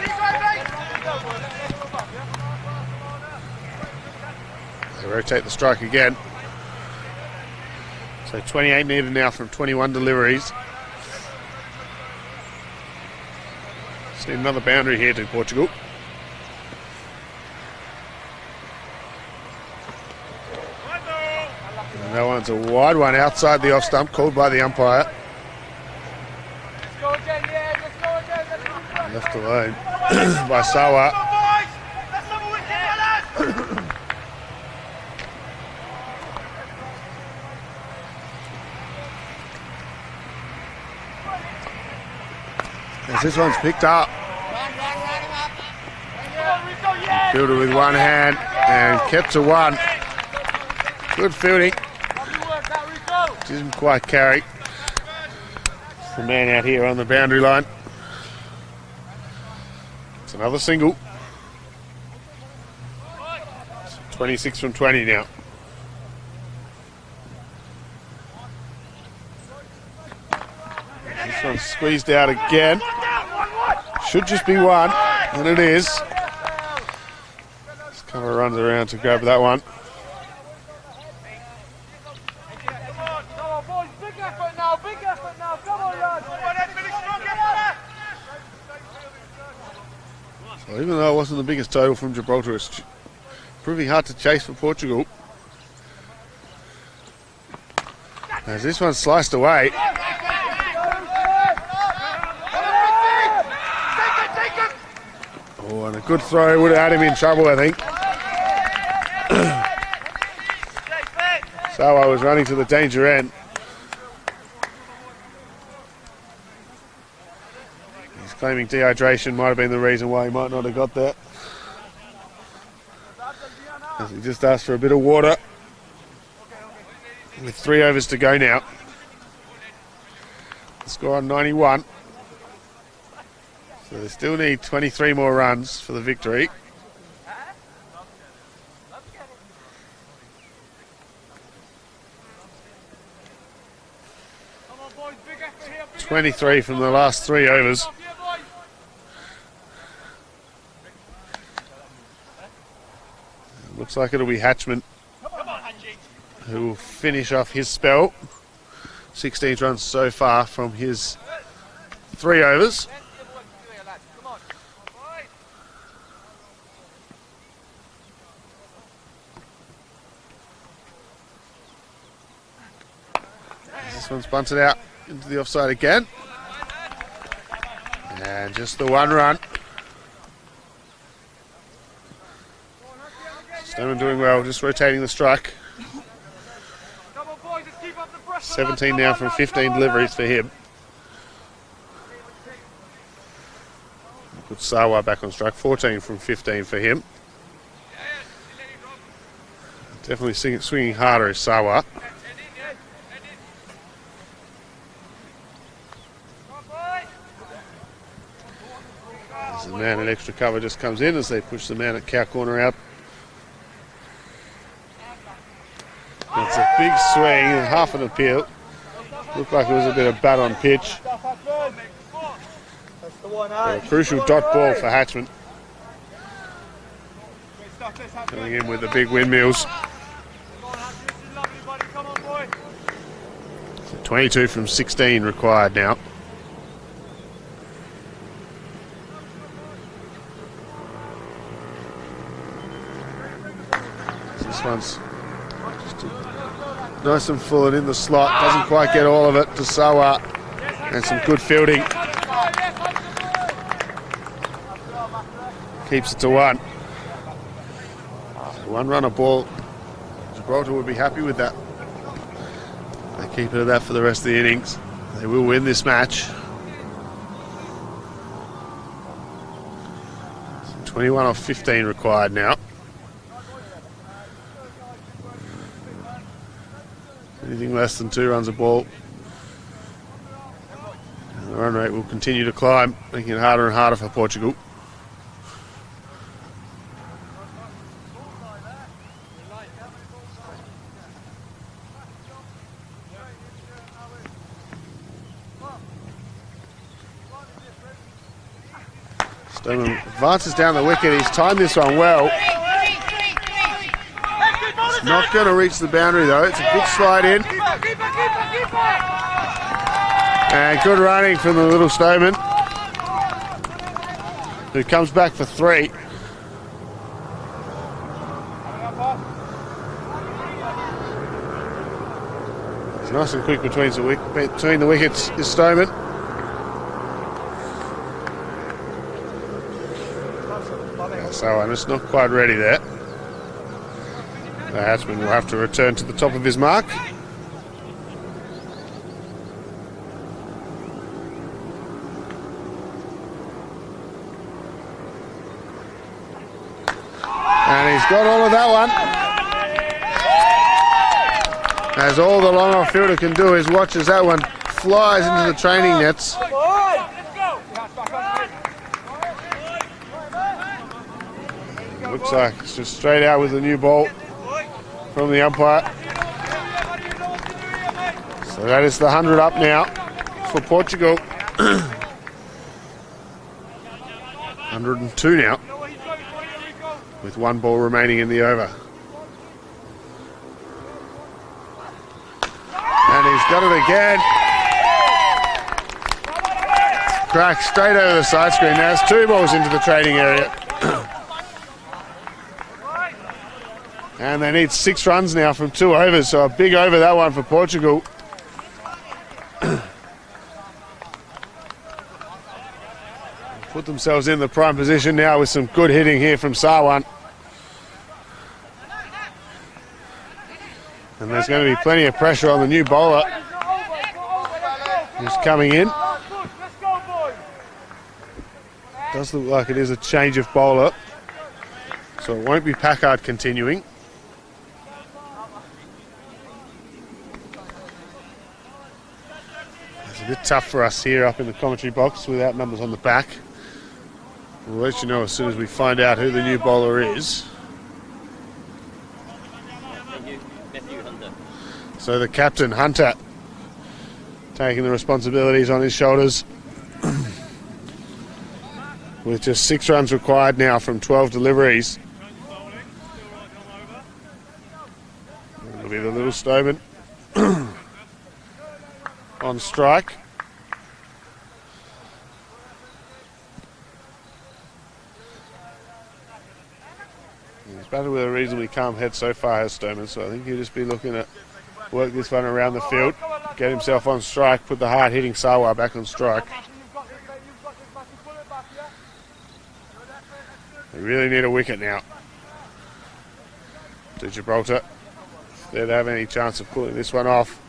They rotate the strike again. So 28 needed now from 21 deliveries. Just need another boundary here to Portugal. And that one's a wide one outside the off stump, called by the umpire. Let's go again, yeah, let's go again. Left alone by Sawa. As this one's picked up. Fielded with one hand and kept to 1. Good fielding. Didn't quite carry. The man out here on the boundary line. It's another single. 26 from 20 now. This one's squeezed out again. Should just be 1, and it is. This cover runs around to grab that one. Come on, boys, big effort now, come on, lads. So even though it wasn't the biggest total from Gibraltar, it's proving hard to chase for Portugal. As this one's sliced away. Oh, and a good throw would have had him in trouble, I think. Sawa was running to the danger end. He's claiming dehydration might have been the reason why he might not have got there. As he just asked for a bit of water. With 3 overs to go now. The score on 91. So they still need 23 more runs for the victory. 23 from the last 3 overs. Looks like it'll be Hatchman who will finish off his spell. 16 runs so far from his 3 overs. This one's bunted out into the offside again. And just the 1 run. Stoneman doing well, just rotating the strike. 17 now from 15 deliveries for him. Good Sawa back on strike, 14 from 15 for him. Definitely swinging harder is Sawa. As the man at extra cover just comes in as they push the man at cow corner out. It's a big swing and half an appeal. Looked like it was a bit of bat on pitch. A crucial dot ball for Hatchman. Coming in with the big windmills. So 22 from 16 required now. This one's nice and full and in the slot. Doesn't quite get all of it to Sawa. And some good fielding. Keeps it to 1. So 1 run a ball. Gibraltar would be happy with that. They keep it at that for the rest of the innings. They will win this match. So 21 off 15 required now. Anything less than 2 runs a ball, and the run rate will continue to climb, making it harder and harder for Portugal. Stoneman advances down the wicket. He's timed this one well. It's not going to reach the boundary though. It's a good slide in. And good running from the little Stoneman, who comes back for 3. He's nice and quick between the wickets, is Stoneman. So I'm just not quite ready there. The Hatsman will have to return to the top of his mark. And he's got all of that one. As all the long off fielder can do is watch as that one flies into the training nets. Looks like it's just straight out with the new ball from the umpire. So that is the 100 up now for Portugal. 102 now, with 1 ball remaining in the over. And he's got it again. Crack straight over the side screen. Now it's 2 balls into the trading area. And they need 6 runs now from 2 overs, so a big over that one for Portugal. Put themselves in the prime position now with some good hitting here from Sarwan. And there's going to be plenty of pressure on the new bowler who's coming in. Does look like it is a change of bowler, so it won't be Packard continuing. It's a bit tough for us here up in the commentary box without numbers on the back. We'll let you know as soon as we find out who the new bowler is. So the captain, Hunter, taking the responsibilities on his shoulders. With just 6 runs required now from 12 deliveries. It'll be the little Stoneman on strike. He's batted with a reasonably calm head so far, has Stoneman, so I think he'll just be looking to work this one around the field, get himself on strike, put the hard-hitting Sawa back on strike. They really need a wicket now to Gibraltar if they'd have any chance of pulling this one off.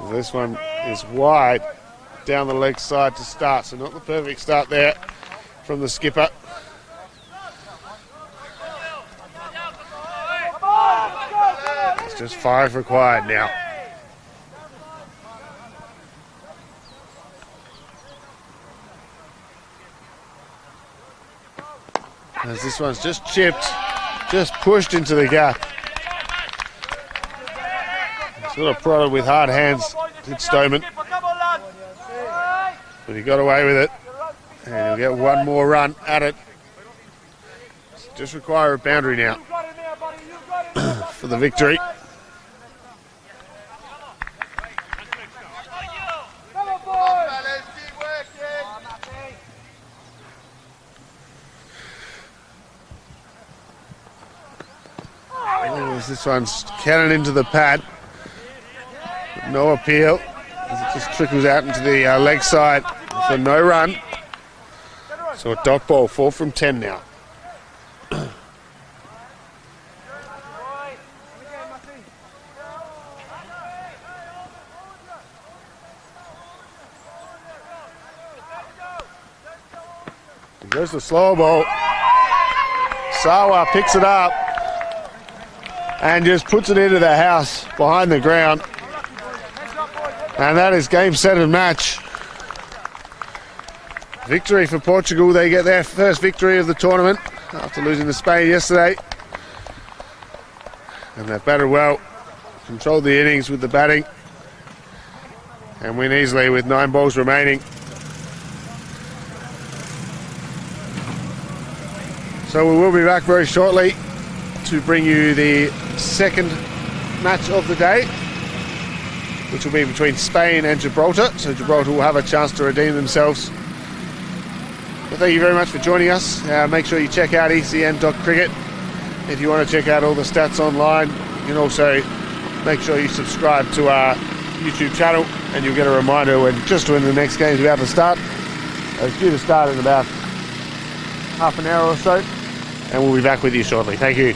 This one is wide down the leg side to start, so not the perfect start there from the skipper. It's just 5 required now. As this one's just chipped, just pushed into the gap. Sort of prodded with hard hands, did Stoneman. But he got away with it. And he'll get 1 more run at it. Just require a boundary now for the victory. This one's cannon into the pad. No appeal. As it just trickles out into the leg side for no run. So a dot ball, 4 from 10 now. There's the slow ball. Sawa picks it up and just puts it into the house behind the ground. And that is game, set and match. Victory for Portugal. They get their first victory of the tournament after losing to Spain yesterday. And they've batted well, controlled the innings with the batting, and win easily with 9 balls remaining. So we will be back very shortly to bring you the second match of the day, which will be between Spain and Gibraltar. So Gibraltar will have a chance to redeem themselves. Well, thank you very much for joining us. Make sure you check out ecm.cricket. If you want to check out all the stats online, you can also make sure you subscribe to our YouTube channel, and you'll get a reminder when the next game is about to start. It's due to start in about half an hour or so, and we'll be back with you shortly. Thank you.